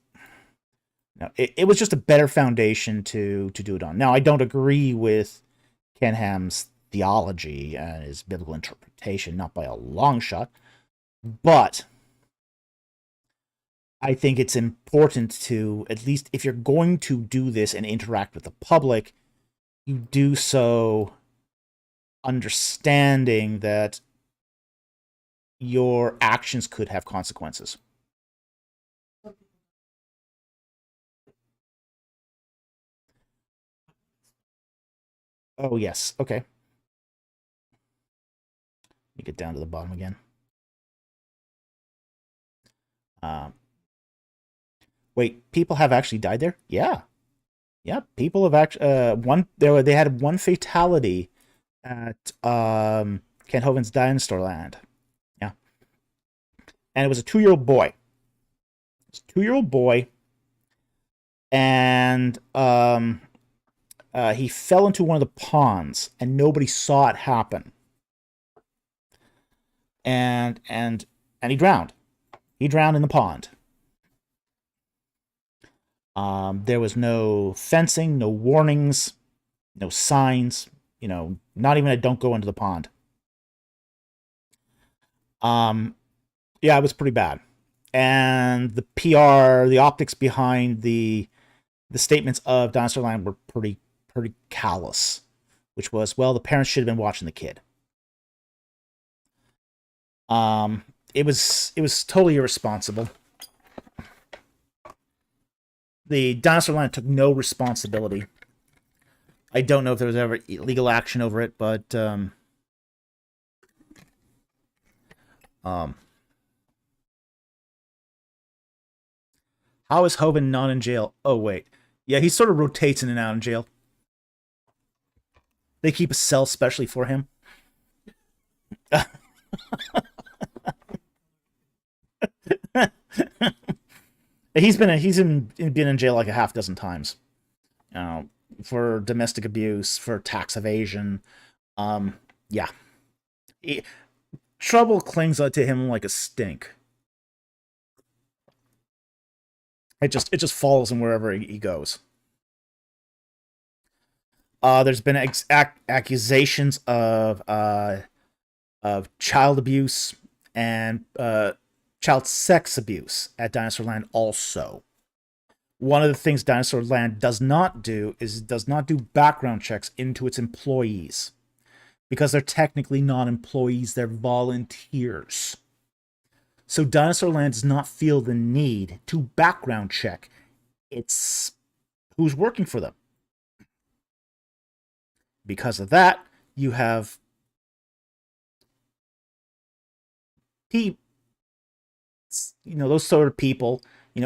it was just a better foundation to do it on. Now, I don't agree with Ken Ham's theology and his biblical interpretation, not by a long shot, but I think it's important to, at least if you're going to do this and interact with the public, you do so understanding that your actions could have consequences. Oh, yes. Okay. Let me get down to the bottom again. Wait, people have actually died there? Yeah. Yeah, people have actually they had one fatality at Ken Hovind's Dinosaur Land. Yeah. And it was a 2-year-old boy. It was a 2-year-old boy, and he fell into one of the ponds, and nobody saw it happen. And he drowned. He drowned in the pond. There was no fencing, no warnings, no signs, not even a "don't go into the pond." Yeah, it was pretty bad. And the PR, the optics behind the statements of Dinosaur Land were pretty callous, which was, well, the parents should have been watching the kid. It was totally irresponsible. The Dinosaur Land took no responsibility. I don't know if there was ever legal action over it, but how is Hovind not in jail? Oh, wait. Yeah, he sort of rotates in and out of jail. They keep a cell specially for him. He's been in jail like a half dozen times, for domestic abuse, for tax evasion. Yeah, trouble clings to him like a stink. It just follows him wherever he goes. There's been accusations of child abuse and child sex abuse at Dinosaur Land also. One of the things Dinosaur Land does not do is does not do background checks into its employees, because they're technically not employees, they're volunteers. So Dinosaur Land does not feel the need to background check it's who's working for them. Because of that, you have those sort of people,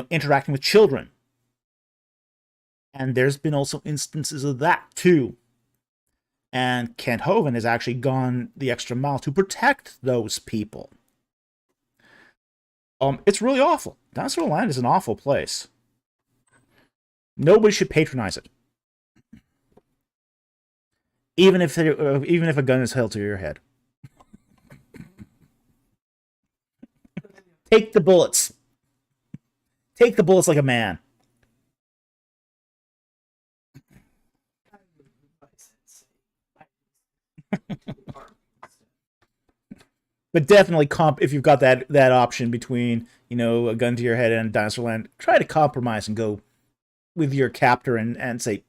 interacting with children. And there's been also instances of that too. And Kent Hovind has actually gone the extra mile to protect those people. It's really awful. Dinosaur Land is an awful place. Nobody should patronize it. Even if a gun is held to your head. Take the bullets. Take the bullets like a man. But definitely if you've got that option between, a gun to your head and Dinosaur Land, try to compromise and go with your captor and say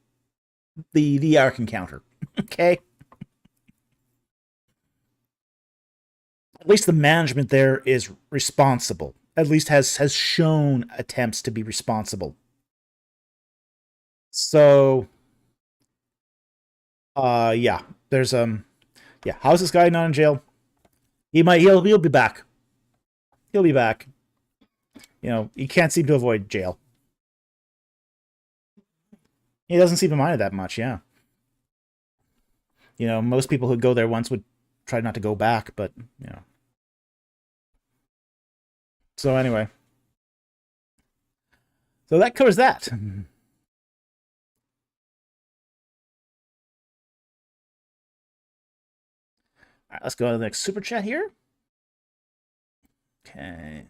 the Ark Encounter. Okay? At least the management there is responsible. At least has shown attempts to be responsible. So yeah, there's how's this guy not in jail? He'll be back. He'll be back. He can't seem to avoid jail. He doesn't seem to mind it that much, yeah. Most people who go there once would try not to go back, but, So anyway. So that covers that. right, let's go to the next super chat here. Okay.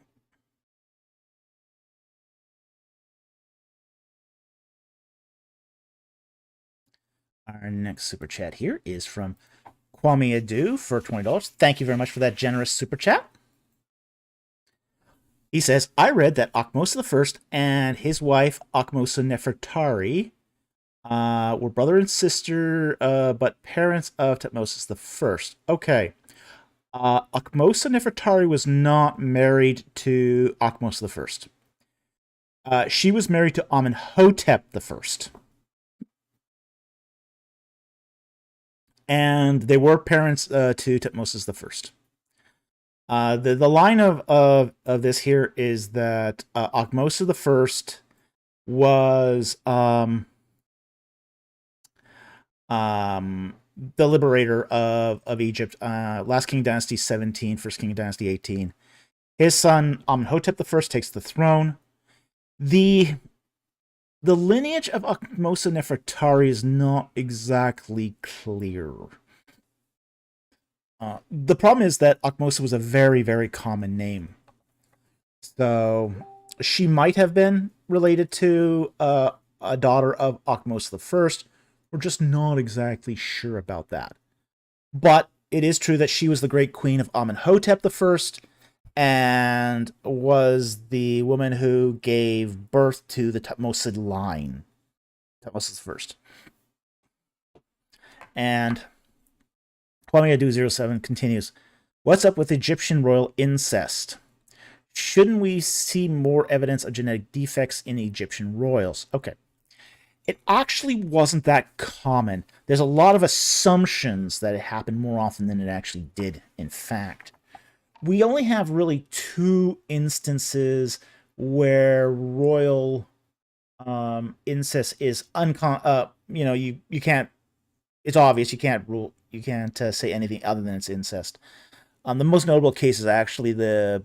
Our next super chat here is from Kwame Adu for $20. Thank you very much for that generous super chat. He says, I read that Akhmosa I and his wife Akhmosa Nefertari were brother and sister, but parents of Tutmosis I. Okay. Akhmosa Nefertari was not married to Akhmosa I. She was married to Amenhotep I. And they were parents to Tutmosis I. The line of this here is that Akhmosa I was the liberator of Egypt. Last King Dynasty 17, First King Dynasty 18. His son Amenhotep I takes the throne. The lineage of Akhmosa Nefertari is not exactly clear. The problem is that Akhmosa was a very, very common name. So she might have been related to a daughter of Akhmosa I. We're just not exactly sure about that. But it is true that she was the great queen of Amenhotep I and was the woman who gave birth to the Tutmosid line. Tutmosis I. And Kwame Adu 07 continues, what's up with Egyptian royal incest? Shouldn't we see more evidence of genetic defects in Egyptian royals? Okay. It actually wasn't that common. There's a lot of assumptions that it happened more often than it actually did, in fact. We only have really 2 instances where royal incest is you can't, it's obvious, you can't say anything other than it's incest. The most notable case is actually the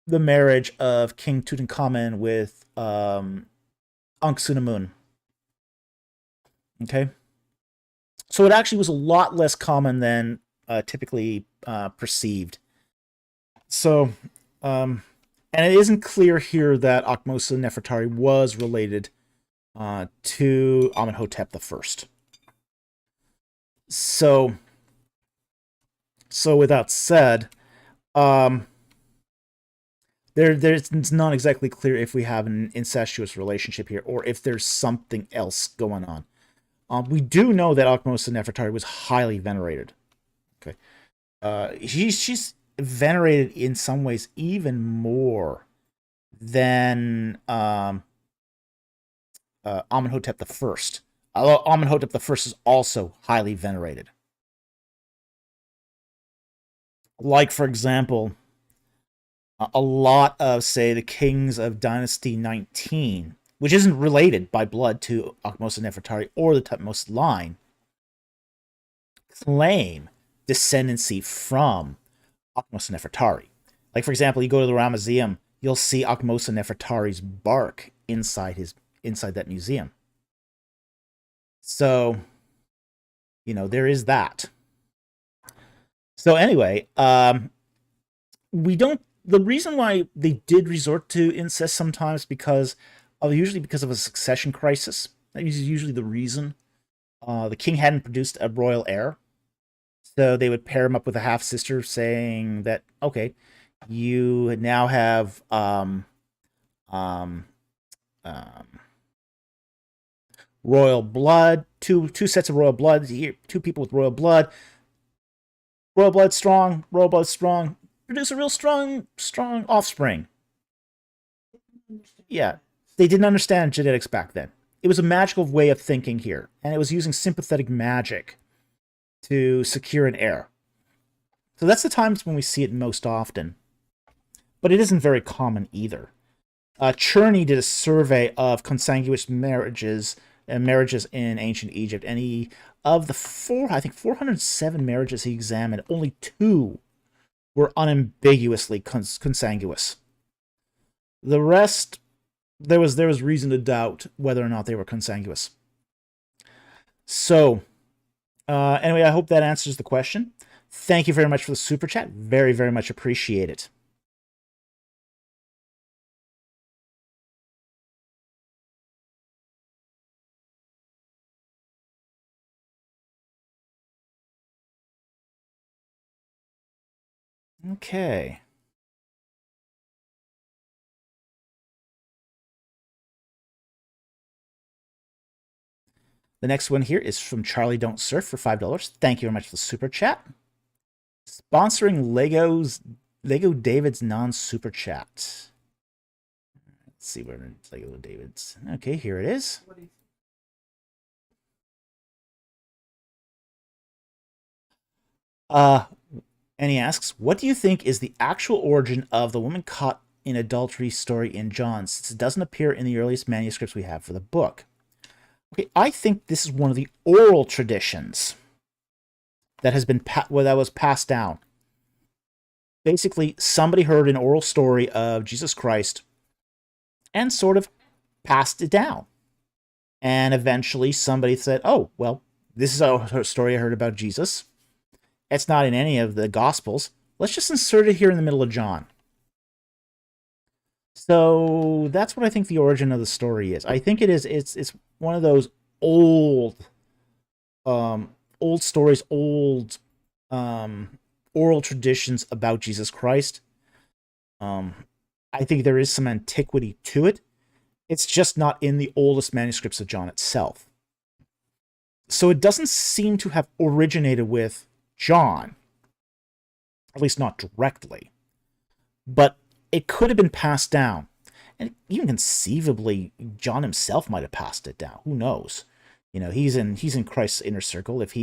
marriage of King Tutankhamun with Ankh-Sunamun. Okay? So it actually was a lot less common than typically perceived. So, and it isn't clear here that Akhmosa Nefertari was related to Amenhotep I. So with that said, it's not exactly clear if we have an incestuous relationship here or if there's something else going on. We do know that Akhmosa Nefertari was highly venerated. Okay, she's venerated in some ways even more than Amenhotep I. Although Amenhotep I is also highly venerated. Like, for example, a lot of, say, the kings of Dynasty 19, which isn't related by blood to Akhmosa Nefertari or the Tutmosis line, claim descendancy from Akhmosa Nefertari. Like, for example, you go to the Ramesseum, you'll see Akhmosa Nefertari's bark inside that museum. So, there is that. So anyway, the reason why they did resort to incest sometimes usually because of a succession crisis. That is usually the reason. The king hadn't produced a royal heir, so they would pair him up with a half sister, saying that, okay, you now have royal blood, two sets of royal blood, 2 people with royal blood. Royal blood strong, produce a real strong offspring. Yeah, they didn't understand genetics back then. It was a magical way of thinking here, and it was using sympathetic magic to secure an heir. So that's the times when we see it most often. But it isn't very common either. Cherney did a survey of consanguineous marriages in ancient Egypt, and of the 407 marriages he examined, only 2 were unambiguously consanguineous. The rest, there was reason to doubt whether or not they were consanguineous. So, Anyway, I hope that answers the question. Thank you very much for the super chat. Very, very much appreciate it. Okay. The next one here is from Charlie Don't Surf for $5. Thank you very much for the super chat. Sponsoring Lego David's non-super chat. Let's see where it's Lego David's. Okay, here it is. And he asks, what do you think is the actual origin of the woman caught in adultery story in John, since it doesn't appear in the earliest manuscripts we have for the book? Okay, I think this is one of the oral traditions that has been that was passed down. Basically, somebody heard an oral story of Jesus Christ and sort of passed it down. And eventually somebody said, oh, well, this is a story I heard about Jesus. It's not in any of the Gospels. Let's just insert it here in the middle of John. So that's what I think the origin of the story is. I think it is. It's one of those old stories, old oral traditions about Jesus Christ. I think there is some antiquity to it. It's just not in the oldest manuscripts of John itself. So it doesn't seem to have originated with John, at least not directly. But it could have been passed down. And even conceivably, John himself might have passed it down. Who knows? You know, he's in Christ's inner circle. If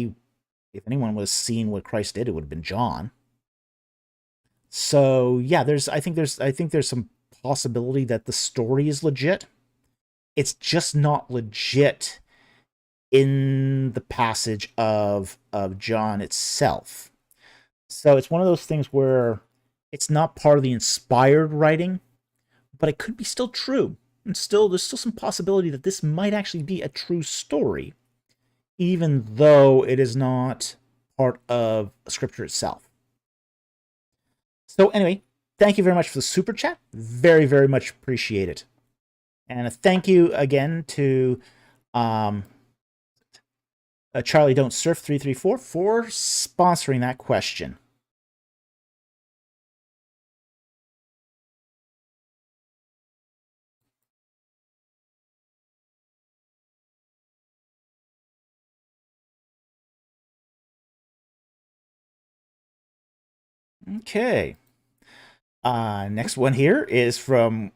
anyone was seeing what Christ did, it would have been John. So yeah, I think there's some possibility that the story is legit. It's just not legit in the passage of John itself. So it's one of those things where it's not part of the inspired writing, but it could be still true. And there's still some possibility that this might actually be a true story, even though it is not part of scripture itself. So anyway, thank you very much for the super chat. Very, very much appreciate it. And a thank you again to Charlie Don't Surf 334 for sponsoring that question. Okay. Next one here is from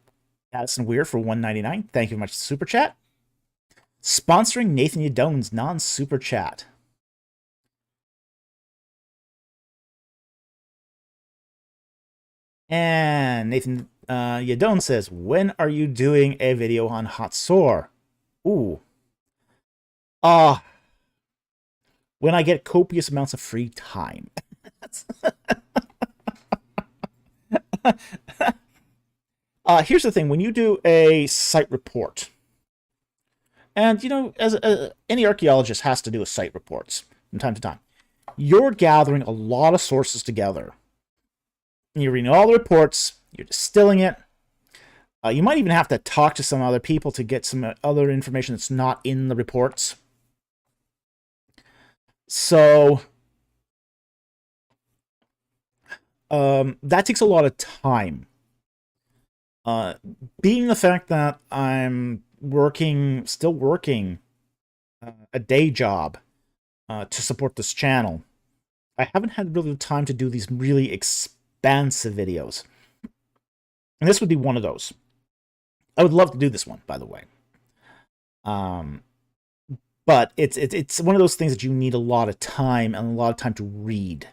Addison Weir for $1.99. Thank you very much, super chat. Sponsoring Nathan Yadone's non-super chat. And Nathan Yadone says, when are you doing a video on Hot Sore? Ooh. When I get copious amounts of free time. Here's the thing. When you do a site report, and, you know, as any archaeologist has to do with site reports from time to time, you're gathering a lot of sources together. You're reading all the reports, you're distilling it. You might even have to talk to some other people to get some other information that's not in the reports. So that takes a lot of time. Being the fact that I'm still working a day job to support this channel, I haven't had really the time to do these really expansive videos. And this would be one of those. I would love to do this one, by the way. But it's one of those things that you need a lot of time and a lot of time to read,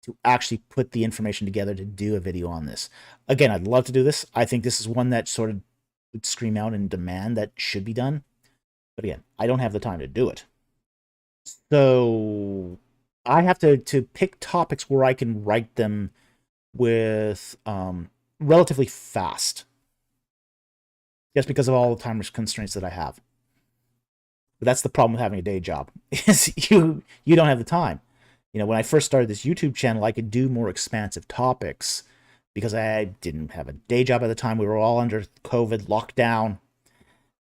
to actually put the information together to do a video on this. Again, I'd love to do this. I think this is one that sort of would scream out in demand that should be done. But again, I don't have the time to do it. So I have to pick topics where I can write them with relatively fast. Just because of all the time constraints that I have. But that's the problem with having a day job is you don't have the time. When I first started this YouTube channel, I could do more expansive topics because I didn't have a day job at the time. We were all under COVID lockdown.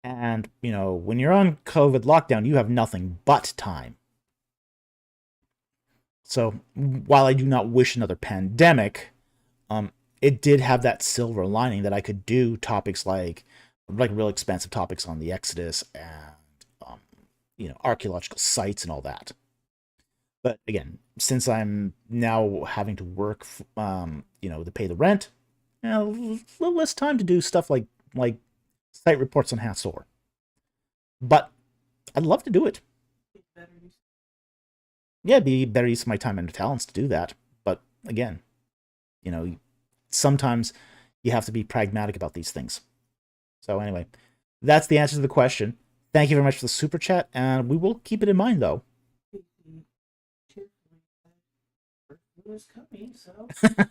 And, when you're on COVID lockdown, you have nothing but time. So while I do not wish another pandemic, it did have that silver lining that I could do topics like real expansive topics on the Exodus and archaeological sites and all that. But again, since I'm now having to work, to pay the rent, a little less time to do stuff like site reports on Hathor. But I'd love to do it. Yeah, it'd be better use of my time and talents to do that. But again, sometimes you have to be pragmatic about these things. So anyway, that's the answer to the question. Thank you very much for the super chat, and we will keep it in mind, though.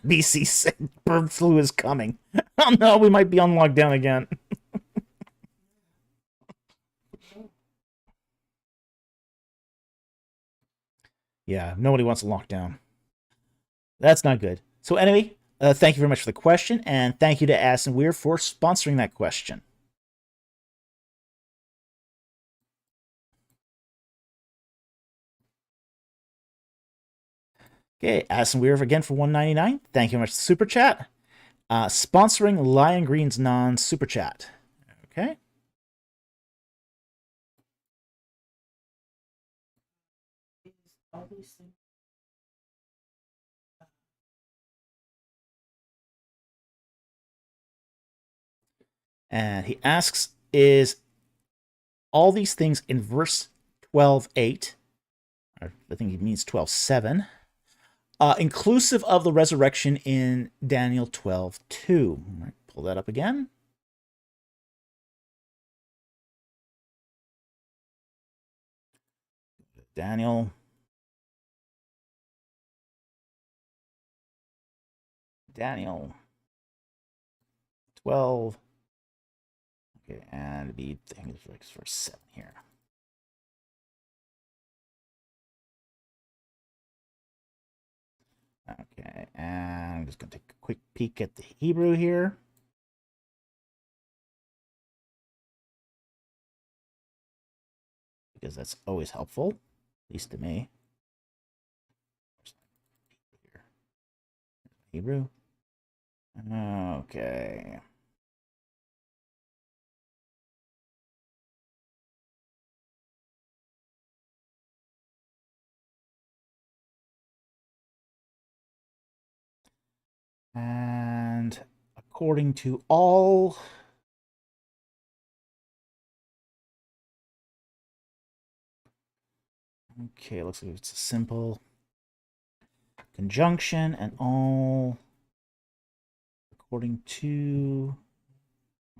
BC said bird flu is coming. Oh no, we might be on lockdown again. Yeah, nobody wants a lockdown. That's not good. So anyway, thank you very much for the question, and thank you to Addison Weir for sponsoring that question. Okay, Addison Weir again for $1.99. Thank you very much for the super chat. Sponsoring Lion Green's non-super chat. Okay. And he asks, is all these things in verse 12:8, or I think he means 12:7, inclusive of the resurrection in Daniel 12:2? Right, pull that up again. Daniel 12. Okay, and it'd be, I think it's verse 7 here. Okay, and I'm just going to take a quick peek at the Hebrew here. Because that's always helpful, at least to me. Hebrew. Okay. And according to all, okay, looks like it's a simple conjunction, and all, according to,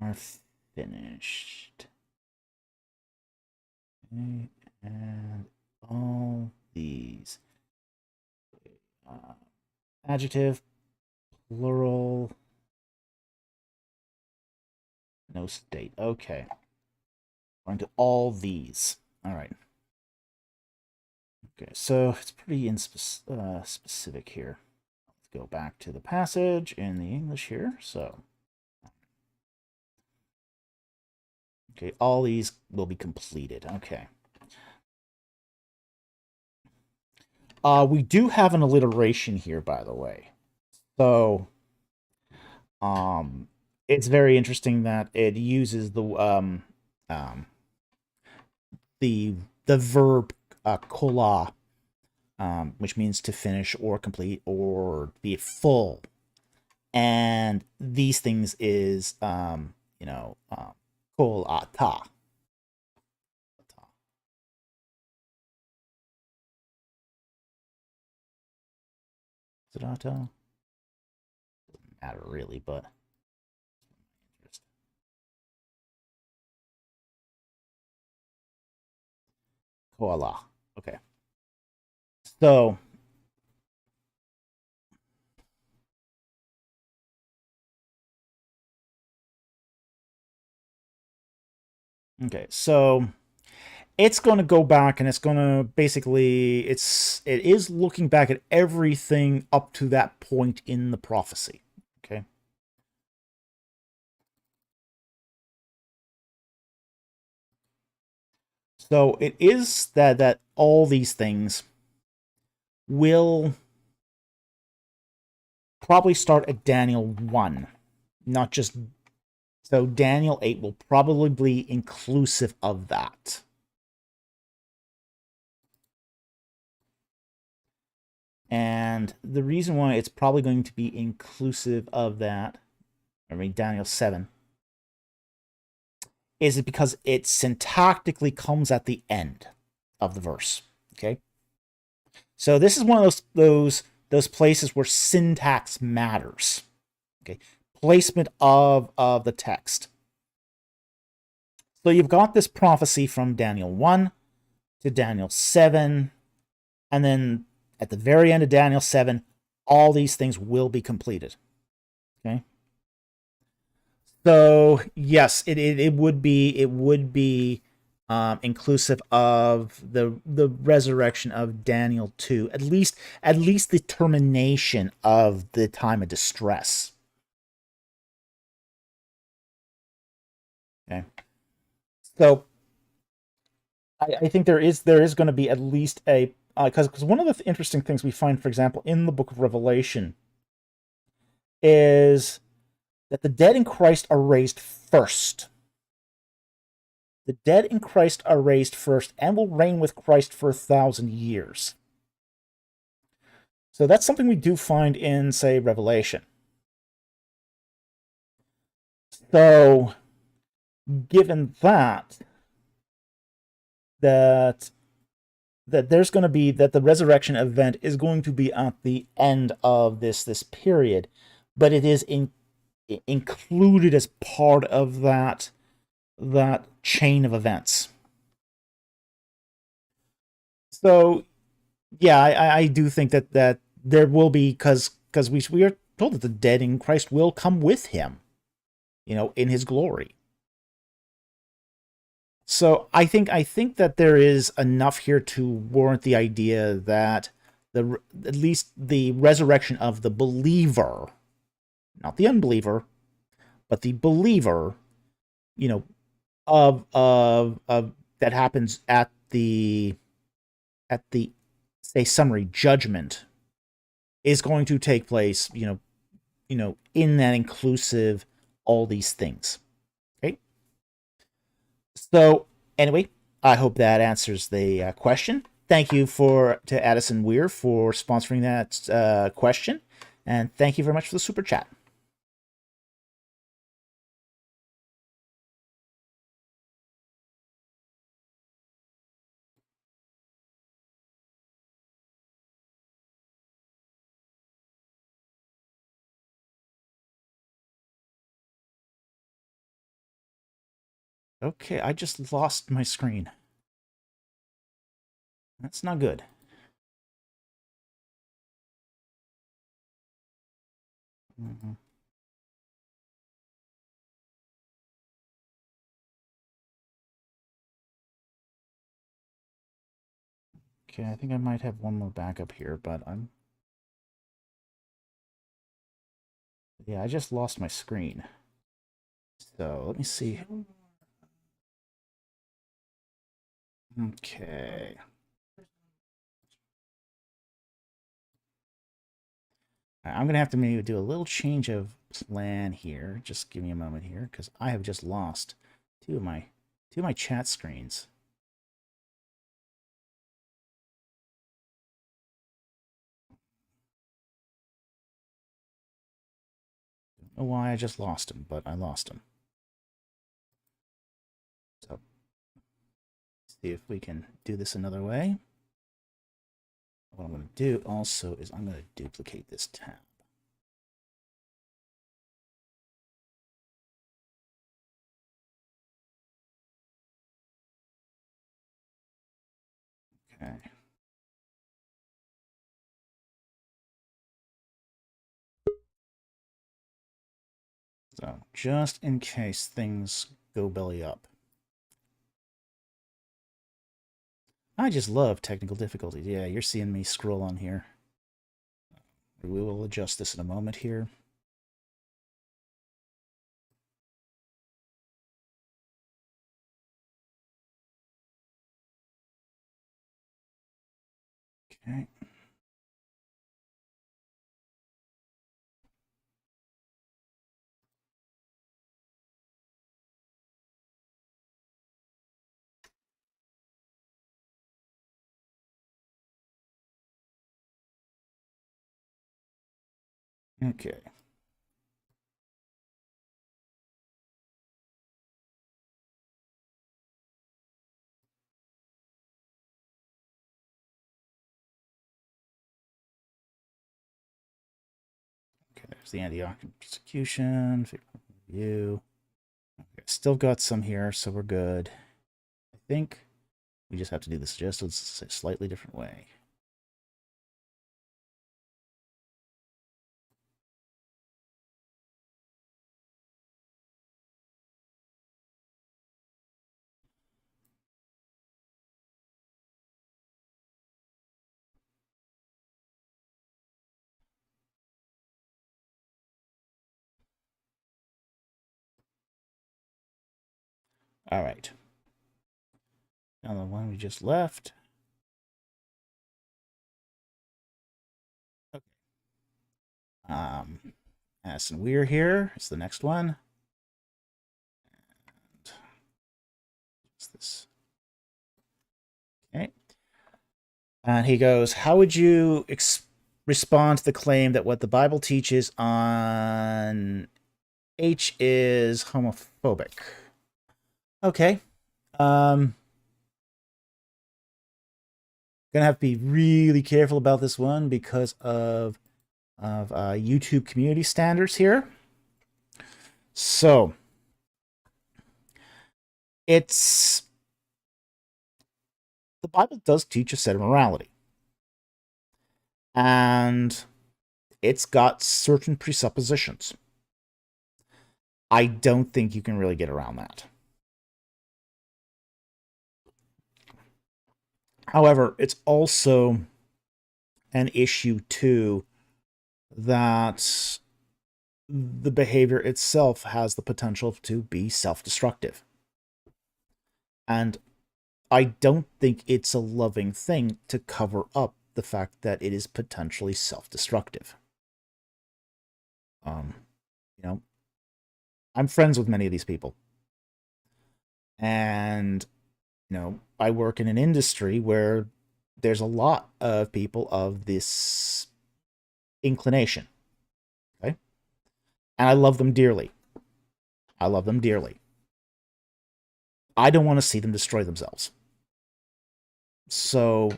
are finished. Okay, and all these. Adjective, plural, no state. Okay. According to all these. All right. Okay, so it's pretty specific here. Let's go back to the passage in the English here. So, okay, all these will be completed. Okay. We do have an alliteration here, by the way. So, it's very interesting that it uses the verb kola, which means to finish or complete or be full. And these things is kolata. Doesn't matter really, but koala. Okay. So okay, so it's going to go back and it's going to basically it is looking back at everything up to that point in the prophecy. Okay. So it is that all these things will probably start at Daniel 1, not just so Daniel 8 will probably be inclusive of that. And the reason why it's probably going to be inclusive of that, I mean Daniel 7, is it because it syntactically comes at the end of the verse. Okay. So this is one of those places where syntax matters. Okay. Placement of the text. So you've got this prophecy from Daniel 1 to Daniel 7, and then at the very end of Daniel 7, all these things will be completed. Okay. So yes, it would be inclusive of the resurrection of Daniel 2, at least the termination of the time of distress. Okay, so I think there is going to be at least a because one of the interesting things we find, for example, in the Book of Revelation, is that the dead in Christ are raised first. The dead in Christ are raised first and will reign with Christ for 1,000 years. So that's something we do find in, say, Revelation. So, given that there's going to be that the resurrection event is going to be at the end of this period, but it is included as part of that chain of events. So yeah, I do think that there will be because we are told that the dead in Christ will come with him, in his glory. So I think that there is enough here to warrant the idea that at least the resurrection of the believer, not the unbeliever, but the believer, you know, of that happens at the say summary judgment is going to take place, in that inclusive all these things. Okay. So anyway, I hope that answers the question. Thank you to Addison Weir for sponsoring that question, and thank you very much for the super chat. Okay, I just lost my screen. That's not good. Mm-hmm. Okay, I think I might have one more backup here, but yeah, I just lost my screen. So let me see. Okay. I'm gonna have to maybe do a little change of plan here. Just give me a moment here, because I have just lost two of my chat screens. Don't know why I just lost them, but I lost them. So see if we can do this another way. What I'm going to do also is I'm going to duplicate this tab. Okay. So just in case things go belly up. I just love technical difficulties. Yeah, you're seeing me scroll on here. We will adjust this in a moment here. Okay. Okay. Okay, there's the anti-occupant prosecution, review. Okay, still got some here, so we're good. I think we just have to do this just a slightly different way. All right. Now the one we just left. Okay. Addison Weir here is the next one. And what's this? Okay. And he goes, how would you respond to the claim that what the Bible teaches on H is homophobic? Okay. Gonna have to be really careful about this one because of YouTube community standards here. So it's the Bible does teach a set of morality, and it's got certain presuppositions. I don't think you can really get around that. However, it's also an issue too that the behavior itself has the potential to be self-destructive. And I don't think it's a loving thing to cover up the fact that it is potentially self-destructive. You know, I'm friends with many of these people. And, you know, I work in an industry where there's a lot of people of this inclination. Okay? And I love them dearly. I love them dearly. I don't want to see them destroy themselves. So,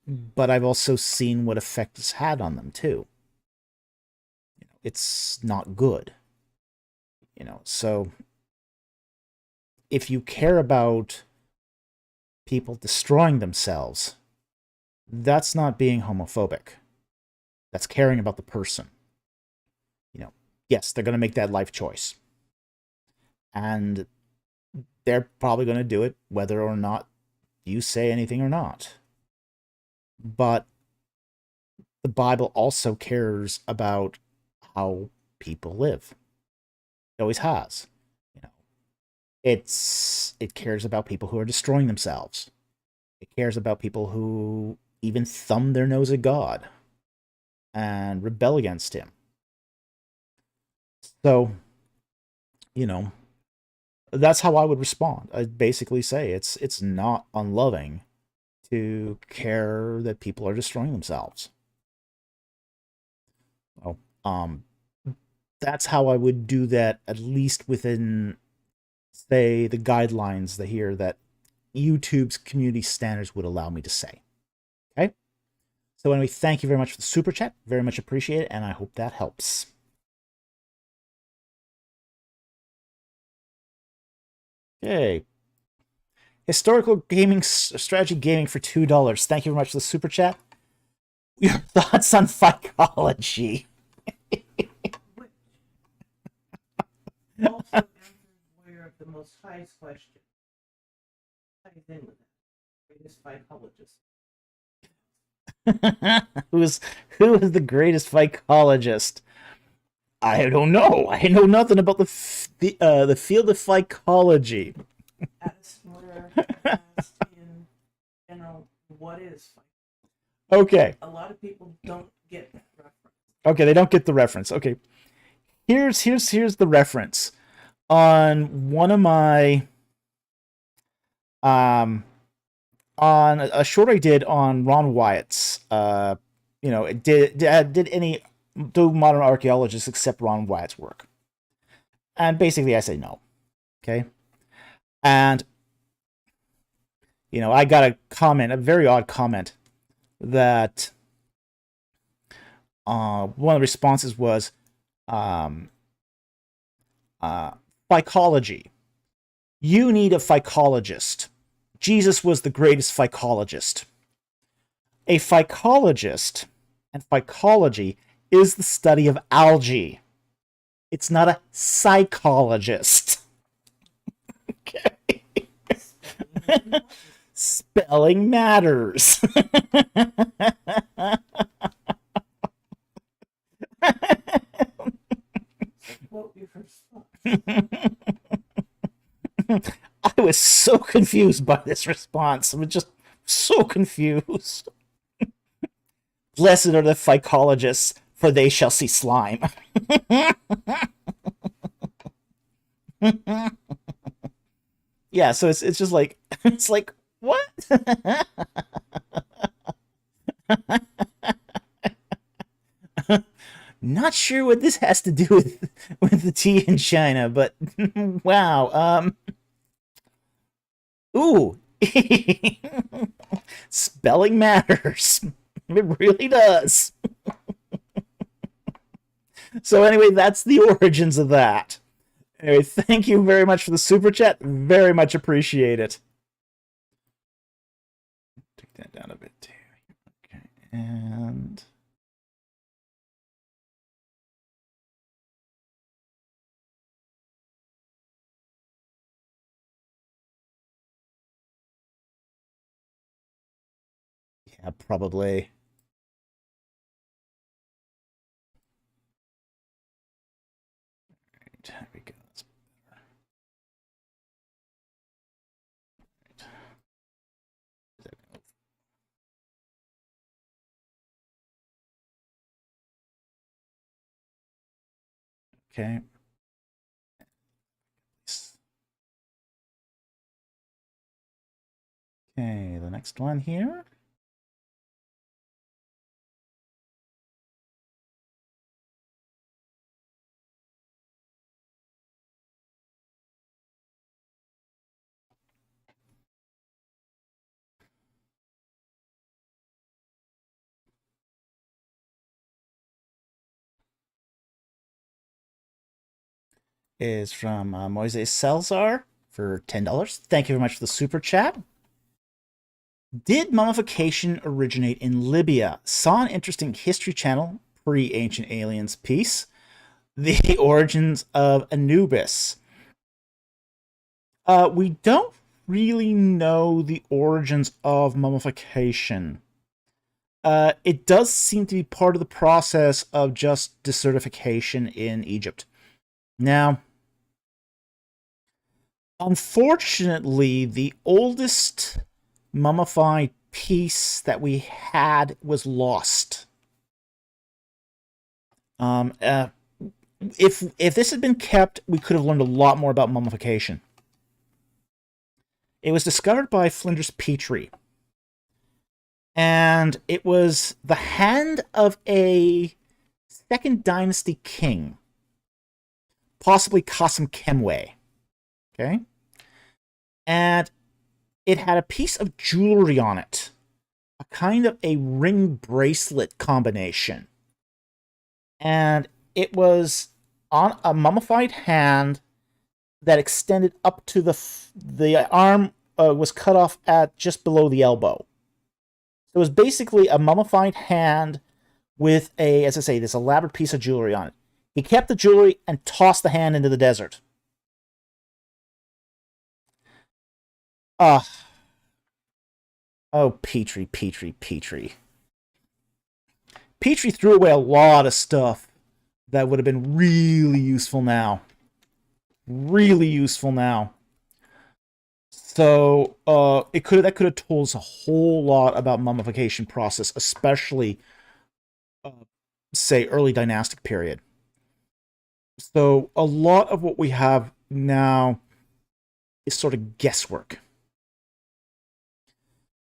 but I've also seen what effect it's had on them too. You know, it's not good. You know, so if you care about people destroying themselves, that's not being homophobic. That's caring about the person. You know, yes, they're going to make that life choice. And they're probably going to do it whether or not you say anything or not. But the Bible also cares about how people live. It always has. You know, it cares about people who are destroying themselves. It cares about people who even thumb their nose at God and rebel against him. So, you know, that's how I would respond. I'd basically say it's not unloving to care that people are destroying themselves. So, that's how I would do that, at least within, say, the guidelines that here that YouTube's community standards would allow me to say. Okay? So anyway, thank you very much for the super chat. Very much appreciate it, and I hope that helps. Okay. Historical gaming strategy gaming for $2. Thank you very much for the super chat. Your thoughts on psychology?
Also answers where the most highest question ties in with that. greatest psychologist?
Who is the greatest psychologist? I don't know. I know nothing about the field of psychology.
As we're asked in general, what is psychology?
Okay.
A lot of people don't get that reference.
Okay, they don't get the reference. Okay. Here's the reference. On one of my on a short I did on Ron Wyatt's did any do modern archaeologists accept Ron Wyatt's work? And basically I say no. Okay. And I got a comment, a very odd comment, that one of the responses was psychology. You need a psychologist. Jesus was the greatest psychologist. A psychologist and psychology is the study of algae. It's not a psychologist. Okay. Spelling matters.
Quote your response.
I was so confused by this response. I was just so confused. Blessed are the psychologists, for they shall see slime. Yeah, so it's just like what? Not sure what this has to do with the tea in China, but wow. Ooh. Spelling matters. It really does. So anyway, that's the origins of that. Anyway, thank you very much for the super chat. Very much appreciate it. Take that down a bit too. Okay, and yeah, probably. Right, there we go. That's better. Right. Okay. Okay, the next one here is from Moises Salzar for $10. Thank you very much for the super chat. Did mummification originate in Libya? Saw an interesting History Channel pre-Ancient Aliens piece. The origins of Anubis. We don't really know the origins of mummification. It does seem to be part of the process of just desertification in Egypt. Now, unfortunately, the oldest mummified piece that we had was lost. If this had been kept, we could have learned a lot more about mummification. It was discovered by Flinders Petrie, and it was the hand of a Second Dynasty king, possibly Qasim Kemwe. Okay, and it had a piece of jewelry on it, a kind of a ring bracelet combination, and it was on a mummified hand that extended up to the arm was cut off at just below the elbow. So it was basically a mummified hand with as I say, this elaborate piece of jewelry on it. He kept the jewelry and tossed the hand into the desert. Oh, Petrie, Petrie, Petrie. Petrie threw away a lot of stuff that would have been really useful now. Really useful now. So that could have told us a whole lot about mummification process, especially uh, say early dynastic period. So a lot of what we have now is sort of guesswork.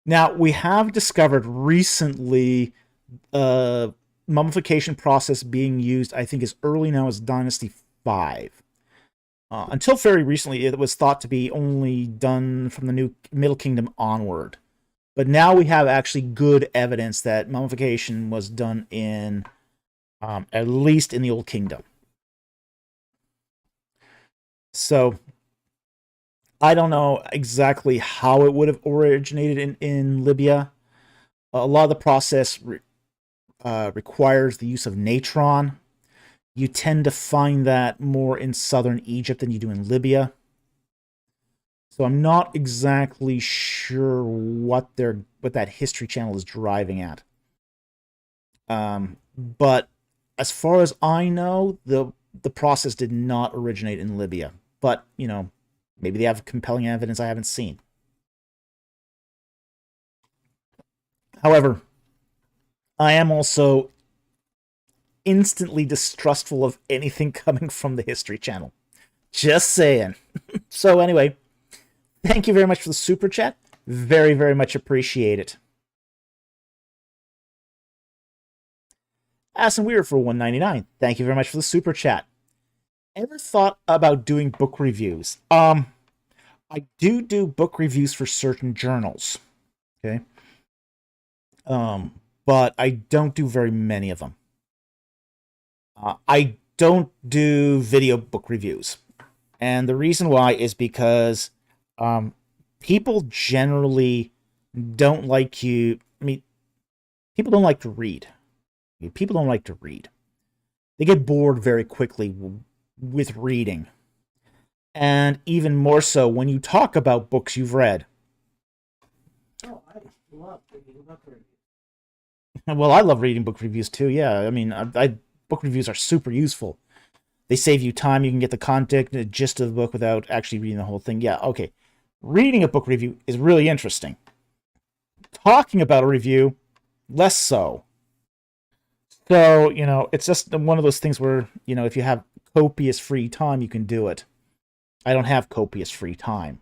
Now we have discovered recently mummification process being used, I think, as early now as Dynasty 5. Until very recently, it was thought to be only done from the New Middle Kingdom onward. But now we have actually good evidence that mummification was done in, at least in the Old Kingdom. So, I don't know exactly how it would have originated in Libya. A lot of the process requires the use of natron. You tend to find that more in southern Egypt than you do in Libya. So I'm not exactly sure what that history channel is driving at. But as far as I know, the process did not originate in Libya. But, you know, maybe they have compelling evidence I haven't seen. However, I am also instantly distrustful of anything coming from the History Channel. Just saying. So anyway, thank you very much for the super chat. Very, very much appreciate it. Aston Weir for 199. Thank you very much for the super chat. Ever thought about doing book reviews? I do book reviews for certain journals. Okay. But I don't do very many of them. I don't do video book reviews. And the reason why is because people generally don't like you. I mean, people don't like to read. People don't like to read. They get bored very quickly with reading. And even more so when you talk about books you've read.
Oh, I love reading book reviews.
Well, I love reading book reviews too, yeah. I mean, book reviews are super useful. They save you time. You can get the content, the gist of the book without actually reading the whole thing. Yeah, okay. Reading a book review is really interesting. Talking about a review, less so. So, you know, it's just one of those things where, you know, if you have copious free time, you can do it. I don't have copious free time.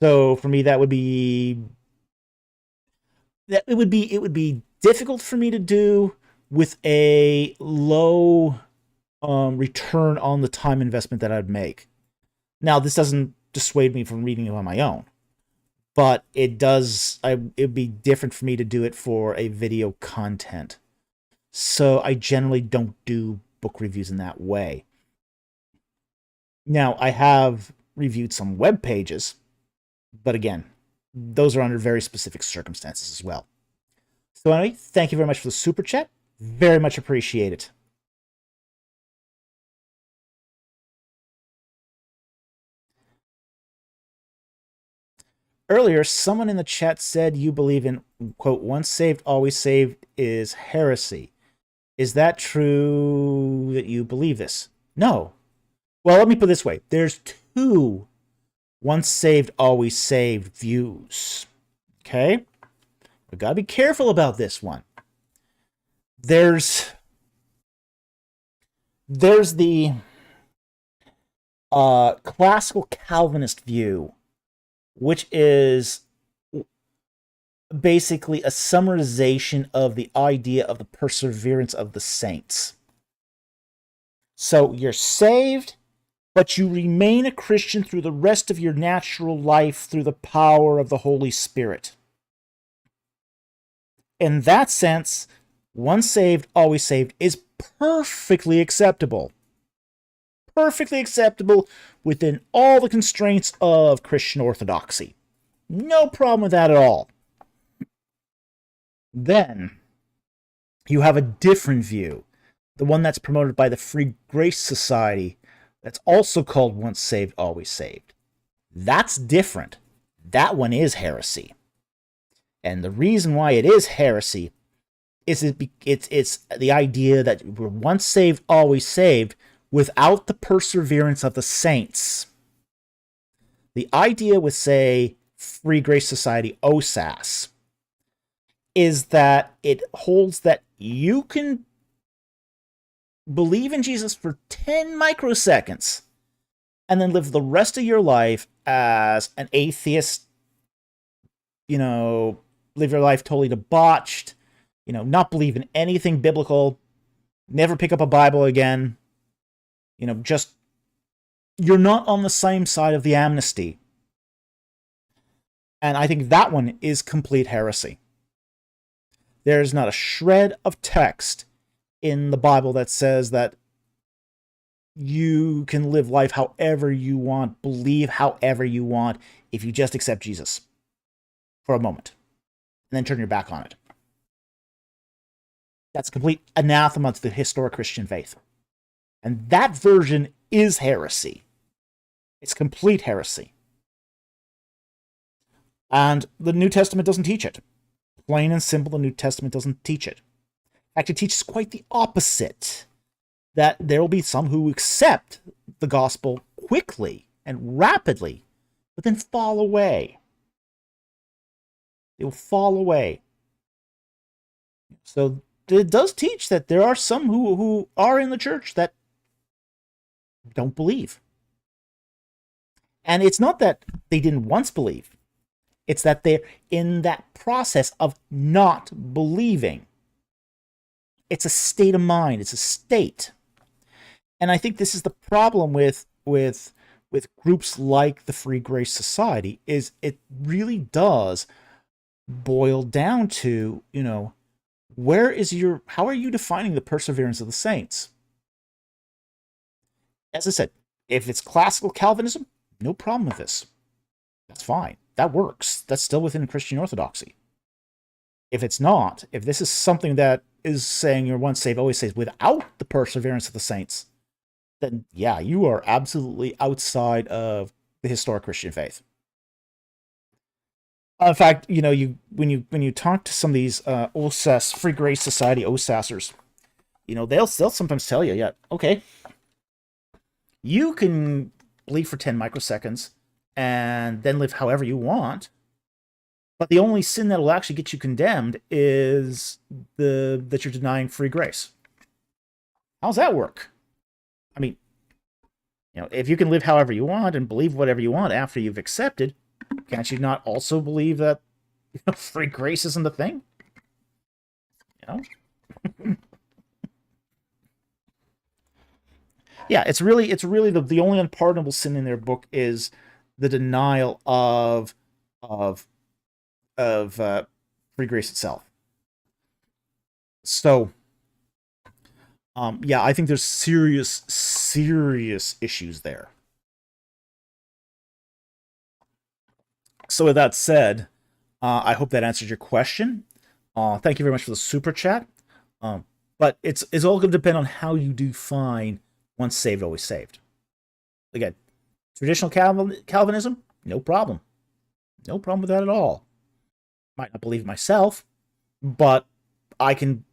So, for me, it would be difficult for me to do with a low return on the time investment that I'd make. Now, this doesn't dissuade me from reading it on my own, but it'd be different for me to do it for a video content. So I generally don't do book reviews in that way. Now, I have reviewed some web pages, but again, those are under very specific circumstances as well. So anyway, thank you very much for the super chat. Very much appreciate it. Earlier, someone in the chat said you believe in, quote, once saved, always saved is heresy. Is that true that you believe this? No. Well, let me put it this way. There's two once saved, always saved views. Okay? We gotta be careful about this one. There's the classical Calvinist view, which is basically a summarization of the idea of the perseverance of the saints. So you're saved, but you remain a Christian through the rest of your natural life through the power of the Holy Spirit. In that sense, once saved, always saved is perfectly acceptable. Perfectly acceptable within all the constraints of Christian orthodoxy. No problem with that at all. Then, you have a different view, the one that's promoted by the Free Grace Society, that's also called once saved, always saved. That's different. That one is heresy. And the reason why it is heresy is it's the idea that we're once saved, always saved, without the perseverance of the saints. The idea with, say, Free Grace Society, OSAS, is that it holds that you can believe in Jesus for 10 microseconds and then live the rest of your life as an atheist, live your life totally debauched, not believe in anything biblical, never pick up a Bible again, just you're not on the same side of the amnesty. And I think that one is complete heresy. There's not a shred of text in the Bible that says that you can live life however you want, believe however you want, if you just accept Jesus for a moment and then turn your back on it. That's complete anathema to the historic Christian faith. And that version is heresy. It's complete heresy. And the New Testament doesn't teach it. Plain and simple, the New Testament doesn't teach it. In fact, it teaches quite the opposite. That there will be some who accept the gospel quickly and rapidly, but then fall away. They will fall away. So it does teach that there are some who are in the church that don't believe. And it's not that they didn't once believe. It's that they're in that process of not believing. It's a state of mind. It's a state. And I think this is the problem with groups like the Free Grace Society, is it really does boil down to, how are you defining the perseverance of the saints? As I said, if it's classical Calvinism, no problem with this. That's fine. That works. That's still within Christian orthodoxy. If it's not, if this is something that is saying you're once saved, always saved, without the perseverance of the saints, then yeah, you are absolutely outside of the historic Christian faith. In fact, when you talk to some of these OSAS, Free Grace Society OSASers, they'll sometimes tell you, yeah, okay, you can believe for 10 microseconds and then live however you want, but the only sin that will actually get you condemned is that you're denying free grace. How's that work? I mean, if you can live however you want and believe whatever you want after you've accepted, can't you not also believe that free grace isn't a thing? Yeah, it's really the only unpardonable sin in their book is the denial of free grace itself. So, yeah, I think there's serious issues there. So with that said, I hope that answered your question. Thank you very much for the super chat. But it's all going to depend on how you define once saved, always saved. Again, traditional Calvinism, no problem. No problem with that at all. Might not believe it myself, but I can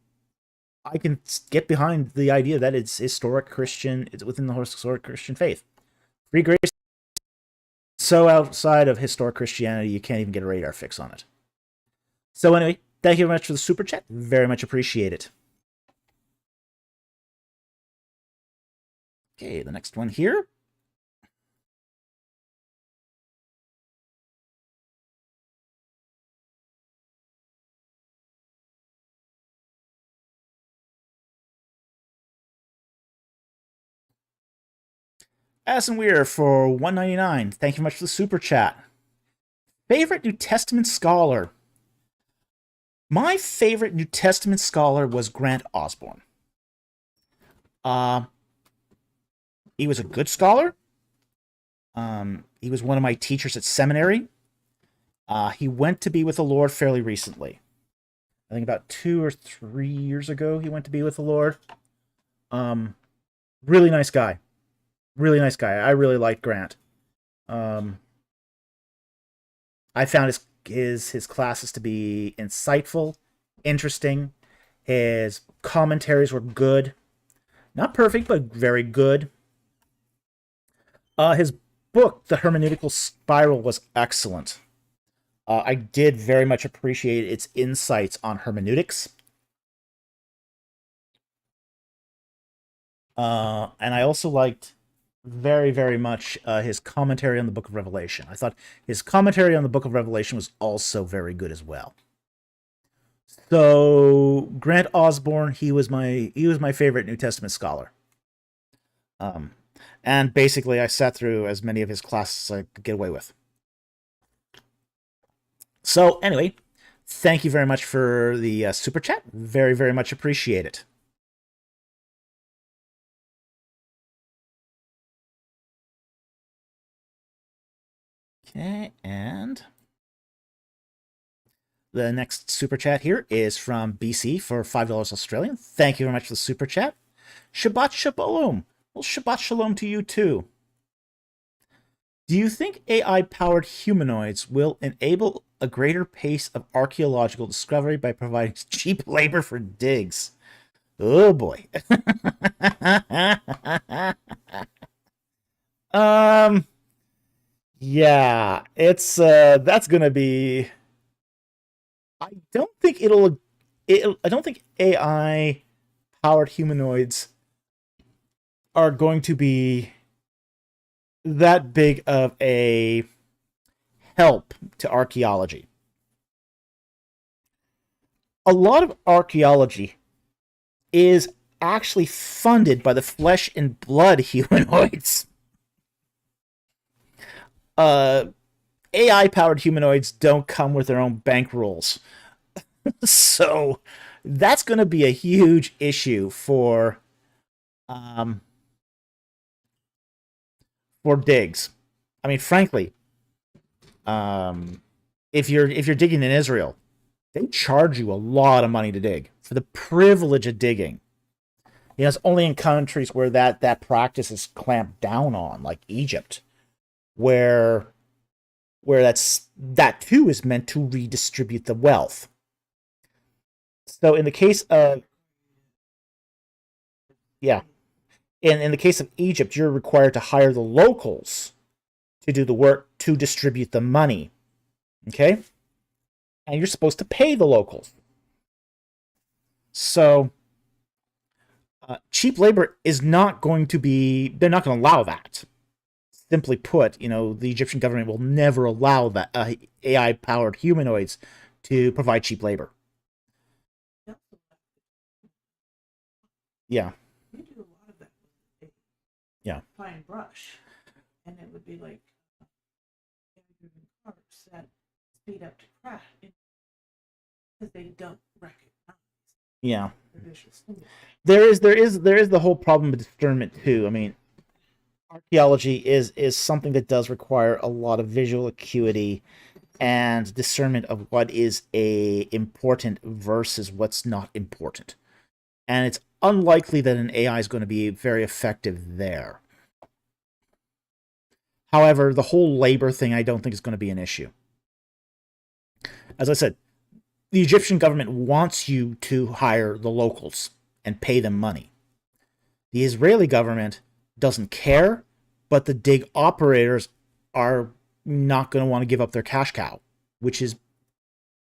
get behind the idea that it's historic Christian, it's within the historic Christian faith. Free grace, so outside of historic Christianity, you can't even get a radar fix on it. So anyway, thank you very much for the super chat. Very much appreciate it. Okay, the next one here. Addison Weir for $1.99. Thank you much for the super chat. Favorite New Testament scholar. My favorite New Testament scholar was Grant Osborne. He was a good scholar. He was one of my teachers at seminary. He went to be with the Lord fairly recently. I think about 2 or 3 years ago he went to be with the Lord. Really nice guy. Really nice guy. I really liked Grant. I found his classes to be insightful, interesting. His commentaries were good. Not perfect, but very good. His book, The Hermeneutical Spiral, was excellent. I did very much appreciate its insights on hermeneutics. And I also liked very, very much his commentary on the Book of Revelation. I thought his commentary on the Book of Revelation was also very good as well. So Grant Osborne, he was my favorite New Testament scholar. And basically, I sat through as many of his classes as I could get away with. So anyway, thank you very much for the super chat. Very, very much appreciate it. Okay, and the next super chat here is from BC for $5 Australian. Thank you very much for the super chat. Shabbat Shalom. Well, Shabbat Shalom to you too. Do you think AI-powered humanoids will enable a greater pace of archaeological discovery by providing cheap labor for digs? Oh boy. Yeah, it's that's gonna be. I don't think I don't think AI powered humanoids are going to be that big of a help to archaeology. A lot of archaeology is actually funded by the flesh and blood humanoids. AI powered humanoids don't come with their own bankrolls. So that's going to be a huge issue for digs. I mean, frankly, if you're digging in Israel, they charge you a lot of money to dig for the privilege of digging. You know, it's only in countries where that practice is clamped down on, like Egypt, where that too is meant to redistribute the wealth. So in the case of yeah, in the case of Egypt, you're required to hire the locals to do the work to distribute the money. Okay? And you're supposed to pay the locals. So cheap labor is not going to be, they're not going to allow that. Simply put, you know, the Egyptian government will never allow that AI powered humanoids to provide cheap labor. Yeah.
We do a lot of that with
Yeah.
fine brush, and it would be like cars that speed up to crash because they don't recognize.
Yeah.
The visual stimuli.
There is the whole problem of discernment too. I mean, archaeology is something that does require a lot of visual acuity and discernment of what is important versus what's not important. And it's unlikely that an AI is going to be very effective there. However, the whole labor thing I don't think is going to be an issue. As I said, the Egyptian government wants you to hire the locals and pay them money. The Israeli government doesn't care, but the dig operators are not going to want to give up their cash cow, which is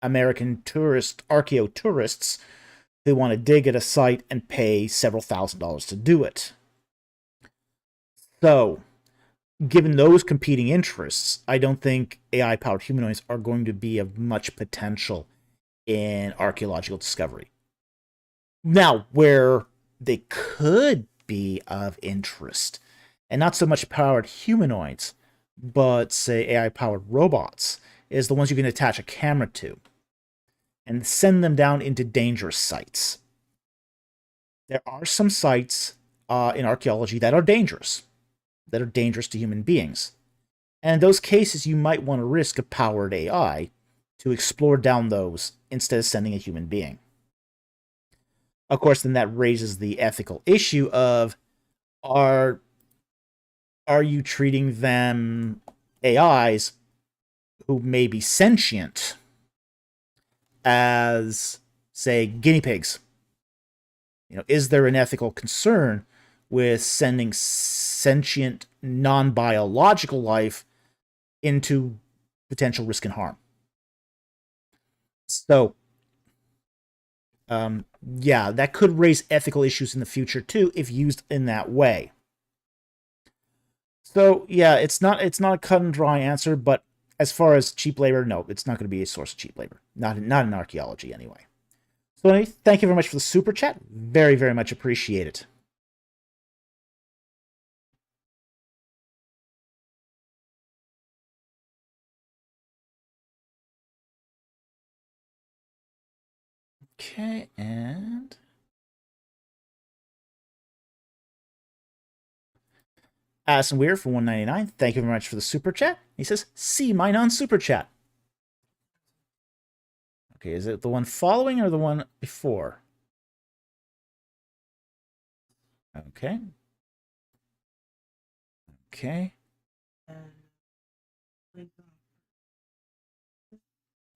American archaeo tourists who want to dig at a site and pay several $1,000s to do it. So, given those competing interests, I don't think AI-powered humanoids are going to be of much potential in archaeological discovery. Now, where they could be of interest, and not so much powered humanoids, but say AI-powered robots, is the ones you can attach a camera to and send them down into dangerous sites. There are some sites in archaeology that are dangerous to human beings. And in those cases, you might want to risk a powered AI to explore down those instead of sending a human being. Of course, then that raises the ethical issue of are you treating them AIs who may be sentient as, say, guinea pigs. Is there an ethical concern with sending sentient, non-biological life into potential risk and harm? So, yeah, that could raise ethical issues in the future too if used in that way. So, yeah, it's not a cut and dry answer, but as far as cheap labor, no, it's not going to be a source of cheap labor. Not in archaeology, anyway. So, anyway, thank you very much for the super chat. Very, very much appreciate it. Okay, and Addison Weir for 199. Thank you very much for the super chat. He says, "See my non-super chat." Okay, is it the one following or the one before? Okay. Okay.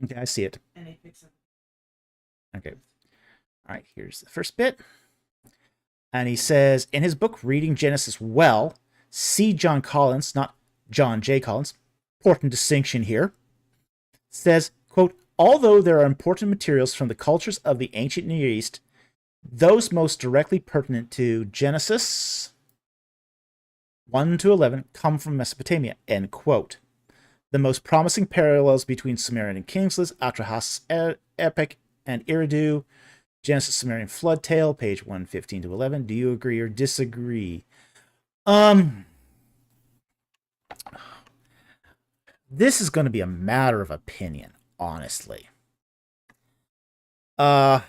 Okay, I see it. Okay. All right, here's the first bit. And he says, in his book, Reading Genesis Well, C. John Collins, not John J. Collins, important distinction here, says, quote, although there are important materials from the cultures of the ancient Near East, those most directly pertinent to Genesis 1 to 11 come from Mesopotamia, end quote. The most promising parallels between Sumerian and Kingsley's Atrahasis epic and Eridu, Genesis Sumerian flood tale, page 115 to 11. Do you agree or disagree? This is going to be a matter of opinion, honestly. In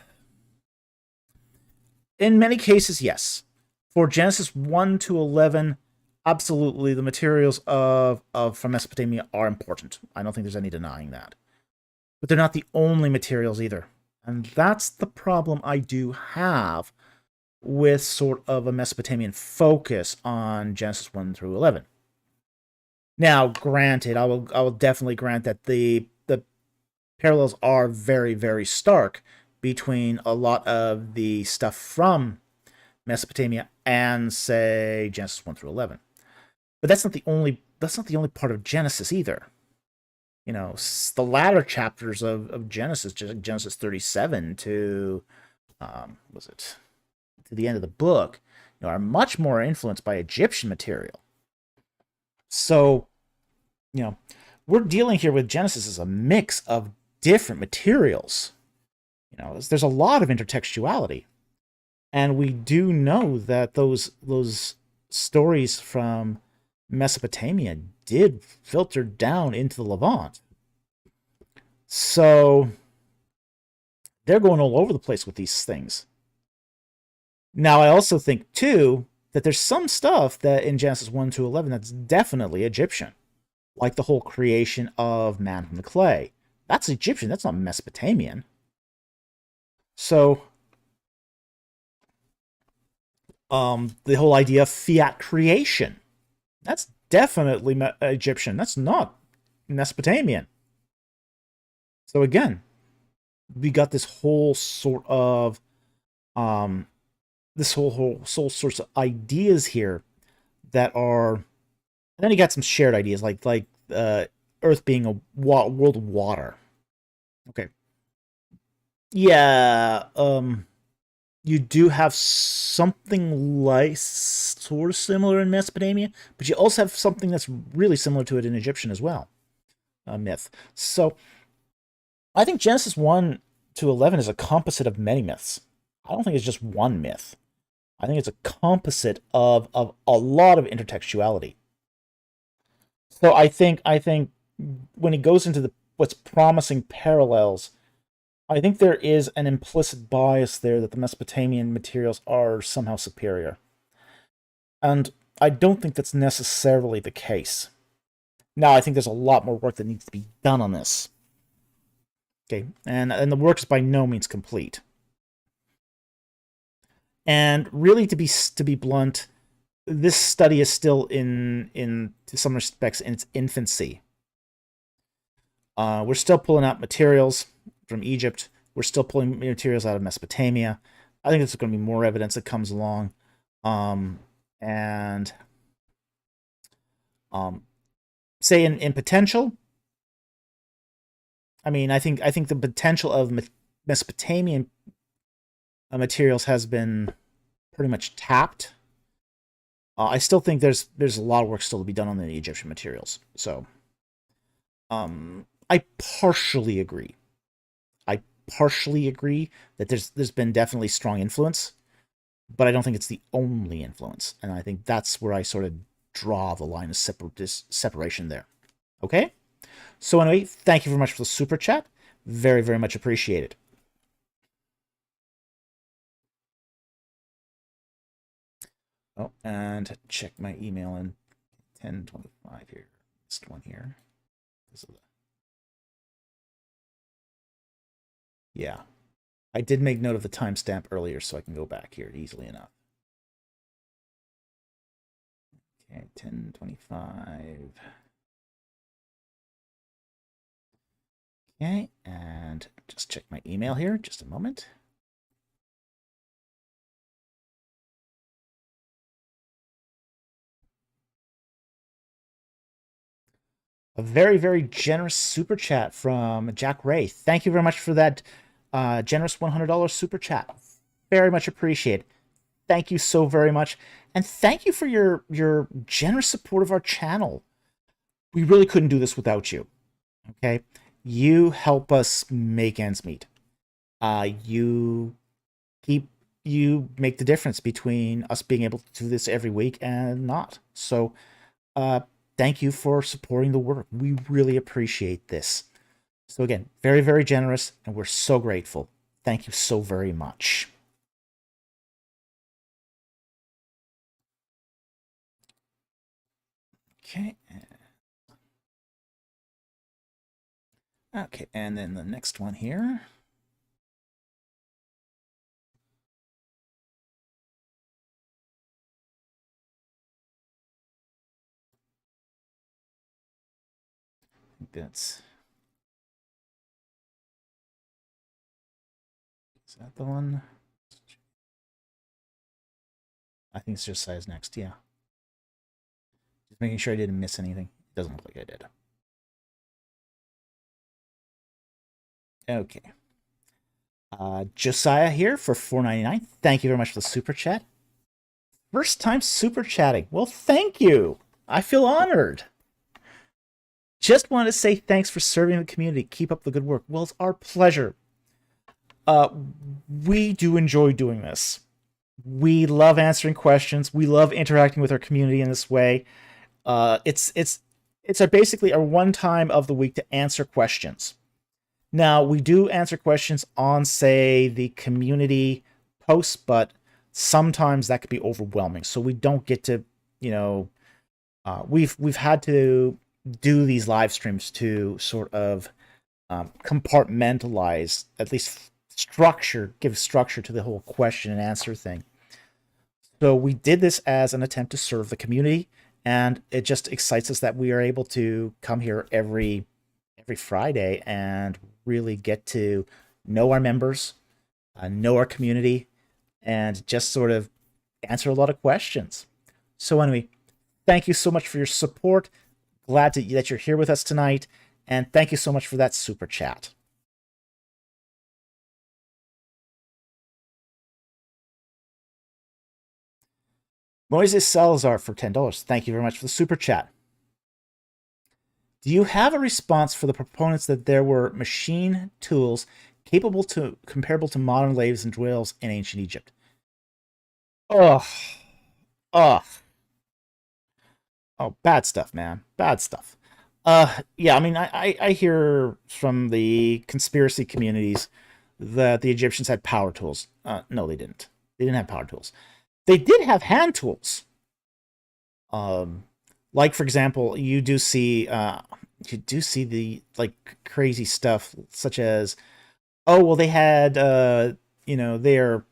many cases, yes. For Genesis 1 to 11, absolutely, the materials from Mesopotamia are important. I don't think there's any denying that. But they're not the only materials either. And that's the problem I do have with sort of a Mesopotamian focus on Genesis 1 through 11. Now, granted, I will definitely grant that the parallels are very, very stark between a lot of the stuff from Mesopotamia and, say, Genesis 1 through 11. But that's not the only part of Genesis either. The latter chapters of Genesis, Genesis 37 to to the end of the book, are much more influenced by Egyptian material. So, we're dealing here with Genesis as a mix of different materials. There's a lot of intertextuality, and we do know that those stories from Mesopotamia did filter down into the Levant. So they're going all over the place with these things. Now, I also think, too, that there's some stuff that in Genesis 1 to 11 that's definitely Egyptian. Like the whole creation of man from the clay. That's Egyptian, that's not Mesopotamian. So, the whole idea of fiat creation, that's definitely Egyptian. That's not Mesopotamian. So again, we got this whole sort of this whole sorts of ideas here that are, and then you got some shared ideas like Earth being a world of water. Okay. Yeah, you do have something like sort of similar in Mesopotamia, but you also have something that's really similar to it in Egyptian as well, a myth. So I think Genesis 1 to 11 is a composite of many myths. I don't think it's just one myth. I think it's a composite of a lot of intertextuality. So I think when he goes into what's promising parallels, I think there is an implicit bias there that the Mesopotamian materials are somehow superior. And I don't think that's necessarily the case. Now, I think there's a lot more work that needs to be done on this. Okay, and the work is by no means complete. And really, to be blunt, this study is still in to some respects in its infancy. We're still pulling out materials from Egypt. We're still pulling materials out of Mesopotamia. I think there's going to be more evidence that comes along. And say in potential, I mean, I think the potential of Mesopotamian materials has been pretty much tapped. I still think there's a lot of work still to be done on the Egyptian materials. So, I partially agree. I partially agree that there's been definitely strong influence, but I don't think it's the only influence, and I think that's where I sort of draw the line of separation there. Okay. So anyway, thank you very much for the super chat. Very, very much appreciated. Oh, and check my email in 10:25 here. Missed one here. Yeah. I did make note of the timestamp earlier, so I can go back here easily enough. Okay, 10:25. Okay, and just check my email here. Just a moment. A very, very generous super chat from Jack Ray. Thank you very much for that generous $100 super chat. Very much appreciated. Thank you so very much. And thank you for your generous support of our channel. We really couldn't do this without you. Okay? You help us make ends meet. You make the difference between us being able to do this every week and not. So thank you for supporting the work. We really appreciate this. So again, very, very generous, and we're so grateful. Thank you so very much. Okay. Okay, and then the next one here. I think that's... Is that the one? I think it's just size next, yeah. Just making sure I didn't miss anything. It doesn't look like I did. Okay. Josiah here for $4.99. Thank you very much for the super chat. First time super chatting. Well, thank you. I feel honored. Just wanted to say thanks for serving the community. Keep up the good work. Well, it's our pleasure. We do enjoy doing this. We love answering questions. We love interacting with our community in this way. It's basically our one time of the week to answer questions. Now, we do answer questions on, say, the community posts, but sometimes that could be overwhelming. So we don't get to, we've had to do these live streams to sort of compartmentalize, at least give structure to the whole question and answer thing. So we did this as an attempt to serve the community, and it just excites us that we are able to come here every Friday and really get to know our members, know our community, and just sort of answer a lot of questions. So anyway, thank you so much for your support. Glad that you're here with us tonight, and thank you so much for that super chat. Moises Salazar for $10. Thank you very much for the super chat. Do you have a response for the proponents that there were machine tools comparable to modern lathes and drills in ancient Egypt? Oh, bad stuff, man. Bad stuff. Yeah, I mean, I hear from the conspiracy communities that the Egyptians had power tools. No, they didn't. They didn't have power tools. They did have hand tools. Like, for example, you do see the like crazy stuff such as, oh well, they had they're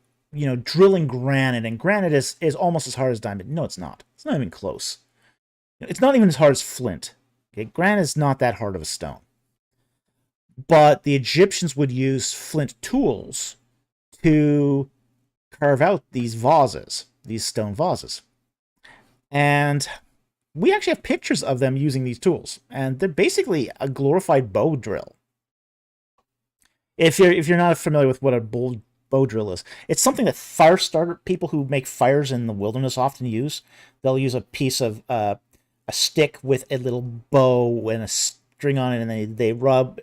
drilling granite, and granite is almost as hard as diamond. No, it's not. It's not even close. It's not even as hard as flint. Okay, granite is not that hard of a stone. but the Egyptians would use flint tools to carve out these vases, these stone vases. And we actually have pictures of them using these tools, and they're basically a glorified bow drill. If you're not familiar with what a bow drill is, it's something that fire starter people who make fires in the wilderness often use. They'll use a piece of a stick with a little bow and a string on it, and they rub,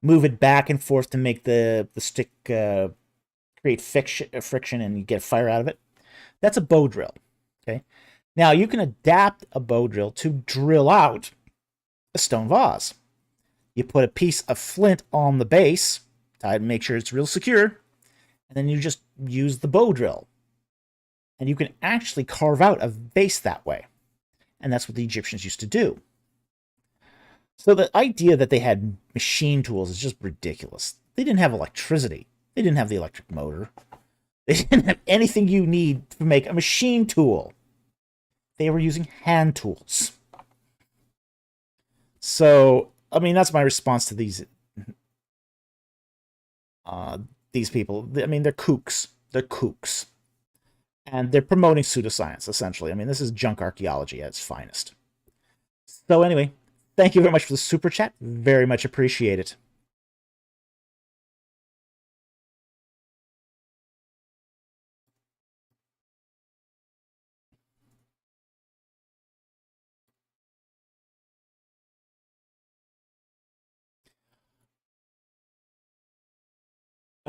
move it back and forth to make the stick create friction, and you get fire out of it. That's a bow drill. Okay. Now you can adapt a bow drill to drill out a stone vase. You put a piece of flint on the base, to make sure it's real secure, and then you just use the bow drill. And you can actually carve out a vase that way. And that's what the Egyptians used to do. So the idea that they had machine tools is just ridiculous. They didn't have electricity. They didn't have the electric motor. They didn't have anything you need to make a machine tool. They were using hand tools. So, I mean, that's my response to these people. I mean, they're kooks. They're kooks. And they're promoting pseudoscience, essentially. I mean, this is junk archaeology at its finest. So anyway, thank you very much for the super chat. Very much appreciate it.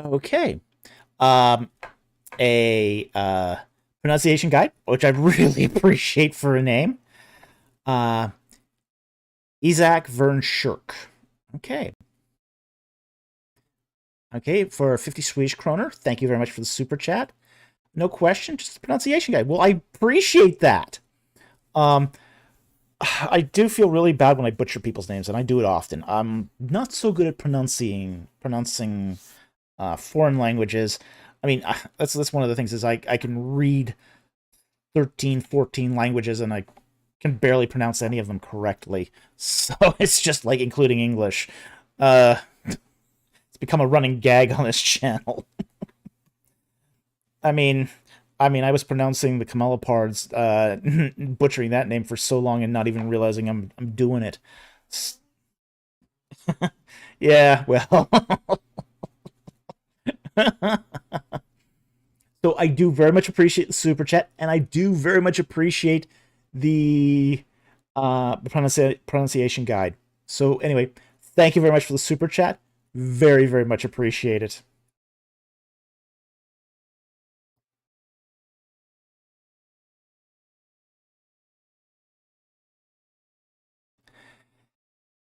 Okay. A pronunciation guide, which I really appreciate for a name. Isaac Vern Shirk. Okay. Okay, for 50 Swedish kroner. Thank you very much for the super chat. No question, just a pronunciation guide. Well, I appreciate that. I do feel really bad when I butcher people's names, and I do it often. I'm not so good at pronouncing foreign languages. I mean, that's one of the things is I can read 13, 14 languages, and I can barely pronounce any of them correctly. So it's just like including English. It's become a running gag on this channel. I mean, I was pronouncing the camelopards, butchering that name for so long and not even realizing I'm doing it. Yeah, well. So I do very much appreciate the super chat, and I do very much appreciate the pronunciation guide. So anyway, thank you very much for the super chat. Very, very much appreciate it.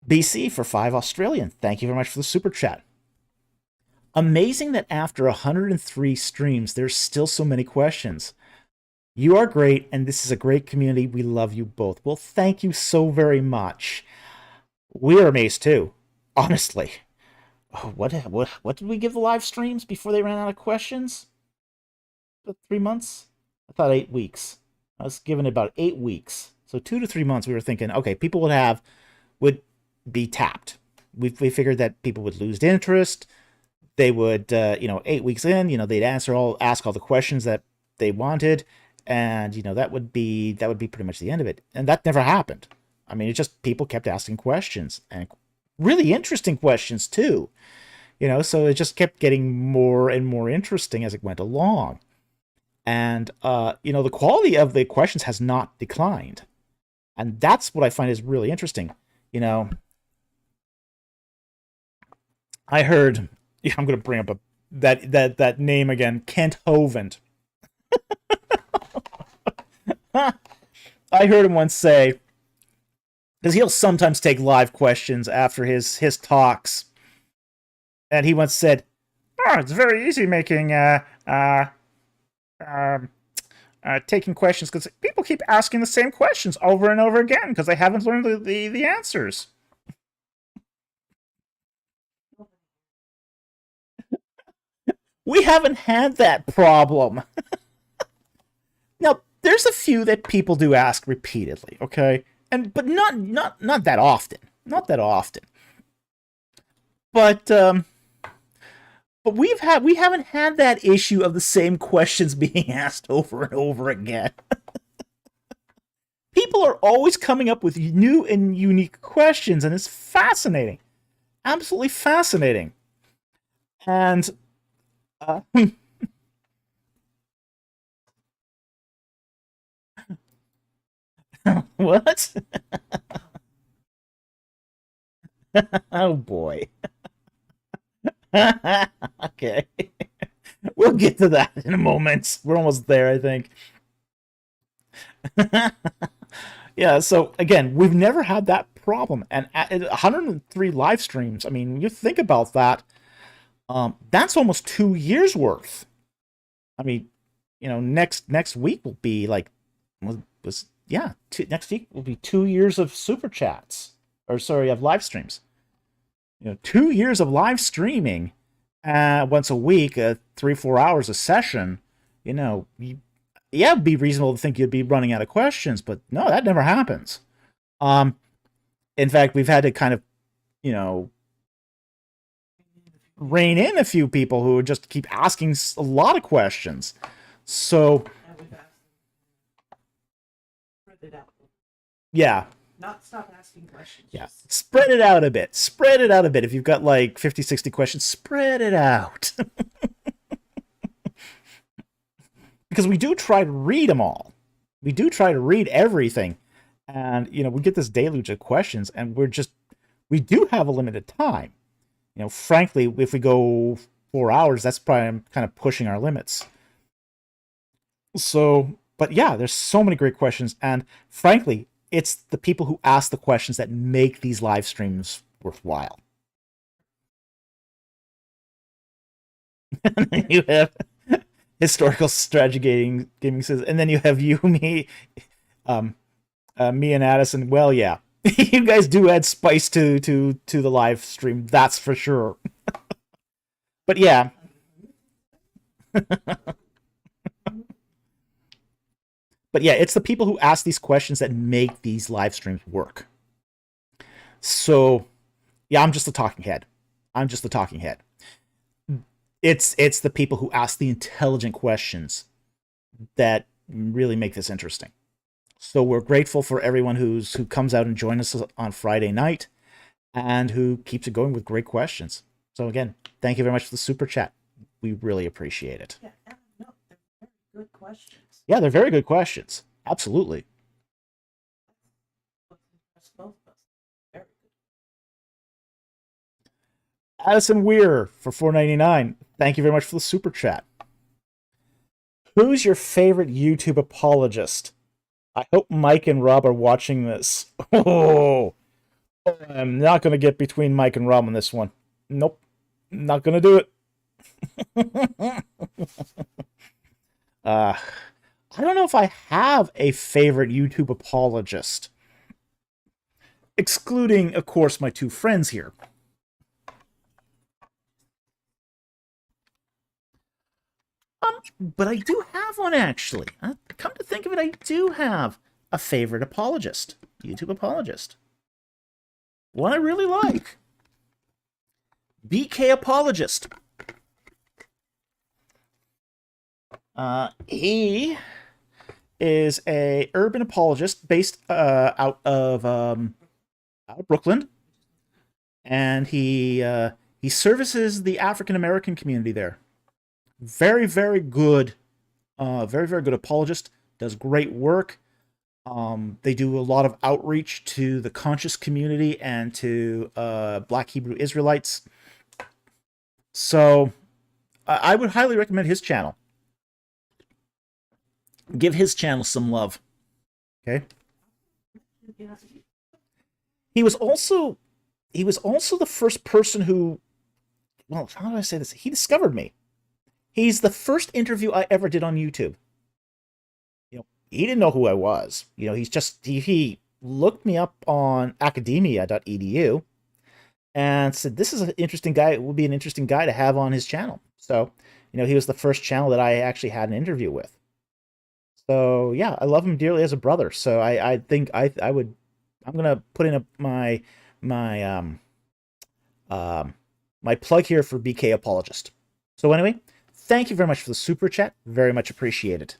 BC for 5 Australian. Thank you very much for the super chat. Amazing that after 103 streams, there's still so many questions. You are great, and this is a great community. We love you both. Well, thank you so very much. We are amazed too, honestly. Oh, what did we give the live streams before they ran out of questions? 3 months? I thought 8 weeks. I was given about 8 weeks. So 2 to 3 months we were thinking, okay, people would be tapped. We figured that people would lose interest. They would, 8 weeks in, they'd ask all the questions that they wanted, and that would be pretty much the end of it. And that never happened. I mean, it just people kept asking questions, and really interesting questions too. So it just kept getting more and more interesting as it went along. And the quality of the questions has not declined, and that's what I find is really interesting. I heard. Yeah, I'm going to bring up that name again, Kent Hovind. I heard him once say, because he'll sometimes take live questions after his talks, and he once said, "Oh, it's very easy making taking questions because people keep asking the same questions over and over again because they haven't learned the answers." We haven't had that problem. Now, there's a few that people do ask repeatedly, okay? But not that often. Not that often. but we haven't had that issue of the same questions being asked over and over again. People are always coming up with new and unique questions, and it's fascinating, absolutely fascinating. And uh, what? Oh boy. Okay, we'll get to that in a moment. We're almost there, I think. Yeah, so again, we've never had that problem. And at 103 live streams, I mean, you think about that, that's almost 2 years worth. I mean, next week will be like, yeah, next week will be 2 years of super chats, or sorry, of live streams. 2 years of live streaming, once a week, 3-4 hours a session. Yeah, it'd be reasonable to think you'd be running out of questions, but no, that never happens. Um, in fact, we've had to kind of, you know, rein in a few people who just keep asking a lot of questions. So,
And we've asked them to spread it out.
yeah,
Not stop asking questions.
yeah,
Just
spread it out a bit. Spread it out a bit. If you've got like 50, 60 questions, spread it out. Because we do try to read them all. We do try to read everything. And, we get this deluge of questions, and we do have a limited time. Frankly, if we go 4 hours, that's probably kind of pushing our limits. So, but yeah, there's so many great questions. And frankly, it's the people who ask the questions that make these live streams worthwhile. And then you have historical strategy gaming says, and then you have you, me, um, me and Addison. Well, yeah, you guys do add spice to the live stream, that's for sure. But yeah, it's the people who ask these questions that make these live streams work. So yeah, I'm just a talking head. I'm just a talking head. It's the people who ask the intelligent questions that really make this interesting. So we're grateful for everyone who comes out and joins us on Friday night, and who keeps it going with great questions. So again, thank you very much for the super chat. We really appreciate it.
yeah, and no, they're very good questions.
Yeah, they're very good questions. Absolutely.
That's both of us. Very good.
Addison Weir for $4.99. Thank you very much for the super chat. Who's your favorite YouTube apologist? I hope Mike and Rob are watching this. Oh, I'm not going to get between Mike and Rob on this one. Nope. Not going to do it. I don't know if I have a favorite YouTube apologist, excluding, of course, my two friends here. But I do have one, actually. Come to think of it, I do have a favorite apologist, YouTube apologist. One I really like. BK Apologist. He is a urban apologist based out of Brooklyn, and he services the African American community there. Very, very good, very, very good apologist. Does great work. They do a lot of outreach to the conscious community and to Black Hebrew Israelites. So I would highly recommend his channel. Give his channel some love. Okay. He was also the first person who, well, how do I say this? He discovered me. He's the first interview I ever did on YouTube. He didn't know who I was. He looked me up on academia.edu and said, this is an interesting guy. It would be an interesting guy to have on his channel. So, he was the first channel that I actually had an interview with. So yeah, I love him dearly as a brother. So I think I'm gonna put in my my plug here for BK Apologist. So anyway, thank you very much for the super chat. Very much appreciated.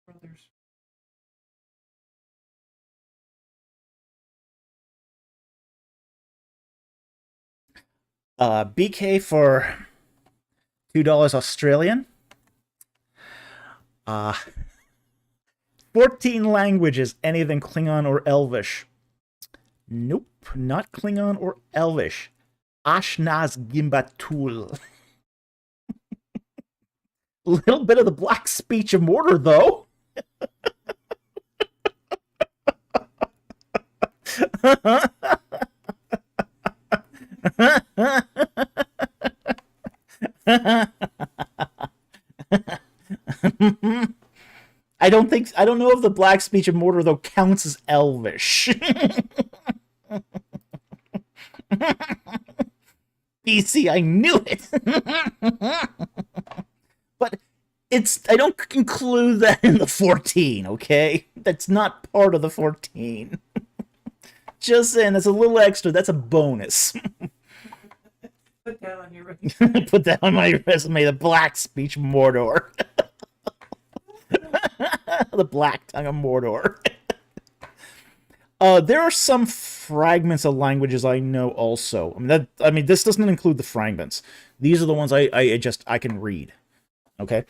Brothers.
BK for $2 Australian. 14 languages, any of them Klingon or Elvish? Nope, not Klingon or Elvish. Ashnaz Gimbatul. A little bit of the black speech of Mordor, though. I don't know if the black speech of Mordor though counts as Elvish. BC, I knew it. But I don't include that in the 14, okay? That's not part of the 14. Just saying, that's a little extra. That's a bonus.
Put that on your resume.
Put that on my resume. The black speech Mordor. The black tongue of Mordor. There are some fragments of languages I know also. I mean, this doesn't include the fragments. These are the ones I can read. Okay.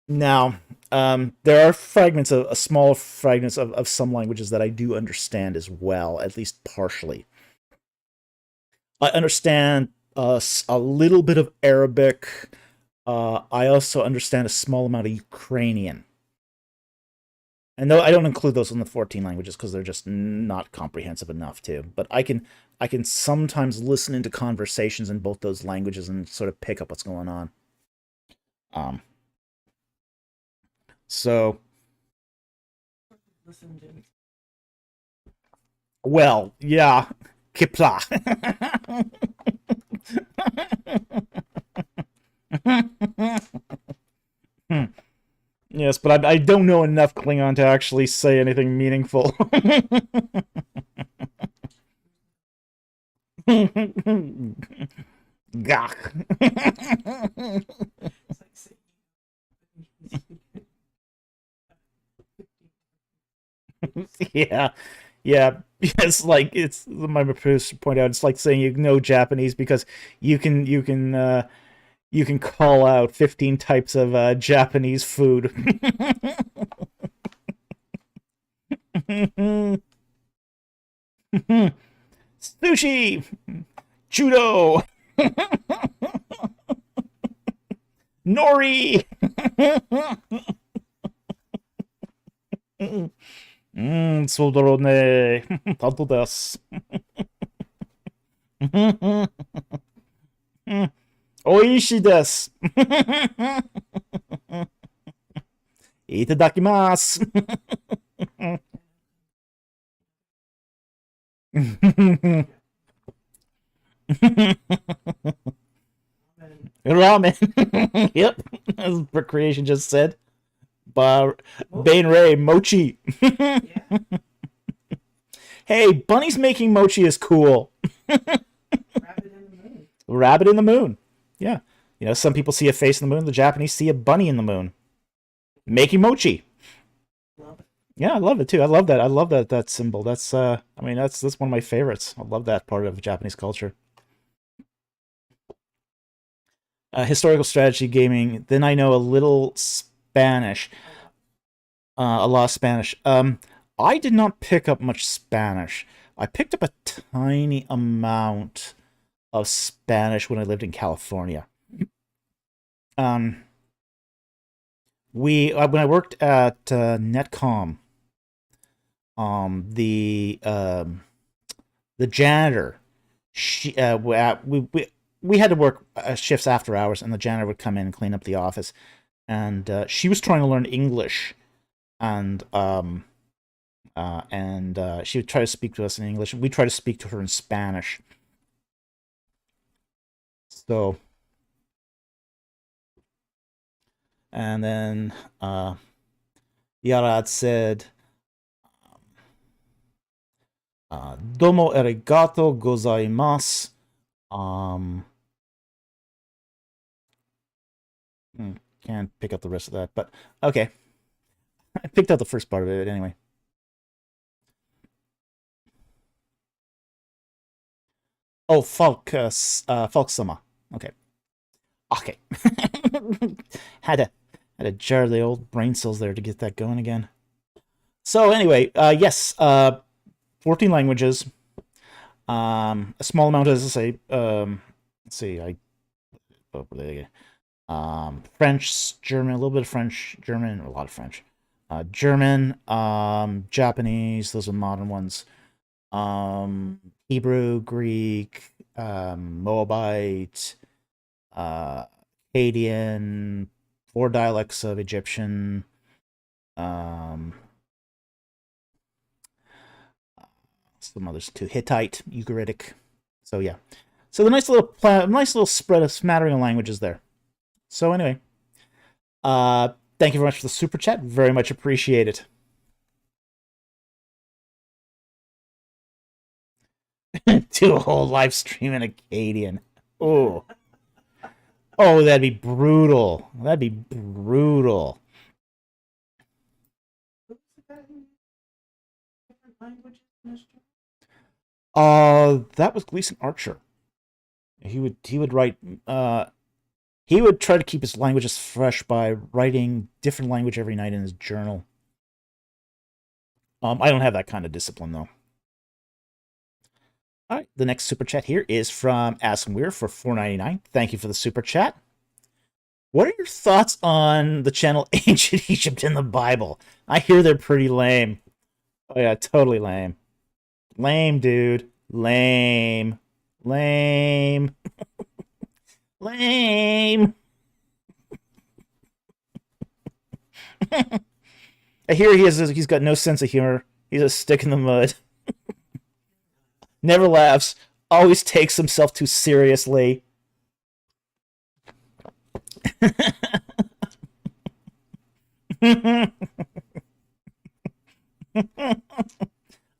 Now, there are fragments of small fragments of some languages that I do understand as well, at least partially. I understand a little bit of Arabic. I also understand a small amount of Ukrainian. And no, I don't include those in the 14 languages because they're just not comprehensive enough to. But I can sometimes listen into conversations in both those languages and sort of pick up what's going on. So,
Listen to.
well, yeah, Kipla. Yes, but I don't know enough Klingon to actually say anything meaningful. Gach. Yeah, yeah. It's like my producer pointed out. It's like saying you know Japanese because you can call out 15 types of Japanese food. Sushi, judo, nori. Sodoro ne. Tanto desu. Oishii desu. Itadakimasu. Ramen. Yep. As Recreation just said. Bane Ray, mochi.
Yeah.
Hey, Bunny's making mochi is cool.
Rabbit in the moon.
Rabbit in the moon. Yeah. You know, some people see a face in the moon. The Japanese see a bunny in the moon. Making mochi.
Love it.
Yeah, I love it too. I love that. I love that symbol. That's I mean that's one of my favorites. I love that part of Japanese culture. Historical strategy gaming. Then I know a little Spanish. A lot of Spanish. I did not pick up much Spanish. I picked up a tiny amount of Spanish when I lived in California. When I worked at Netcom, the janitor, we had to work shifts after hours, and the janitor would come in and clean up the office, and she was trying to learn English, and she would try to speak to us in English, and we try to speak to her in Spanish. So, and then Yarad said, Domo arigato gozaimasu. Can't pick up the rest of that, but okay. I picked out the first part of it anyway. Oh, Falk-sama. Okay. Okay. had to jar the old brain cells there to get that going again. So anyway, yes, 14 languages. A small amount, as I say. Let's see, French, German, a little bit of French, German, a lot of French. German, Japanese, those are modern ones. Hebrew, Greek, Moabite, Akkadian, 4 dialects of Egyptian, some others too, Hittite, Ugaritic. So yeah, so the nice little spread of smattering of languages there. So anyway, thank you very much for the super chat. Very much appreciate it. Do a whole live stream in Akkadian. Oh. Oh, that'd be brutal. That'd be brutal. That was Gleason Archer. He would write he would try to keep his languages fresh by writing different language every night in his journal. I don't have that kind of discipline though. All right, the next super chat here is from Asmweir for $4.99. Thank you for the super chat. What are your thoughts on the channel Ancient Egypt in the Bible? I hear they're pretty lame. Oh yeah, totally lame. Lame, dude. Lame. Lame. Lame. I hear he's got no sense of humor. He's a stick in the mud. Never laughs. Always takes himself too seriously.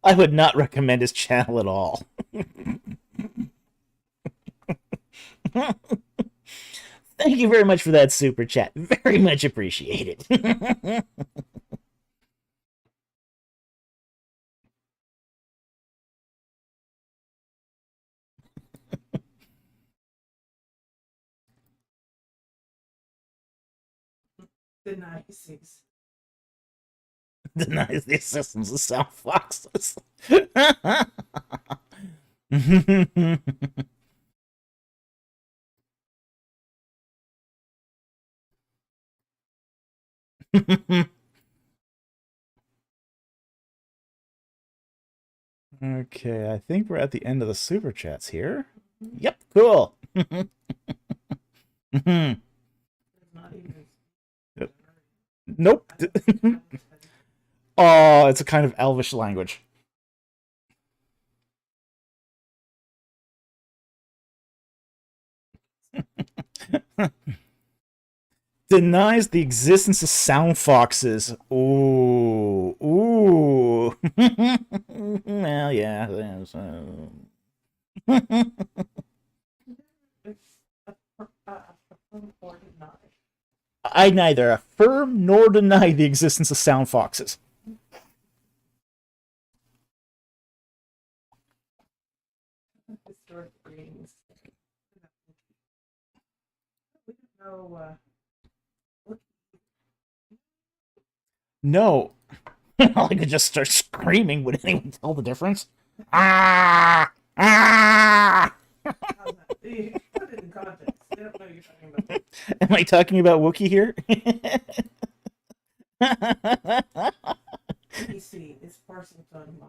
I would not recommend his channel at all. Thank you very much for that super chat. Very much appreciated. Denies the existence of sound foxes. Okay, I think we're at the end of the super chats here. Yep, cool. Nope. Oh, it's a kind of elvish language. Denies the existence of sound foxes. Ooh. Ooh. Well, yeah. I neither affirm nor deny the existence of sound foxes. No. I could just start screaming. Would anyone tell the difference? Ah! Ah! Am I talking about Wookiee here?
PC is parsing time.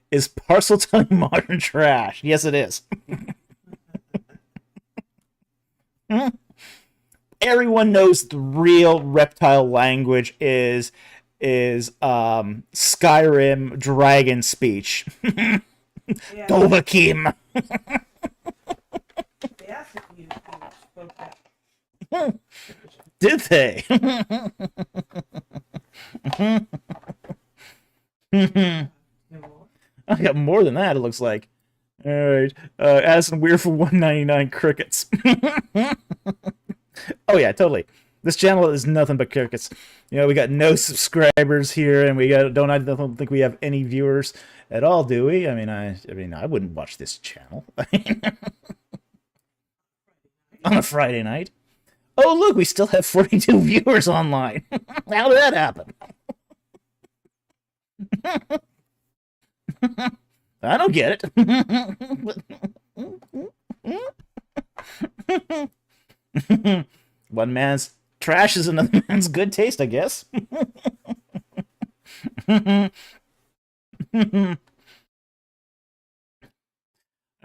Is parcel tongue modern trash? Yes, it is. Everyone knows the real reptile language is Skyrim dragon speech. Dovahkiin. Did they? I got more than that, it looks like. Alright. Addison Weir for 199 crickets. Oh yeah, totally. This channel is nothing but crickets. You know, we got no subscribers here, and I don't think we have any viewers at all, do we? I mean, I wouldn't watch this channel on a Friday night. Oh look, we still have 42 viewers online. How did that happen? I don't get it. One man's trash is another man's good taste, I guess.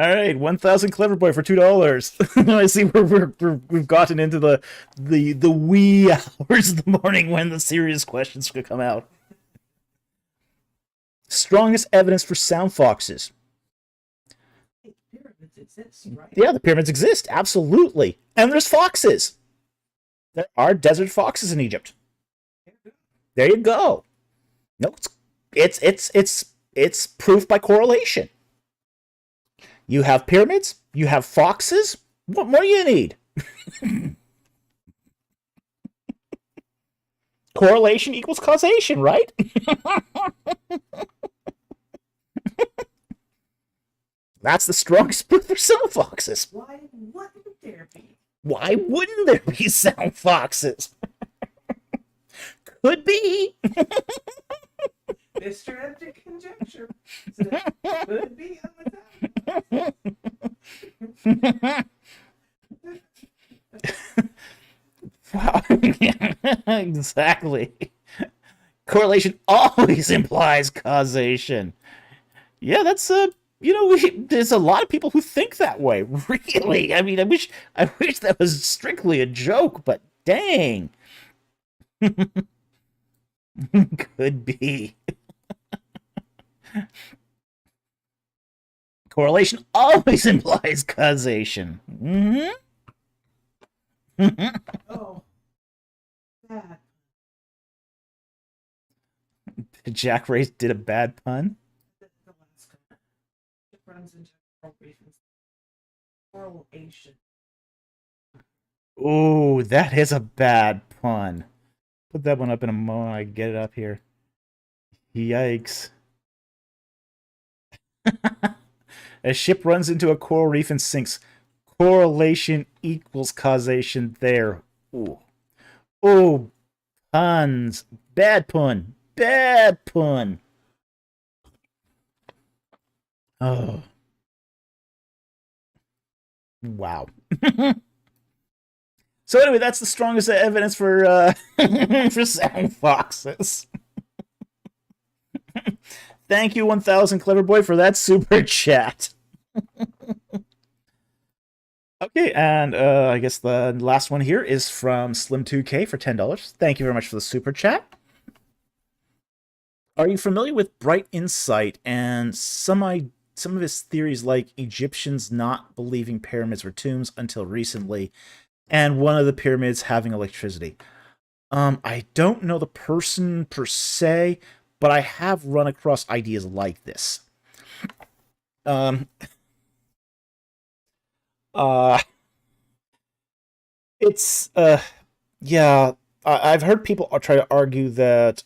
All right, 1,000 Clever Boy for $2. I see we've gotten into the wee hours of the morning when the serious questions could come out. Strongest evidence for sound foxes.
Pyramids exist, right?
Yeah, the pyramids exist, absolutely, and there's foxes. There are desert foxes in Egypt. There you go. No, it's proof by correlation. You have pyramids, you have foxes. What more do you need? Correlation equals causation, right? That's the strongest proof for sound foxes.
Why wouldn't there be?
Why wouldn't there be sound foxes? Could be.
Mr. Empty Conjecture. So could be on the top.
Wow. Exactly. Correlation always implies causation. Yeah, that's there's a lot of people who think that way. Really, I mean, I wish that was strictly a joke, but dang, could be. Correlation always implies causation.
Oh, bad.
Jack Race did a bad pun.
The last one. It runs into correlation.
Ooh, that is a bad pun. Put that one up in a moment. I get it up here. Yikes. A ship runs into a coral reef and sinks. Correlation equals causation there. Ooh. Ooh. Puns. Bad pun. Bad pun. Oh. Wow. So anyway, that's the strongest evidence for for sound foxes. Thank you, 1,000 Clever Boy, for that super chat. Okay, and I guess the last one here is from Slim2K for $10. Thank you very much for the super chat. Are you familiar with Bright Insight and some of his theories, like Egyptians not believing pyramids were tombs until recently, and one of the pyramids having electricity? I don't know the person per se, but I have run across ideas like this. It's yeah, I've heard people try to argue that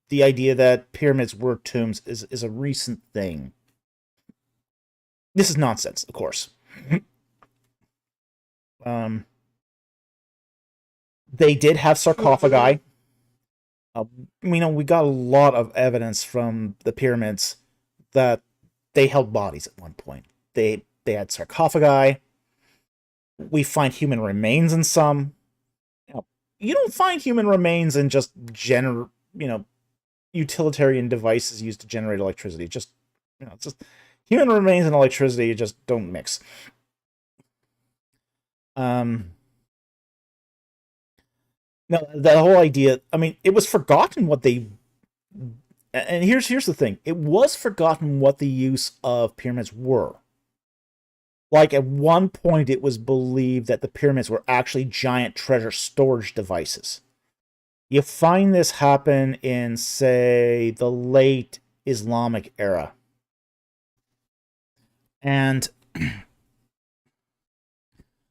the idea that pyramids were tombs is a recent thing. This is nonsense, of course. They did have sarcophagi. We got a lot of evidence from the pyramids that they held bodies at one point. They had sarcophagi. We find human remains in some. You don't find human remains in just utilitarian devices used to generate electricity. It's just human remains and electricity just don't mix. No, the whole idea, I mean, it was forgotten what they... And here's the thing. It was forgotten what the use of pyramids were. Like, at one point, it was believed that the pyramids were actually giant treasure storage devices. You find this happen in, say, the late Islamic era. And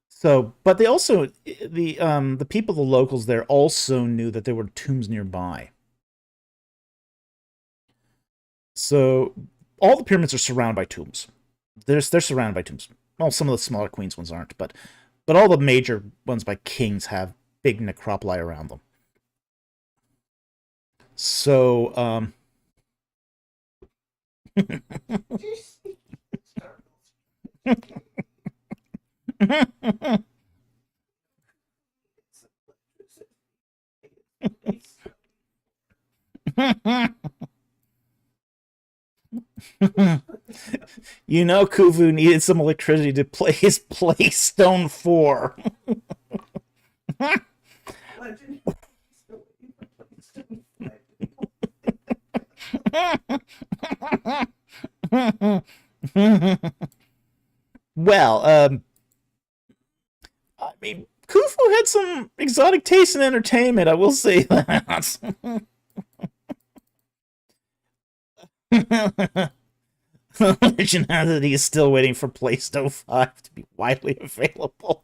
so, but they also, the people, the locals there also knew that there were tombs nearby. So all the pyramids are surrounded by tombs. They're surrounded by tombs. Well, some of the smaller queens ones aren't, but all the major ones by kings have big necropoli around them. So you know, Kuvu needed some electricity to play his Playstone 4. Well, I mean, Khufu had some exotic taste in entertainment, I will say that. Legend has it he is still waiting for Playstone 5 to be widely available.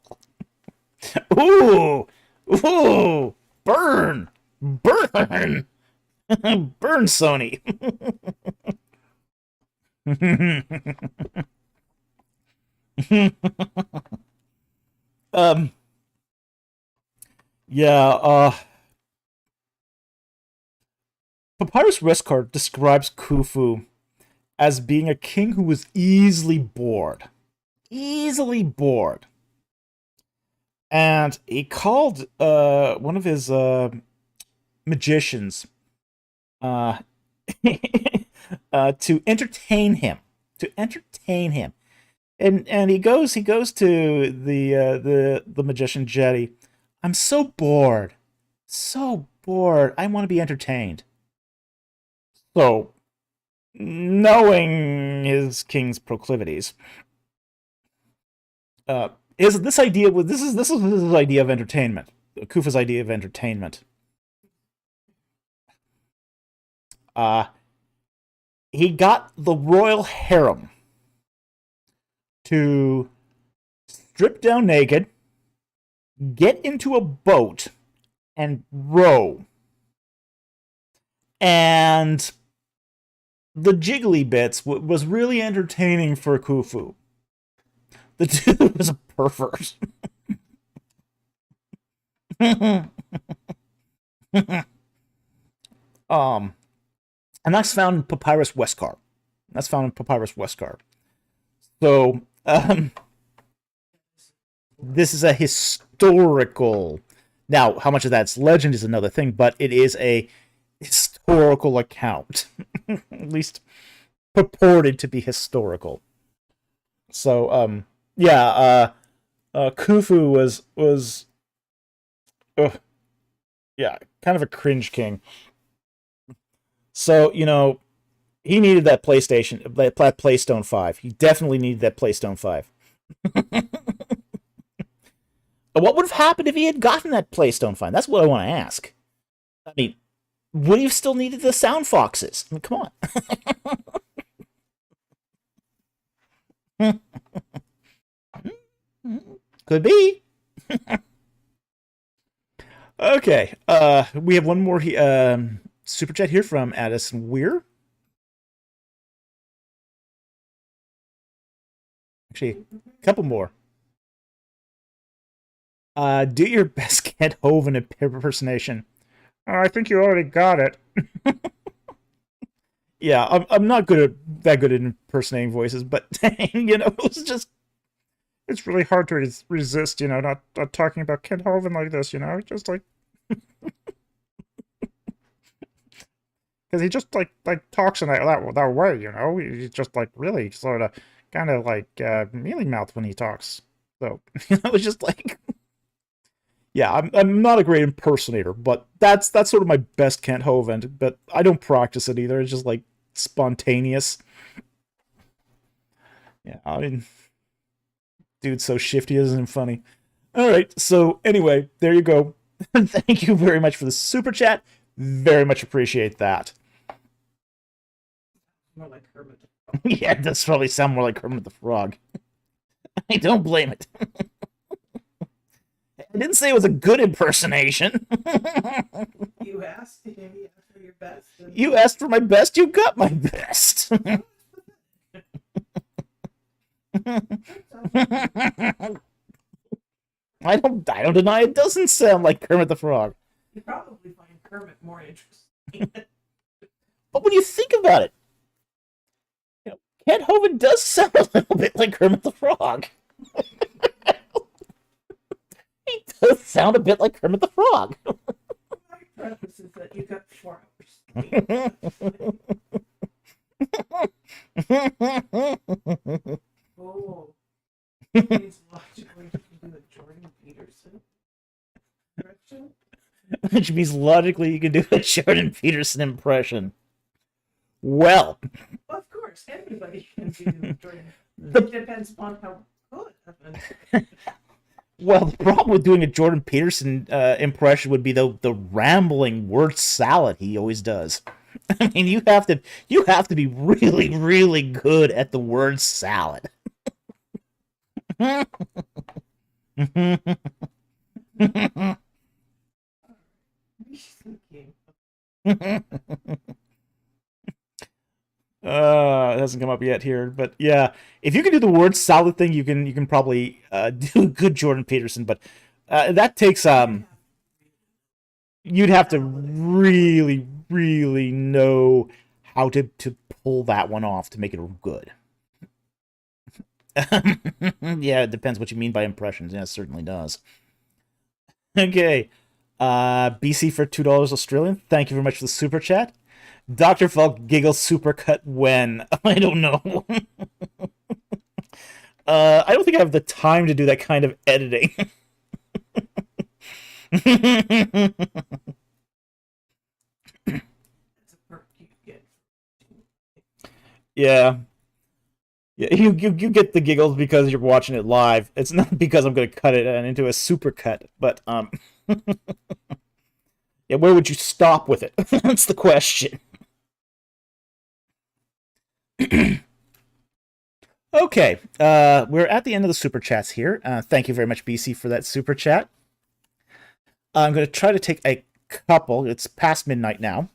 Ooh! Ooh! Burn! Burn! Burn, Sony! um, yeah, Papyrus Rescard describes Khufu as being a king who was easily bored. Easily bored. And he called one of his magicians to entertain him. To entertain him. And he goes to the magician Jetty. I'm so bored. So bored. I want to be entertained. So, knowing his king's proclivities, is this idea with this is his idea of entertainment. Khufu's idea of entertainment. He got the royal harem to strip down naked, get into a boat, and row. And the jiggly bits was really entertaining for Khufu. The dude was a pervert. And that's found in Papyrus Westcar. So, this is a historical. Now, how much of that's legend is another thing, but it is a historical account, at least purported to be historical. So, Khufu was, yeah, kind of a cringe king. So, he needed that Playstone 5. He definitely needed that Playstone 5. What would have happened if he had gotten that Playstone 5? That's what I want to ask. I mean, would he have still needed the sound foxes? I mean, come on. Could be. Okay. We have one more super chat here from Addison Weir. Actually, a couple more. Do your best Kent Hovind impersonation. I think you already got it. Yeah, I'm not that good at impersonating voices, but it's really hard to resist, not talking about Kent Hovind like this, just like because he just like talks in that way, he's just like really sort of kind of like mealy mouth when he talks. So it's just like. Yeah, I'm not a great impersonator, but that's sort of my best Kent Hovind, but I don't practice it either. It's just like spontaneous. Yeah, I mean, Dude's so shifty, isn't funny. All right, so anyway, there you go. Thank you very much for the super chat. Very much appreciate that.
More like Kermit.
Yeah, it does probably sound more like Kermit the Frog. I don't blame it. I didn't say it was a good impersonation.
You asked for your best.
You asked for my best, you got my best. I don't deny it doesn't sound like Kermit the Frog.
You probably find Kermit more interesting.
But when you think about it, Kent Hovind does sound a little bit like Kermit the Frog. He does sound a bit like Kermit the Frog.
My preface is that you got 4 hours sleep. Oh. Means logically you can do a Jordan Peterson impression.
Which means logically you can do a Jordan Peterson impression. Well,
Of course, everybody can do Jordan. It depends upon how good.
Well, the problem with doing a Jordan Peterson impression would be the rambling word salad he always does. I mean, you have to be really, really good at the word salad. It hasn't come up yet here, but yeah, if you can do the word salad thing, you can probably do good Jordan Peterson, but that takes you'd have to really, really know how to pull that one off to make it good. Yeah, it depends what you mean by impressions. Yeah, it certainly does. Okay. BC for $2 Australian. Thank you very much for the super chat. Dr. Falk giggles supercut when? I don't know. I don't think I have the time to do that kind of editing.
That's a perk you get.
Yeah. Yeah, you get the giggles because you're watching it live. It's not because I'm going to cut it into a super cut, but yeah, where would you stop with it? That's the question. Okay, we're at the end of the super chats here. Thank you very much, BC, for that super chat. I'm going to try to take a couple. It's past midnight now.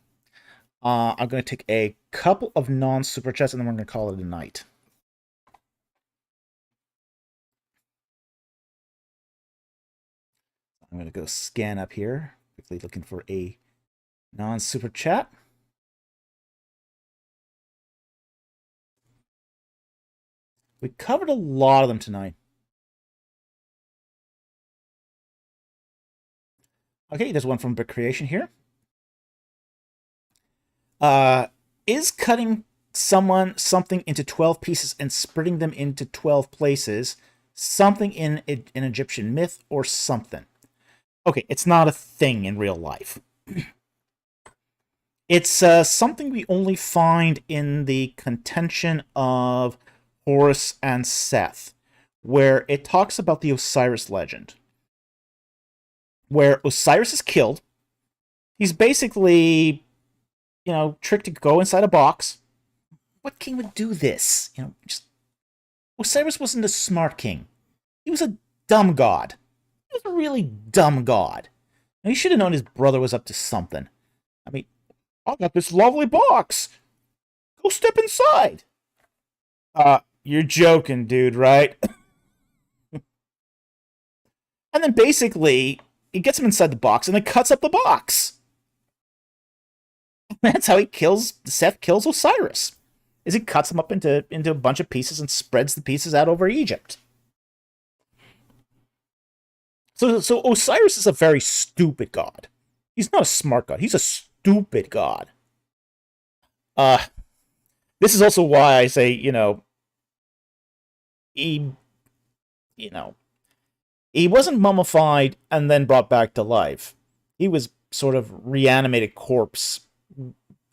I'm going to take a couple of non-super chats, and then we're going to call it a night. I'm going to go scan up here, quickly looking for a non-super chat. We covered a lot of them tonight. Okay, there's one from Brick Creation here. Is cutting something into 12 pieces and splitting them into 12 places something in an Egyptian myth or something? Okay, it's not a thing in real life. It's something we only find in the contention of Horus and Seth, where it talks about the Osiris legend. Where Osiris is killed. He's basically, tricked to go inside a box. What king would do this? Osiris wasn't a smart king. He was a dumb god. He was a really dumb god. And he should have known his brother was up to something. I mean, I got this lovely box. Go step inside. You're joking, dude, right? And then basically, he gets him inside the box and then cuts up the box. That's how Seth kills Osiris. Is he cuts him up into a bunch of pieces and spreads the pieces out over Egypt. So Osiris is a very stupid god. He's not a smart god. He's a stupid god. This is also why I say, he wasn't mummified and then brought back to life. He was sort of reanimated corpse.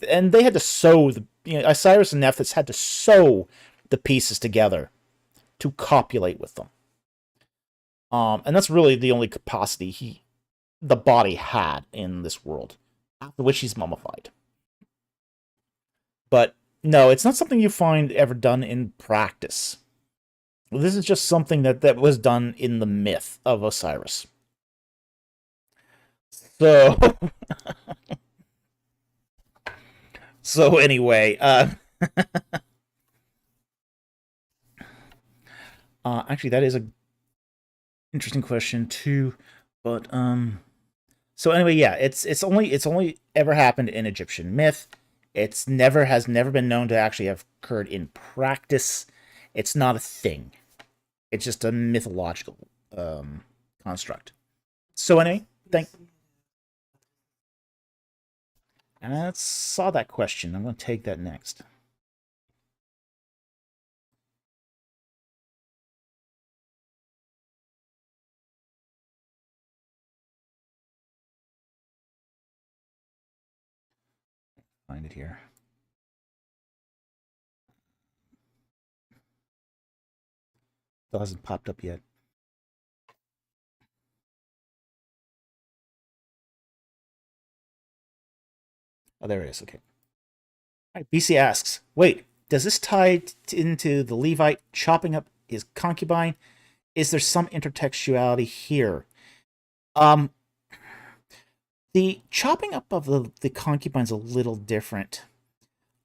And they had to sew Osiris and Nephthys had to sew the pieces together to copulate with them. And that's really the only capacity the body had in this world, after which he's mummified. But no, it's not something you find ever done in practice. This is just something that was done in the myth of Osiris. So, so anyway, actually, that is a interesting question too. But so anyway, yeah, it's only ever happened in Egyptian myth. It's never been known to actually have occurred in practice. It's not a thing. It's just a mythological construct. So anyway, I saw that question. I'm going to take that next. Find it here. Still hasn't popped up yet. Oh, there it is. Okay. All right, BC asks, wait, does this tie into the Levite chopping up his concubine? Is there some intertextuality here? Um, the chopping up of the concubine's a little different.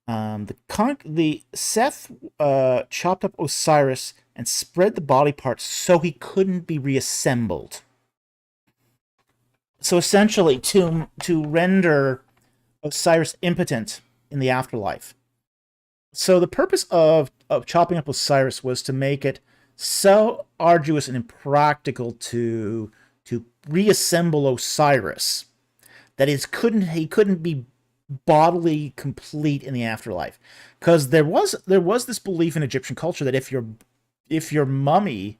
The Seth chopped up Osiris and spread the body parts so he couldn't be reassembled. So essentially, to render Osiris impotent in the afterlife. So the purpose of chopping up Osiris was to make it so arduous and impractical to reassemble Osiris that he couldn't be bodily complete in the afterlife. Because there was this belief in Egyptian culture that if your mummy,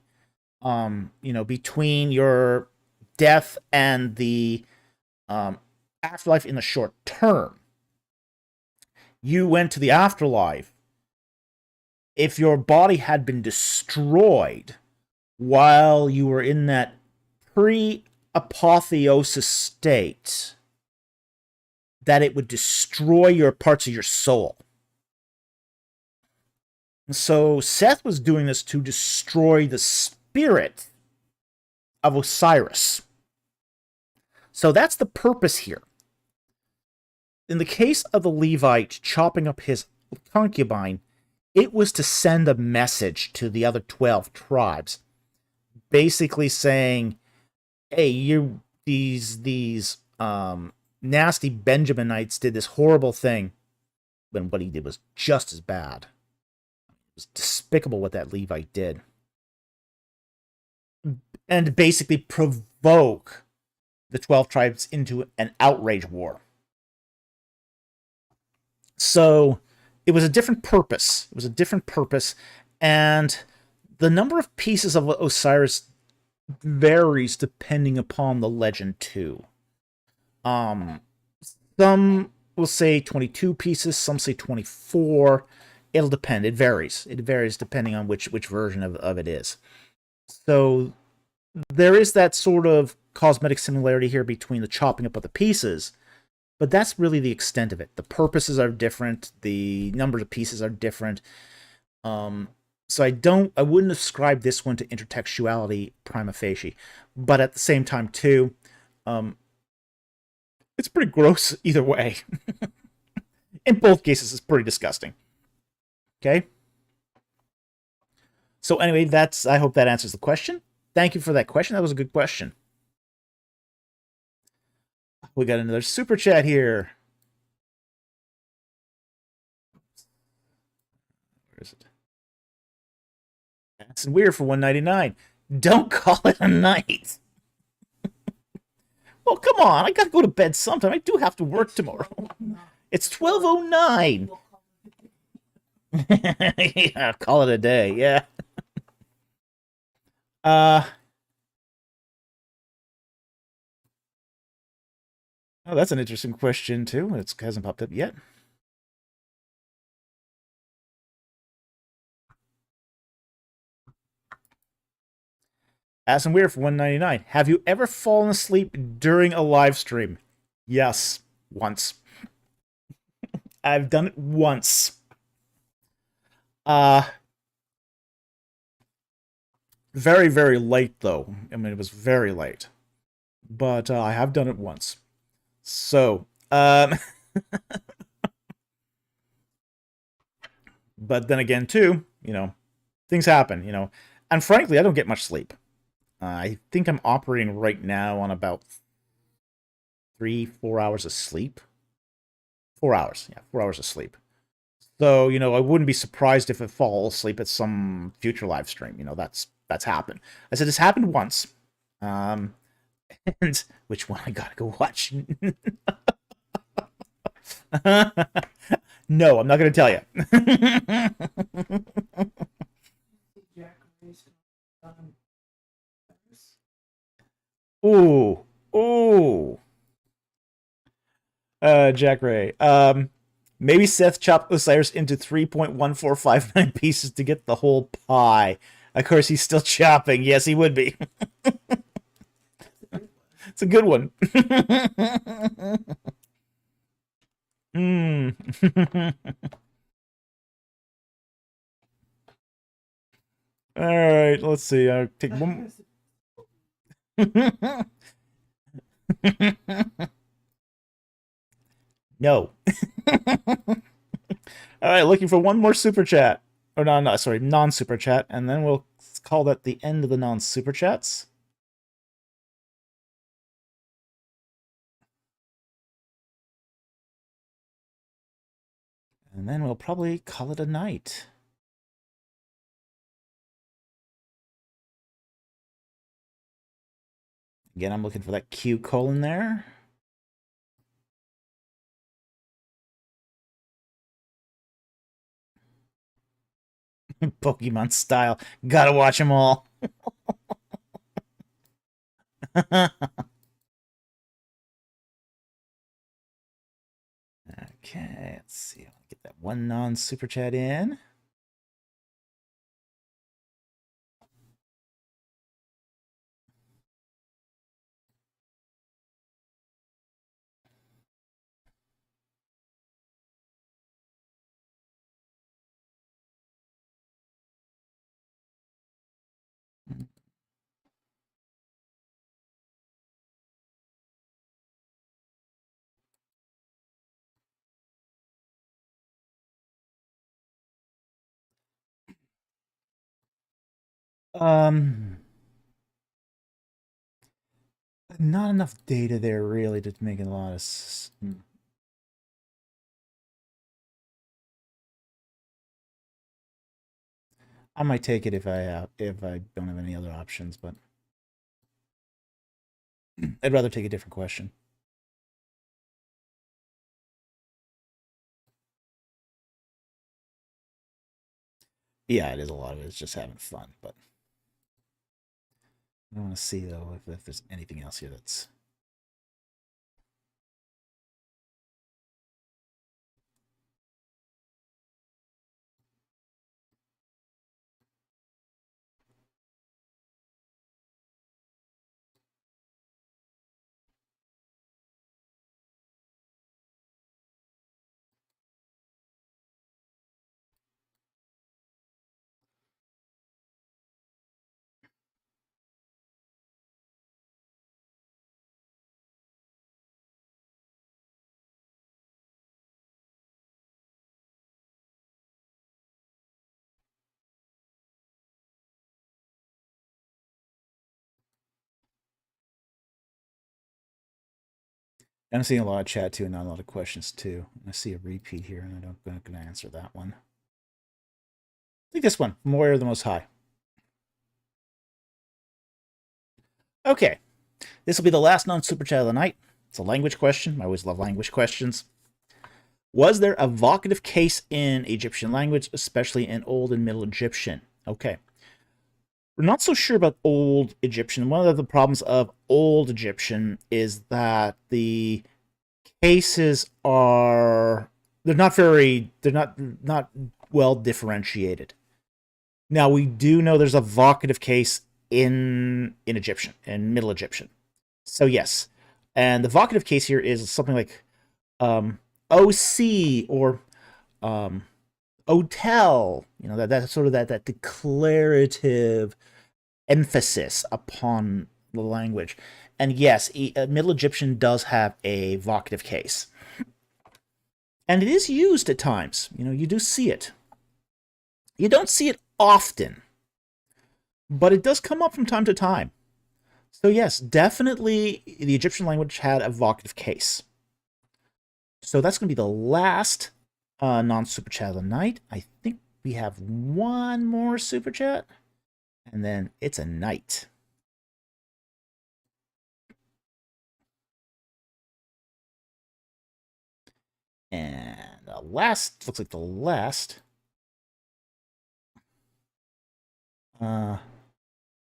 between your death and the afterlife in the short term, you went to the afterlife. If your body had been destroyed while you were in that pre-apotheosis state, that it would destroy your parts of your soul. So Seth was doing this to destroy the spirit of Osiris. So that's the purpose here. In the case of the Levite chopping up his concubine, it was to send a message to the other 12 tribes, basically saying, hey, these nasty Benjaminites did this horrible thing, when what he did was just as bad. It was despicable what that Levite did. And basically provoke the 12 tribes into an outrage war. So it was a different purpose. And the number of pieces of Osiris varies depending upon the legend too. Some will say 22 pieces, some say 24. It'll depend. It varies. It varies depending on which version of it is. So there is that sort of cosmetic similarity here between the chopping up of the pieces, but that's really the extent of it. The purposes are different. The numbers of pieces are different. So I wouldn't ascribe this one to intertextuality prima facie, but at the same time too, it's pretty gross either way. In both cases, it's pretty disgusting. Okay. So anyway, I hope that answers the question. Thank you for that question. That was a good question. We got another super chat here. Where is it? That's weird for 199. Don't call it a night. Well, come on. I gotta go to bed sometime. I do have to work tomorrow. It's 12:09. Yeah, call it a day. Yeah. Oh, that's an interesting question too. It hasn't popped up yet. As and Weird for 199. Have you ever fallen asleep during a live stream? Yes, once. I've done it once. Very, very late, though. I mean, it was very late. But I have done it once. So, but then again, too, things happen, And frankly, I don't get much sleep. I think I'm operating right now on about 3-4 hours of sleep. 4 hours. Yeah, 4 hours of sleep. So, I wouldn't be surprised if I fall asleep at some future live stream. That's happened. I said this happened once. And which one I gotta go watch? No, I'm not gonna tell you. Ooh, ooh. Jack Ray. Maybe Seth chopped Osiris into 3.1459 pieces to get the whole pie. Of course, he's still chopping. Yes, he would be. It's a good one. All right, let's see. I'll take one. No. All right, looking for one more super chat. Or no, sorry, non-super chat, and then we'll call that the end of the non-super chats. And then we'll probably call it a night. Again, I'm looking for that Q colon there. Pokemon style. Gotta watch them all. Okay, let's see. I'll get that one non-super chat in. Not enough data there really to make a lot of. I might take it if I don't have any other options, but I'd rather take a different question. Yeah, it is a lot of it. It's just having fun, but I want to see though if there's anything else here that's. I'm seeing a lot of chat too, and not a lot of questions too. I see a repeat here, and I'm not going to answer that one. I think this one, Moira the Most High. Okay, this will be the last non-super chat of the night. It's a language question. I always love language questions. Was there a vocative case in Egyptian language, especially in Old and Middle Egyptian? Okay. We're not so sure about Old Egyptian. One of the problems of Old Egyptian is that the cases are they're not well differentiated. Now we do know there's a vocative case in Egyptian, in Middle Egyptian. So yes, and the vocative case here is something like OC or hotel. You know, that sort of that declarative emphasis upon the language. And yes, Middle Egyptian does have a vocative case. And it is used at times. You know, you do see it. You don't see it often, but it does come up from time to time. So yes, definitely the Egyptian language had a vocative case. So that's going to be the last non-super chat of the night. I think we have one more super chat, and then it's a night. And the last, looks like the last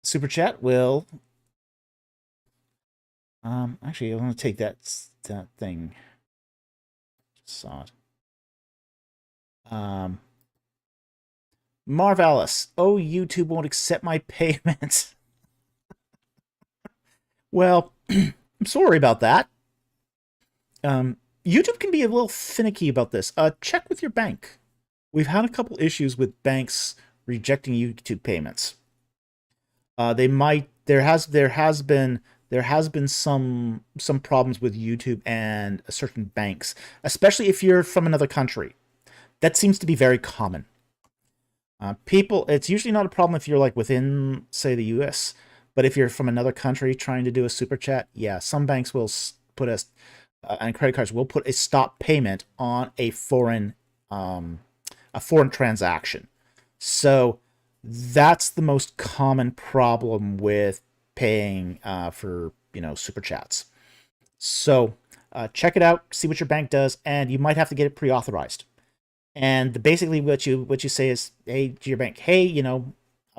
super chat will actually I want to take that thing. Just saw it. Marv Alice, oh, YouTube won't accept my payments. Well, I'm sorry about that. YouTube can be a little finicky about this. Check with your bank. We've had a couple issues with banks rejecting YouTube payments. There has been some problems with YouTube and certain banks, especially if you're from another country. That seems to be very common. It's usually not a problem if you're like within, say, the US, but if you're from another country trying to do a super chat, yeah, some banks will put and credit cards will put a stop payment on a foreign transaction. So that's the most common problem with paying for super chats. So check it out, see what your bank does, and you might have to get it pre-authorized. And basically what you say is, hey, to your bank, hey, I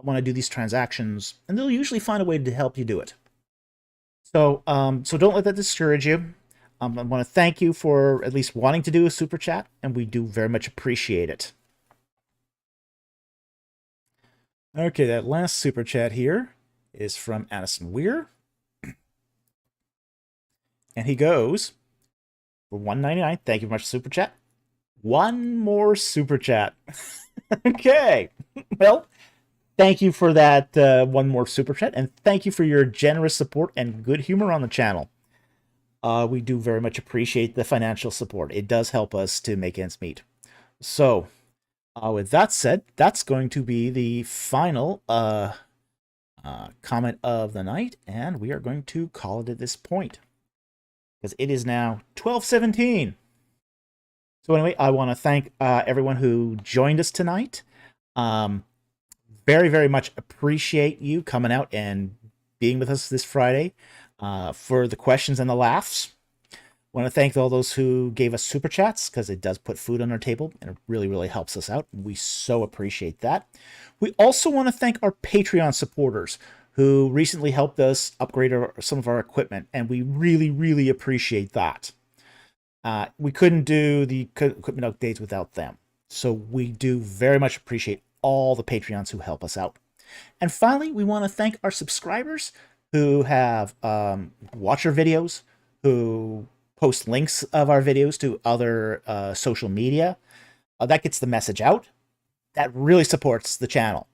want to do these transactions, and they'll usually find a way to help you do it. So so don't let that discourage you. I want to thank you for at least wanting to do a super chat, and we do very much appreciate it. Okay, that last super chat here is from Addison Weir. And he goes, for $1.99, thank you very much, super chat. One more super chat. Okay. Well, thank you for that one more super chat, and thank you for your generous support and good humor on the channel. We do very much appreciate the financial support. It does help us to make ends meet. So, with that said, that's going to be the final comment of the night, and we are going to call it at this point, because it is now 12:17. So anyway, I want to thank everyone who joined us tonight. Very, very much appreciate you coming out and being with us this Friday for the questions and the laughs. I want to thank all those who gave us super chats, because it does put food on our table and it really, really helps us out. We so appreciate that. We also want to thank our Patreon supporters who recently helped us upgrade some of our equipment, and we really, really appreciate that. We couldn't do the equipment updates without them. So we do very much appreciate all the Patreons who help us out. And finally, we want to thank our subscribers who have watched our videos, who post links of our videos to other social media. That gets the message out. That really supports the channel.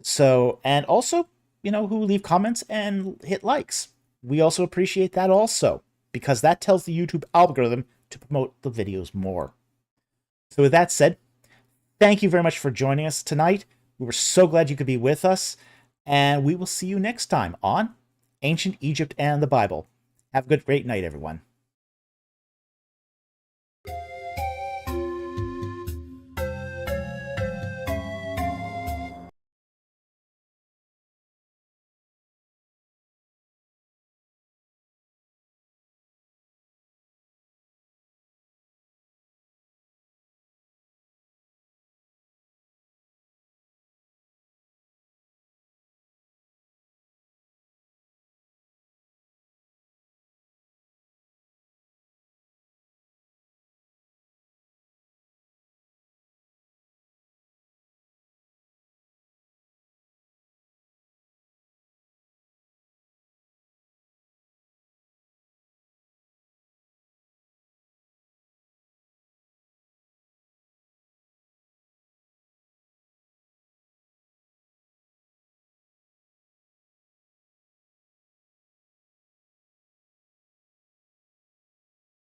So, and also, who leave comments and hit likes. We also appreciate that also, because that tells the YouTube algorithm to promote the videos more. So with that said, thank you very much for joining us tonight. We were so glad you could be with us, and we will see you next time on Ancient Egypt and the Bible. Have a great night, everyone.